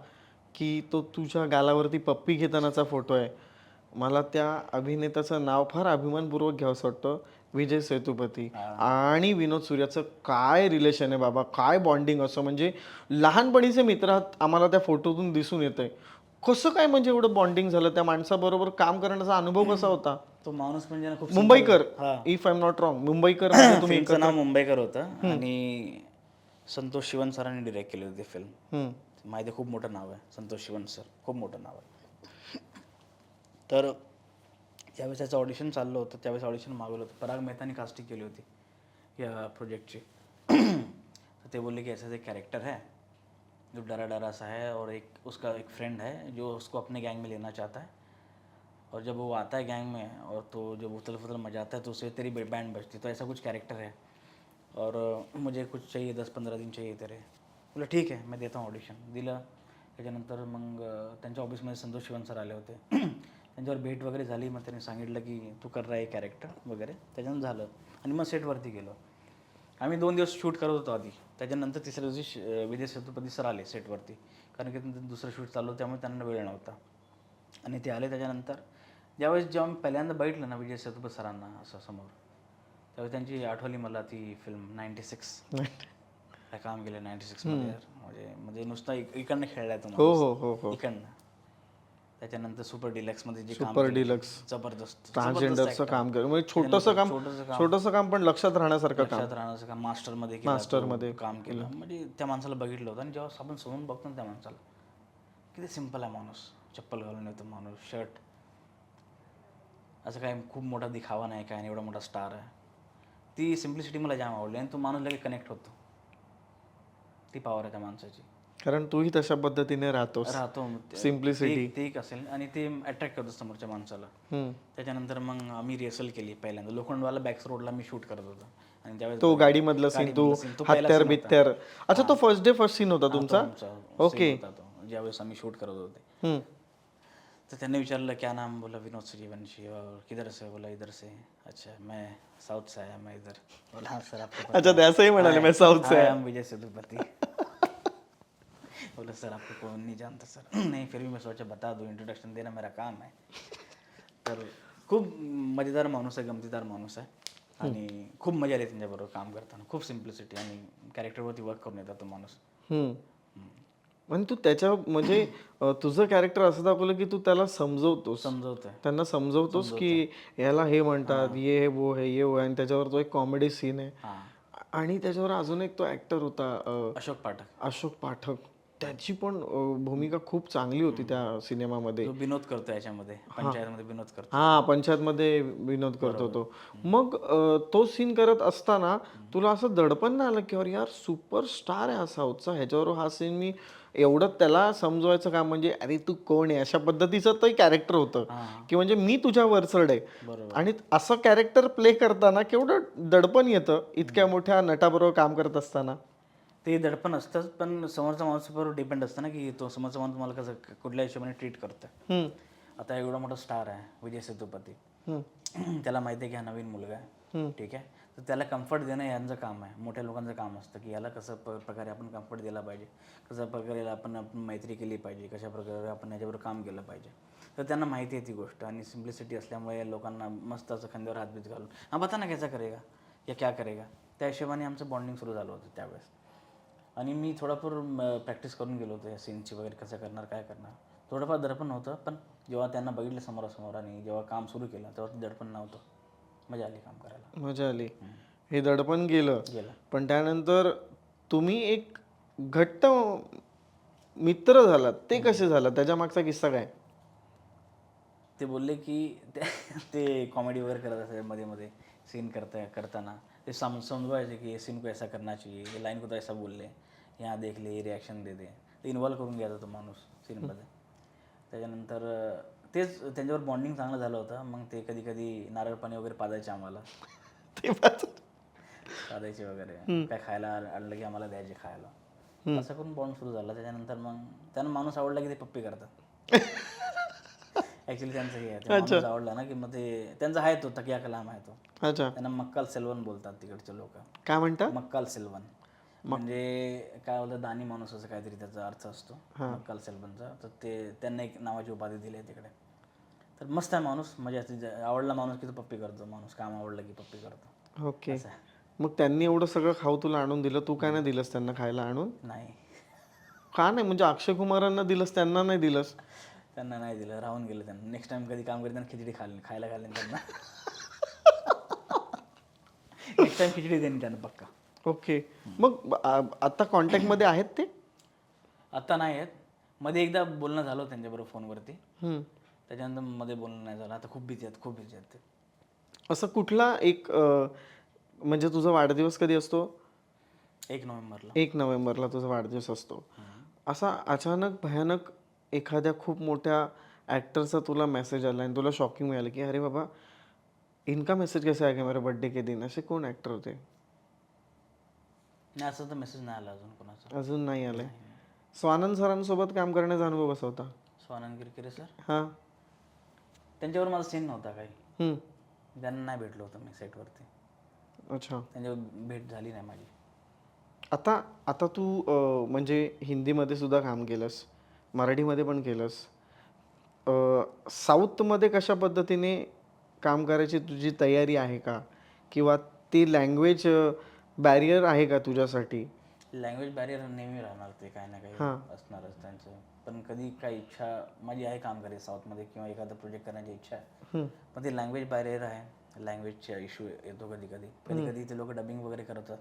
की तो तुझ्या गालावरती पप्पी घेतानाचा फोटो आहे. मला त्या अभिनेत्याचं नाव फार अभिमानपूर्वक घ्यावंसं वाटतं, विजय सेतुपती. आणि विनोद सूर्याचं काय रिलेशन आहे बाबा, काय बॉन्डिंग असं, म्हणजे लहानपणीचे मित्र आम्हाला त्या फोटोतून दिसून येतंय. कसं काय म्हणजे एवढं बॉन्डिंग झालं? त्या माणसाबरोबर काम करण्याचा अनुभव कसा होता? तो माणूस म्हणजे खूप मुंबईकर, if I am not wrong, मुंबईकर तुम्ही फिल्मचं नाव मुंबईकर होतं आणि संतोष शिवन सरांनी डिरेक्ट केली होती फिल्म. माहिती खूप मोठं नाव आहे संतोष शिवन सर, खूप मोठं नाव आहे. तर ज्यावेळेस त्याचं ऑडिशन चाललं होतं त्यावेळेस ऑडिशन मागवलं होतं. पराग मेहतानी कास्टिंग केली होती या प्रोजेक्टची. तर ते बोलले की ऐसा एक कैरेक्टर है जो डरा सा है और उसका एक फ्रेंड है जो उसको अपने गैंग में लेना चाहता है, और जब वो आता है गैंग में और तो जब उथल पुथल मचाता है तो उससे तेरी बैंड बजती, तो ऐसा कुछ कैरेक्टर है और मुझे कुछ चाहिए 10-15 दिन चाहिए तेरे. बोला ठीक आहे, मैं देता हूँ ऑडिशन. दिलं. त्याच्यानंतर मग त्यांच्या ऑफिसमध्ये संतोष शिवन सर आले होते. त्यांच्यावर भेट वगैरे झाली. मग त्यांनी सांगितलं की तू कर रहा आहे कॅरेक्टर वगैरे. त्याच्यानं झालं आणि मग सेटवरती गेलो. आम्ही 2 दिवस शूट करत होतो आधी. त्याच्यानंतर तिसऱ्या दिवशी विजय सेतुपती सर आले सेटवरती, कारण की त्यांचं दुसरं शूट चालू होतं त्यामुळे त्यांना वेळ नव्हता. आणि ते आले. त्याच्यानंतर जेव्हा मी पहिल्यांदा बघितलं ना विजय सेतुपती सरांना असं समोर, त्यावेळी त्यांची आठवली मला ती फिल्म 96. काय काम केलं 96 मध्ये यार. म्हणजे नुसतं इकडनं खेळलाय तुम्हाला इकडनं. त्याच्यानंतर सुपर डिलक्समध्ये जे काम केलं, जबरदस्त ट्रान्सजेंडरचं काम केलं, म्हणजे छोटंसं काम पण लक्षात राहण्यासारखं काम. मास्टरमध्ये काम केलं. म्हणजे त्या माणसाला बघितलं होतं आणि जेव्हा आपण समोरून बघतो ना त्या माणसाला, किती सिम्पल आहे माणूस. चप्पल घालून येतो माणूस, शर्ट, असं काय खूप मोठा दिखावा नाही काय, एवढा मोठा स्टार आहे. ती सिम्प्लिसिटी मला जाम आवडली आणि तो माणूस लगेच कनेक्ट होतो. ती पॉवर आहे त्या माणसाची. कारण तूही तशा पद्धतीने राहतोस. राहतो Simplicity. ते एक असेल आणि ते अट्रॅक्ट करतो समोरच्या माणसाला. त्याच्यानंतर मग आम्ही रिहर्सल केली पहिल्यांदा लोखंडवाला बॅक्स रोडला मी शूट करत होतो आणि त्यावेळेस तो गाडीमधला सीन, तू हत्यार बित्यार. अच्छा, तो फर्स्ट सीन होता तुमचा. ओके ज्यावेळेस आम्ही शूट करत होते. तो त्यांनी विचारलं क्या नाम, बोला विनोद सूर्यवंशी, और किधर से, बोला इधर से. अच्छा मैं साउथ से आया, मैं इधर. बोला हाँ सर आपको अच्छा, त्यासंही म्हणाले मैं साउथ से आया, विजय सेतुपति. बोला सर आपको कौन नहीं जानता सर. नहीं फिर भी मैं सोचा बता दूं, इंट्रोडक्शन देना मेरा काम है. तर खूप मजेदार माणूस आहे, गमतीदार माणूस आहे आणि खूप मजा आली त्यांच्याबरोबर काम करताना. खूप सिम्प्लिसिटी आणि कॅरेक्टरवरती वर्क करून येतात तो माणूस. आणि तू त्याच्या म्हणजे तुझं कॅरेक्टर असं दाखवलं की तू त्याला समजवतोस, समजवतोय त्यांना समजवतोस की याला हे म्हणतात, ये है वो है ये वो आहे. आणि त्याच्यावर तो एक कॉमेडी सीन आहे. आणि त्याच्यावर अजून एक तो ऍक्टर होता अशोक पाठक. त्याची पण भूमिका खूप चांगली होती त्या सिनेमामध्ये. तो विनोद करतो याच्यामध्ये, पंचायतमध्ये विनोद करतो. हा, पंचायतमध्ये विनोद करतो तो. मग तो सीन करत असताना तुला असं दडपण नाही आलं की अरे यार सुपरस्टार आहे हा साऊथचा, ह्याच्यावर हा सीन मी एवढं त्याला समजवायचं काम, म्हणजे अरे तू कोण आहे अशा पद्धतीचं ते कॅरेक्टर होतं की म्हणजे मी तुझ्या वरचढ आहे. आणि असं कॅरेक्टर प्ले करताना केवढं दडपण येतं इतक्या मोठ्या नटाबरोबर काम करत असताना. ते दडपण असतंच, पण समोरचा माणसाबरोबर डिपेंड असतं ना की तो समोरचा माणूस तुम्हाला कसं कुठल्या हिशोबाने ट्रीट करतोय. आता एवढा मोठा स्टार आहे विजय सेतुपती, त्याला माहिती आहे की हा नवीन मुलगा आहे, ठीक आहे. तर त्याला कम्फर्ट देणं यांचं काम आहे, मोठ्या लोकांचं काम असतं की याला कसं प्रकारे आपण कम्फर्ट दिला पाहिजे, कशा प्रकारे आपण मैत्री केली पाहिजे, कशा प्रकारे आपण याच्याबरोबर काम केलं पाहिजे. तर त्यांना माहिती आहे ती गोष्ट आणि सिम्प्लिसिटी असल्यामुळे लोकांना मस्त असं खांद्यावर हातबीत घालून हा बता ना कैसा करेगा या क्या करेगा, त्या हिशोबाने आमचं बॉन्डिंग सुरू झालं होतं त्यावेळेस. आणि मी थोडाफार प्रॅक्टिस करून गेलो होतो या सीनची वगैरे, कसं करणार काय करणार. थोडंफार दडपण होतं, पण जेव्हा त्यांना बघितलं समोरासमोर आणि जेव्हा काम सुरू केलं तेव्हा ते दडपण नव्हतं. मजा आली काम करायला. मजा आली. हे दडपण गेलं, पण त्यानंतर तुम्ही एक घट्ट मित्र झालात. ते कसे झालात, त्याच्या मागचा किस्सा काय? ते बोलले की ते कॉमेडी वगैरे करत असायचे मध्ये मध्ये सीन करताना ते समझवायचे की सीन को ऐसा करना चाहिए, ये लाइन को तो ऐसा बोल ले, यहाँ देख ले, ये रिॲक्शन दे दे. ते इन्व्हॉल्व करून घ्यायचा तो माणूस सीनमध्ये. त्याच्यानंतर तेच त्यांच्यावर बॉन्डिंग चांगलं झालं होतं. मग ते कधी कधी नारळ पाणी वगैरे पाजायचे आम्हाला, पाजायचे वगैरे, काय खायला आणलं की आम्हाला द्यायचे खायला. असं करून बॉन्ड सुरू झाला. त्याच्यानंतर मग त्यांना माणूस आवडला की ते पप्पी करतात. ॲक्च्युली त्यांचं हे आहे, माणूस आवडला ना की मग ते त्यांचा आहे तो तकिया कलाम आहे तो. अच्छा, त्यांना मक्काल सेल्वन बोलतात तिकडचे लोक. काय म्हणतात? मक्काल सेल्वन म्हणजे काय बोलतात, दानी माणूस असं काहीतरी त्याचा अर्थ असतो मक्काल सेल्वनचा. तर ते त्यांना एक नावाची उपाधी दिली आहे तिकडे. तर मस्त आहे माणूस, मजा असते. आवडला माणूस की तो पप्पी करतो माणूस, काम आवडलं की पप्पी करतो. ओके. मग त्यांनी एवढं सगळं खाऊ तुला आणून दिलं, तू काय नाही दिलंस त्यांना खायला आणून? नाही. का नाही? म्हणजे अक्षय कुमारांना दिलंस, त्यांना नाही दिलंस? त्यांना नाही दिलं, राहून गेलं त्यांना. नेक्स्ट टाइम कधी काम करेल त्यांना खिचडी खायला घालेन त्यांना. नेक्स्ट टाइम खिचडी देईन त्यांना पक्का. ओके. मग आता कॉन्टॅक्टमध्ये आहेत ते? आता नाही आहेत. मध्ये एकदा बोलणं झालं त्यांच्याबरोबर फोनवरती, त्याच्यानंतर मध्ये बोलणं नाही झालं. आता खूप बिझी आहेत ते. असं कुठला एक म्हणजे तुझा वाढदिवस कधी असतो? 1 नोव्हेंबरला. 1 नोव्हेंबरला तुझा वाढदिवस असतो. असा अचानक भयानक एखाद्या खूप मोठ्या ॲक्टरचा तुला मेसेज आला आणि तुला शॉकिंग मिळालं की अरे बाबा इनका मेसेज कैसे आ गया मेरे बर्थडे के दिन, असे कोण ॲक्टर होते? नाही, असं तर मेसेज नाही आला अजून कोणाचा. अजून नाही आले. स्वानंद सरांसोबत काम करण्याचा अनुभव कसा होता? स्वानंद गिरकिरे सर, हां, त्यांच्यावर माझा सीन नव्हता काही. त्यांना नाही भेटलो होतं मी सेटवरती. अच्छा. त्यांच्यावर भेट झाली नाही माझी. आता तू म्हणजे हिंदीमध्ये सुद्धा काम केलंस, मराठीमध्ये पण केलंस. साऊथमध्ये कशा पद्धतीने काम करायची तुझी तयारी आहे का, किंवा ती लँग्वेज बॅरियर आहे का तुझ्यासाठी? लँग्वेज बॅरियर नेहमी राहणार, ते काही ना काही असणारच त्यांचं. पण कधी काही इच्छा माझी आहे काम करायची साऊथमध्ये किंवा एखादा प्रोजेक्ट करण्याची इच्छा आहे, पण ती लँग्वेज बॅरियर आहे. लँग्वेजचा इश्यू येतो कधी कधी ते लोक डबिंग वगैरे करतात.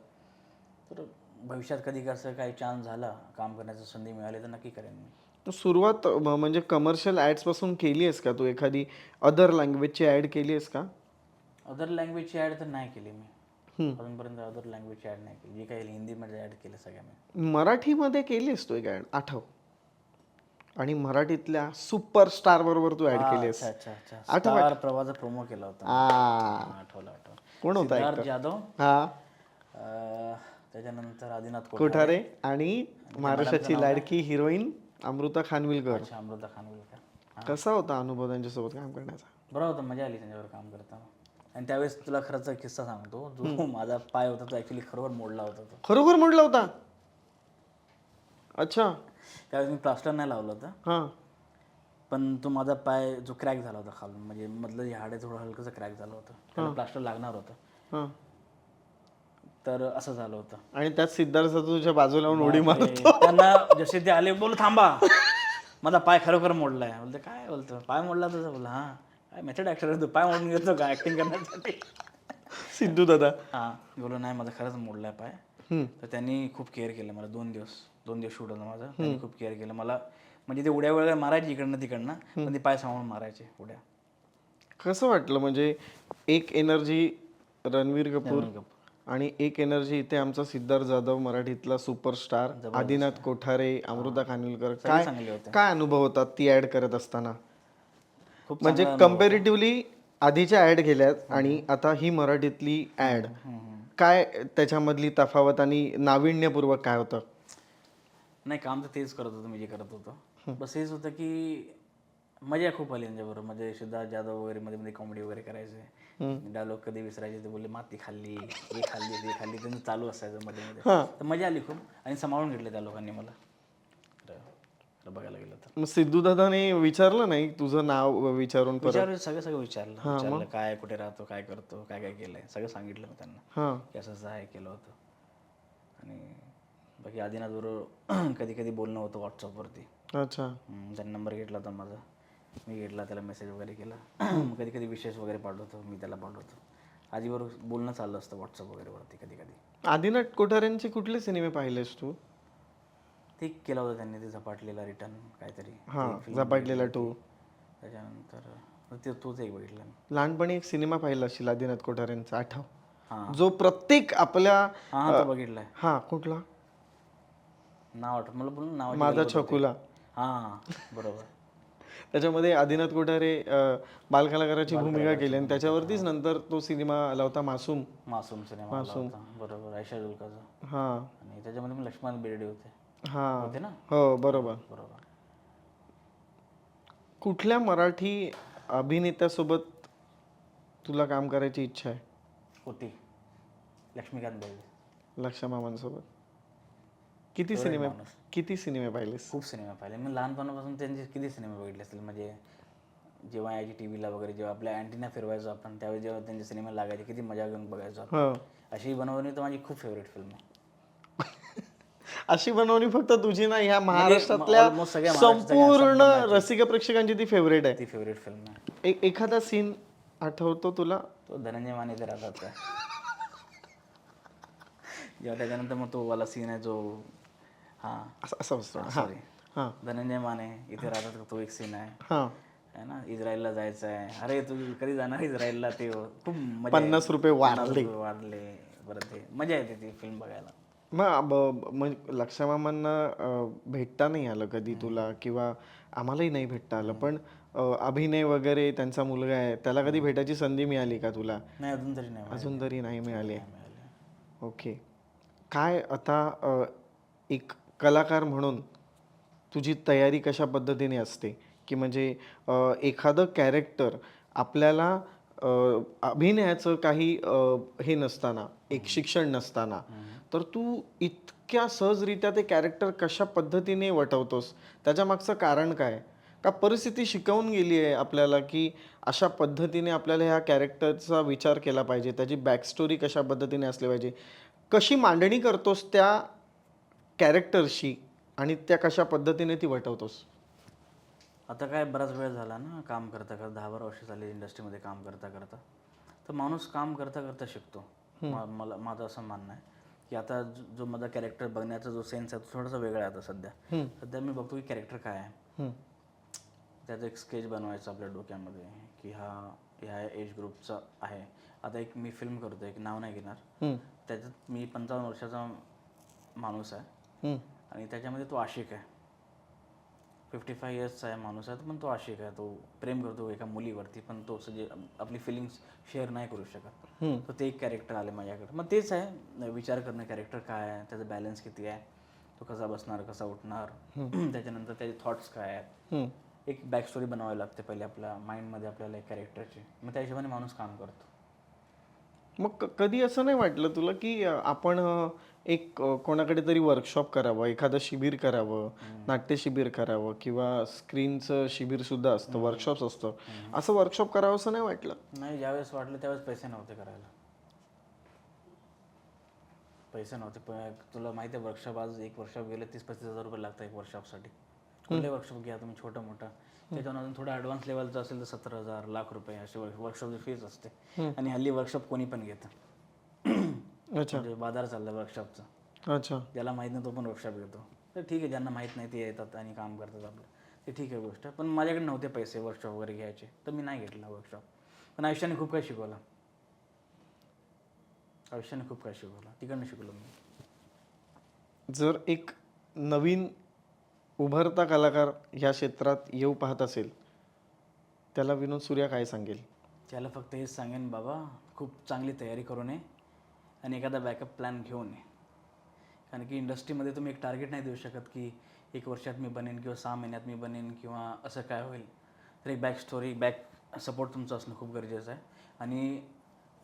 तर भविष्यात कधी कसं काही चान्स झाला, काम करण्याची संधी मिळाली तर नक्की करेन मी. सुरुवात म्हणजे कमर्शियल ॲड्सपासून केली आहेस का तू? एखादी अदर लँग्वेजची ॲड केली आहेस का? अदर लँग्वेजची ॲड तर नाही केली मी. अजूनपर्यंत अदर लँग्वेजची ॲड नाही केली. जी काही हिंदीमध्ये ॲड केलं सगळ्या मी. मराठीमध्ये केलीस तू एक ॲड आठव, आणि मराठीतल्या सुपरस्टार बरोबर तू ऍड केलीस. अच्छा अच्छा अच्छा. स्टार प्रवाहाचा प्रोमो केला होता. आठवलं. कोण होता सिद्धार्थ जाधव, हा, त्याच्यानंतर आदिनाथ कोठारे आणि महाराष्ट्राची लाडकी हिरोईन अमृता खानविलकर. अच्छा, अमृता खानविलकर. कसा होता अनुभव त्यांच्यासोबत काम करण्याचा? बरं होतं, मजा आली त्यांच्यावर काम करताना. आणि त्यावेळेस तुला खरंच एक किस्सा सांगतो. जो माझा पाय होता तो ॲक्च्युली खरोखर मोडला होता. तो खरोखर मोडला होता? अच्छा. त्यावेळेस मी प्लास्टर नाही लावलं होतं, हां. पण तो माझा पाय जो क्रॅक झाला होता खालून, म्हणजे मधलं जे हाड आहे थोडं हलकंसं क्रॅक झालं होतं. त्याला प्लास्टर लागणार होतं. हां. तर असं झालं होतं. आणि त्यात सिद्धार्थ तुझ्या बाजूला येऊन उडी मारतो. त्यांना जसे ते आले, बोल थांबा, माझा पाय खरोखर मोडलाय. बोलते काय बोलतो, पाय मोडला तुझा? बोला हां. काय मेथड ॲक्टर आहे तू, पाय मोडून घेतो का ॲक्टिंग करण्यासाठी? सिद्धू दादा. हां. बोलो नाही, माझा खरंच मोडलाय पाय. तर त्यांनी खूप केअर केलं मला. 2 दिवस शूट होतं माझं. त्यांनी खूप केअर केलं मला. म्हणजे ते उड्या वगैरे मारायची इकडनं तिकडनं, पण ते पाय सांभाळून मारायचे उड्या. कसं वाटलं? म्हणजे एक एनर्जी रणवीर कपूर आणि एक एनर्जी इथे आमचा सिद्धार्थ जाधव, मराठीतला सुपरस्टार, आदिनाथ कोठारे, अमृता खानविलकर. काय चांगले होते. काय अनुभव होता ती ऍड करत असताना? खूप म्हणजे कम्पॅरेटिव्हली आधीच्या ऍड केल्यात आणि आता ही मराठीतली ऍड, काय त्याच्यामधली तफावत आणि नाविन्यपूर्वक काय होतं? नाही, काम तर तेच करत होतो मी जे करत होतो. बस हेच होतं की मजा खूप आली त्यांच्याबरोबर. म्हणजे सिद्धार्थ जाधव वगैरे मध्ये मध्ये कॉमेडी वगैरे करायचे. डायलॉग कधी विसरायचे ते बोलले माती खाल्ली, हे खाल्ली, ते खाल्ली, त्यांचं चालू असायचं मध्ये मध्ये. तर मजा आली खूप, आणि सांभाळून घेतलं त्या लोकांनी मला. तर बघायला गेलं तर मग सिद्धू दादाने विचारलं नाही तुझं नाव विचारून? सगळं विचारलं काय, कुठे राहतो, काय करतो, काय काय केलंय, सगळं सांगितलं मी त्यांना. हां. की असं आहे केलं होतं. आणि बाकी आदिनाथ बरोबर कधी कधी बोलणं होतं व्हॉट्सअपवरती. अच्छा. त्यांनी नंबर घेतला होता माझा, मी घेतला, त्याला मेसेज वगैरे केला. कधी कधी विशेष वगैरे पाठवतो, मी त्याला पाठवतो. आधीबरोबर बोलणं चाललं असतं व्हॉट्सअप वगैरेवरती कधी कधी. आदिनाथ कोठारेंचे कुठले सिनेमे पाहिलेस तू? ते केलं होतं त्यांनी, ते झपाटलेला रिटर्न काहीतरी. हां, झपाटलेला 2. त्याच्यानंतर ते तोच एक बघितला मी. लहानपणी एक सिनेमा पाहिला असेल आदिनाथ कोठारेंचा, आठव? हां जो प्रत्येक आपल्या हां तो बघितलाय. हा, कुठला? नाव आठवत मला, बोलून नाव. माझा छकुला. हां बरोबर. त्याच्यामध्ये आदिनाथ कोठारे बालकलाकाराची भूमिका केली आणि त्याच्यावरतीच नंतर तो सिनेमा आला होता मासूम. सिनेमा आला होता, बरोबर, आयशा जुल्काचा. हा. आणि त्याच्यामध्ये पण लक्ष्मण बेर्डे होते. हा, होते ना? हो बरोबर. बरोबर. कुठल्या मराठी अभिनेत्यासोबत तुला काम करायची इच्छा आहे? होती लक्ष्मीकांत बेर्डे. लक्ष्या मामांसोबत किती सिनेमे पाहिलेस? खूप सिनेमा पाहिले मी लहानपणापासून. त्यांचे किती सिनेमे बघितले असतील. म्हणजे जेव्हा यायची टी व्हीला वगैरे, जेव्हा आपल्या अँटिना फिरवायचो आपण, त्यावेळी जेव्हा त्यांचे सिनेमा लागायचे, किती मजा घेऊन बघायचो आपण. अशी बनवणी तर माझी खूप फेवरेट फिल्म आहे. अशी बनवणी फक्त तुझी नाही, ह्या महाराष्ट्रातल्या संपूर्ण रसिक प्रेक्षकांची ती फेवरेट आहे. ती फेवरेट फिल्म आहे. एखादा सीन आठवतो तुला? तो धनंजय माने ते राहतात का जेव्हा त्याच्यानंतर मग तो वाला सीन आहे जो, असं सॉरी, धनंजय माने इथे राहतात का, तो एक सीन आहे ना. इस्रायलला जायचं आहे, अरे तू कधी जाणार इस्रायलला, ते खूप मजा. 50 रुपये वाढले. बरं, ते मजा येते ती फिल्म बघायला. मग लक्ष्या मामांना भेटता नाही आलं कधी तुला, किंवा आम्हालाही नाही भेटता आलं, पण अभिनय वगैरे, त्यांचा मुलगा आहे, त्याला कधी भेटायची संधी मिळाली का तुला? नाही, अजून तरी नाही मिळाली. ओके. काय आता एक कलाकार म्हणून तुझी तयारी कशा पद्धतीने असते? की म्हणजे एखादं कॅरेक्टर आपल्याला अभिनयाचं काही हे नसताना, एक शिक्षण नसताना, तर तू इतक्या सहजरित्या ते कॅरेक्टर कशा पद्धतीने वटवतोस? त्याच्या मागचं कारण काय? का परिस्थिती शिकवून गेली आहे आपल्याला की अशा पद्धतीने आपल्याला ह्या कॅरेक्टरचा विचार केला पाहिजे, त्याची बॅकस्टोरी कशा पद्धतीने असली पाहिजे? कशी मांडणी करतोस त्या कॅरेक्टरशी आणि त्या कशा पद्धतीने ती वटवतोस? आता काय बराच वेळ झाला ना काम करता करता, 10-12 वर्ष झाली इंडस्ट्रीमध्ये काम करता करता. तर माणूस काम करता करता शिकतो. मला माझं असं म्हणणं आहे की आता जो माझा कॅरेक्टर बघण्याचा जो सेन्स आहे तो थोडासा वेगळा आहे आता सध्या मी बघतो की कॅरेक्टर काय आहे. त्याचं एक स्केच बनवायचं आपल्या डोक्यामध्ये की हा ह्या एज ग्रुपचा आहे. आता एक मी फिल्म करतो, एक नाव नाही घेणार, हम्म, त्याच्यात मी 55 वर्षाचा माणूस आहे हम्म, आणि त्याच्यामध्ये तो आशिक आहे. 55 इयर्सचा आहे माणूस आहे, पण तो आशिक आहे. तो प्रेम करतो एका मुलीवरती, पण तो जे आपली फिलिंग्स शेअर नाही करू शकत. हम्म, तर ते एक कॅरेक्टर आले माझ्याकडे. मग तेच आहे, विचार करणं कॅरेक्टर काय आहे, त्याचा बॅलन्स किती आहे, तो कसा बसणार, कसा उठणार, त्याच्यानंतर त्याचे थॉट्स काय आहेत. हम्म. एक बॅक स्टोरी बनवावी लागते पहिले आपल्या माइंडमध्ये आपल्याला एक कॅरेक्टरची. मग त्या हिशोबाने माणूस काम करतो. मग कधी असं नाही वाटलं तुला की आपण एक कोणाकडे तरी वर्कशॉप करावं, एखादं शिबिर करावं, नाट्य शिबिर करावं किंवा स्क्रीनचं शिबिर सुद्धा असतं, वर्कशॉप्स असतं, असं वर्कशॉप करावं असं नाही वाटलं? नाही, ज्यावेळेस वाटलं त्यावेळेस पैसे नव्हते करायला. पैसे नव्हते. पण तुला माहिती आहे, वर्कशॉप आज एक वर्कशॉप गेले 30-35 हजार रुपये लागतात एक वर्कशॉपसाठी. कुठले वर्कशॉप घ्या तुम्ही, छोटं मोठं. त्याच्यावर अजून थोडं ॲडव्हान्स लेवलचं असेल तर 17,000 लाख रुपये असे वर्कशॉपची फीज असते. आणि हल्ली वर्कशॉप कोणी पण घेतं. अच्छा, म्हणजे बाजार चालला वर्कशॉपचा. अच्छा. ज्याला माहीत नाही तो पण वर्कशॉप घेतो. तर ठीक आहे, ज्यांना माहीत नाही ते येतात आणि काम करतात आपलं, ते ठीक आहे गोष्ट. पण माझ्याकडे नव्हते पैसे वर्कशॉप वगैरे घ्यायचे, तर मी नाही घेतला वर्कशॉप. पण आयुष्याने खूप काही शिकवलं. आयुष्याने खूप काही शिकवलं, तिकडनं शिकलो मी. जर एक नवीन उभरता कलाकार ह्या क्षेत्रात येऊ पाहत असेल, त्याला विनोद सूर्या काय सांगेल? त्याला फक्त हेच सांगेन, बाबा खूप चांगली तयारी करून ये आणि एखादा बॅकअप प्लॅन घेऊन ये. कारण की इंडस्ट्रीमध्ये तुम्ही एक टार्गेट नाही देऊ शकत की 1 वर्षात मी बनेन किंवा 6 महिन्यात मी बनेन किंवा असं काय होईल. तर एक बॅक स्टोरी, बॅक सपोर्ट तुमचं असणं खूप गरजेचं आहे. आणि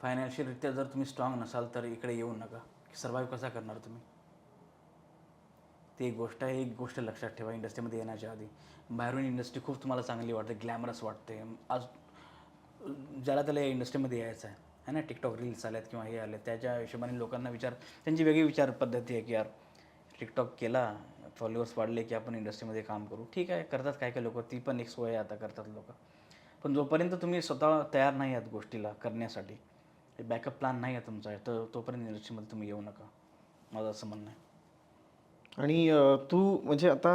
फायनान्शियलरित्या जर तुम्ही स्ट्रॉंग नसाल तर इकडे येऊ नका. सर्वाईव्ह कसा करणार तुम्ही? ती एक गोष्ट आहे. एक गोष्ट लक्षात ठेवा, इंडस्ट्रीमध्ये येण्याच्या आधी बाहेरून इंडस्ट्री खूप तुम्हाला चांगली वाटते, ग्लॅमरस वाटते. आज ज्याला त्याला या इंडस्ट्रीमध्ये यायचं आहे ना, टिकटॉक रील्स आल्यात किंवा हे आले, त्याच्या हिशोबाने लोकांना त्यांची वेगळी विचार पद्धती आहे की यार टिकटॉक केला, फॉलोअर्स वाढले की आपण इंडस्ट्रीमध्ये काम करू. ठीक आहे, करतात काय काय लोक, ती पण एक सोय आहे, आता करतात लोक. पण जोपर्यंत तुम्ही स्वतः तयार नाही आहात गोष्टीला करण्यासाठी, बॅकअप प्लॅन नाही आहे तुमचा, तर तोपर्यंत इंडस्ट्रीमध्ये तुम्ही येऊ नका, माझं असं म्हणणं आहे. आणि तू म्हणजे आता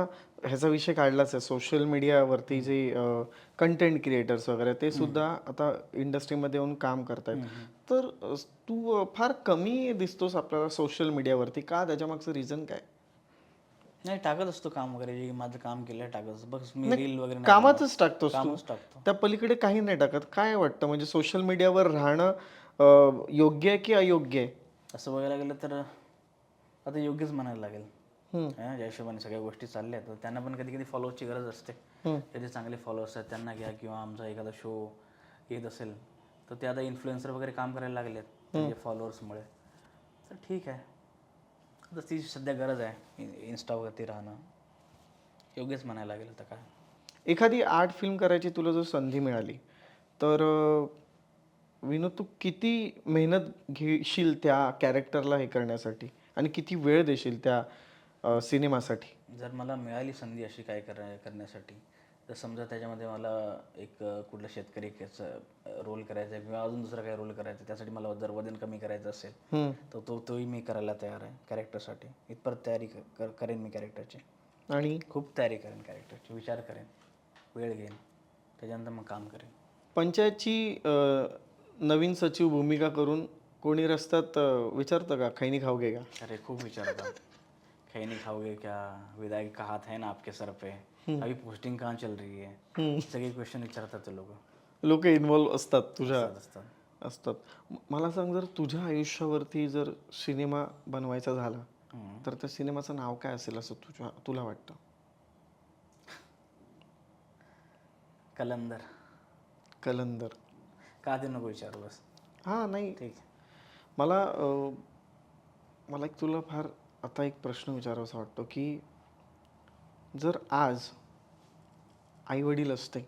ह्याचा विषय काढलाच आहे, सोशल मीडियावरती जे कंटेंट क्रिएटर्स वगैरे ते सुद्धा आता इंडस्ट्रीमध्ये येऊन काम करतायत. तर तू फार कमी दिसतोस आपल्याला सोशल मीडियावरती, का? त्याच्यामागचं रिझन काय? नाही, टाकत असतो काम वगैरे, जे माझं काम केलं आहे टाकत असतो. बस मी नाही, रील वगैरे नाही कामातच टाकतोस तू, कामच टाकतो. त्या पलीकडे काही नाही टाकत. काय वाटतं, म्हणजे सोशल मीडियावर राहणं योग्य आहे की अयोग्य आहे? असं बघायला गेलं तर आता योग्यच म्हणायला लागेल. हम्म, ज्या हिशोबाने सगळ्या गोष्टी चालल्या आहेत, तर त्यांना पण कधी कधी फॉलोअर्सची गरज असते. हम्म. त्याचे चांगले फॉलोअर्स आहेत त्यांना घ्या, किंवा आमचा एखादा शो येत असेल तर ते आता इन्फ्लुएन्सर वगैरे काम करायला लागलेत त्यांचे फॉलोअर्समुळे. तर ठीक आहे, आता ती सध्या गरज आहे इन्स्टावरती राहणं, योग्यच म्हणायला लागेल. तर काय, एखादी आर्ट फिल्म करायची तुला जर संधी मिळाली तर विनोद, तू किती मेहनत घेशील त्या कॅरेक्टरला हे करण्यासाठी आणि किती वेळ देशील त्या सिनेमासाठी? जर मला मिळाली संधी अशी काय करण्यासाठी, तर समजा त्याच्यामध्ये मला एक कुठला शेतकरी रोल करायचा आहे किंवा अजून दुसरा काही रोल करायचा आहे, त्यासाठी मला जर वजन कमी करायचं असेल तर तोही मी करायला तयार आहे कॅरेक्टरसाठी. इथपर्यंत तयारी करेन मी कॅरेक्टरची, आणि खूप तयारी करेन कॅरेक्टरची, विचार करेन, वेळ घेईन, त्याच्यानंतर मग काम करेन. पंचायतची नवीन सचिव भूमिका करून कोणी रस्त्यात विचारतं का, खैनी खाओगे का? अरे खूप विचारता, खैनी खाओगे क्या, विधायक का हाथ है ना आपके सर पे, अभी पोस्टिंग कहाँ चल रही है, सगळे क्वेश्चन विचारतात ते लोक इन्व्हॉल्व असतात तुझ्या, असतात. असतात. मला सांग, जर तुझ्या आयुष्यावरती जर सिनेमा बनवायचा झाला तर त्या सिनेमाचं नाव काय असेल असं तुला वाटतं? कलंदर. कलंदर. का ते नको विचारू, बस. हां, नाही, ठीक. मला मला एक तुला फार आता एक प्रश्न विचारावासा वाटतो की जर आज आई वडील असते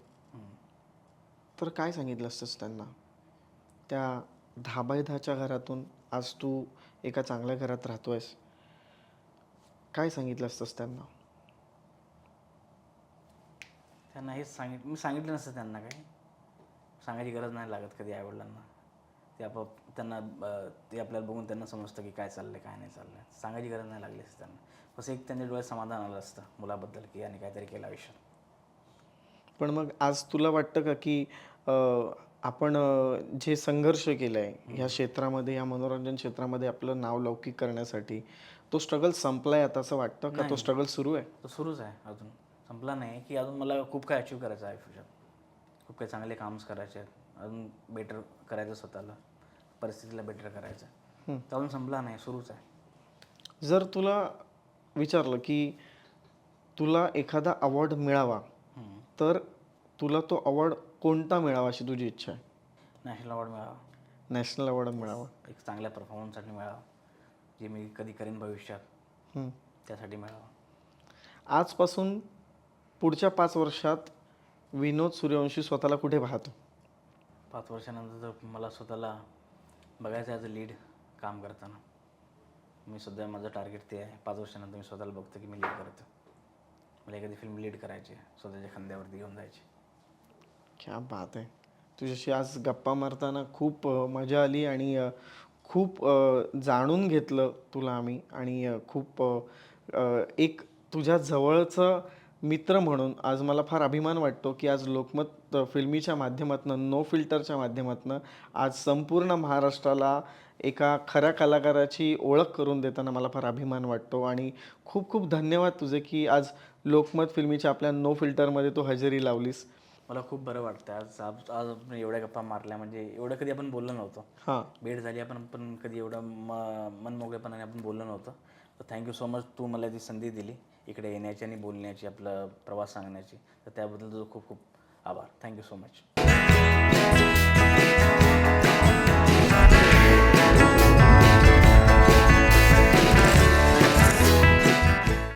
तर काय सांगितलं असतंस त्यांना? त्या 10x10च्या घरातून आज तू एका चांगल्या घरात राहतोयस, काय सांगितलं असतंस त्यांना? त्यांना हेच मी सांगितलं नसतं त्यांना, काही सांगायची गरज नाही लागत कधी आईवडिलांना. ते त्यांना ते आपल्याला बघून त्यांना समजतं की काय चाललं आहे काय नाही चाललं आहे. सांगायची गरज नाही लागली असते त्यांना. बस एक त्यांच्या डोळ्यात समाधान आलं असतं मुलाबद्दल की याने काहीतरी केलं आयुष्यात. पण मग आज तुला वाटतं का की आपण जे संघर्ष केला आहे ह्या क्षेत्रामध्ये, या मनोरंजन क्षेत्रामध्ये आपलं नाव लौकिक करण्यासाठी, तो स्ट्रगल संपलाय आता असं वाटतं का? तो स्ट्रगल सुरू आहे? तो सुरूच आहे, अजून संपला नाही. की अजून मला खूप काही अचीव करायचं आहे आयुष्यात, खूप काही चांगले काम्स करायचे आहेत, अजून बेटर करायचं स्वतःला, परिस्थितीला बेटर करायचं आहे. तर अजून संपला नाही, सुरूच आहे. जर तुला विचारलं की तुला एखादा अवॉर्ड मिळावा तर तुला तो अवॉर्ड कोणता मिळावा अशी तुझी इच्छा आहे? नॅशनल अवॉर्ड मिळावा, नॅशनल अवॉर्ड मिळावा. एक चांगल्या परफॉर्मन्ससाठी मिळावा, जे मी कधी करीन भविष्यात, हम्म. त्यासाठी मिळावा. आजपासून पुढच्या 5 वर्षात विनोद सूर्यवंशी स्वतःला कुठे पाहतो? 5 वर्षानंतर तर मला स्वतःला बघायचं ॲज अ लीड काम करताना. मी सध्या माझं टार्गेट ते आहे. 5 वर्षानंतर मी स्वतःला बघतो की मी लीड करतो. मला एखादी फिल्म लीड करायची आहे, स्वतःच्या खांद्यावरती घेऊन जायची. क्या बात आहे. तुझ्याशी आज गप्पा मारताना खूप मजा आली आणि खूप जाणून घेतलं तुला आम्ही आणि खूप एक तुझ्या जवळचं मित्र म्हणून आज मला फार अभिमान वाटतो की आज लोकमत फिल्मीच्या माध्यमातून, नो फिल्टरच्या माध्यमातून आज संपूर्ण महाराष्ट्राला एका खऱ्या कलाकाराची ओळख करून देताना मला फार अभिमान वाटतो आणि खूप खूप धन्यवाद तुझे की आज लोकमत फिल्मीच्या आपल्या नो फिल्टरमध्ये तू हजेरी लावलीस. मला खूप बरं वाटतं आज आज आज आपण एवढ्या गप्पा मारल्या, म्हणजे एवढं कधी आपण बोललो नव्हतो. हां, भेट झाली आपण, पण कधी एवढं मनमोकळेपणाने आपण बोललो नव्हतं. तर थँक्यू सो मच, तू मला ती संधी दिली इकडे येण्याची आणि बोलण्याची, आपला प्रवास सांगण्याची. तर त्याबद्दल तुझं खूप खूप आभार. Thank you so much.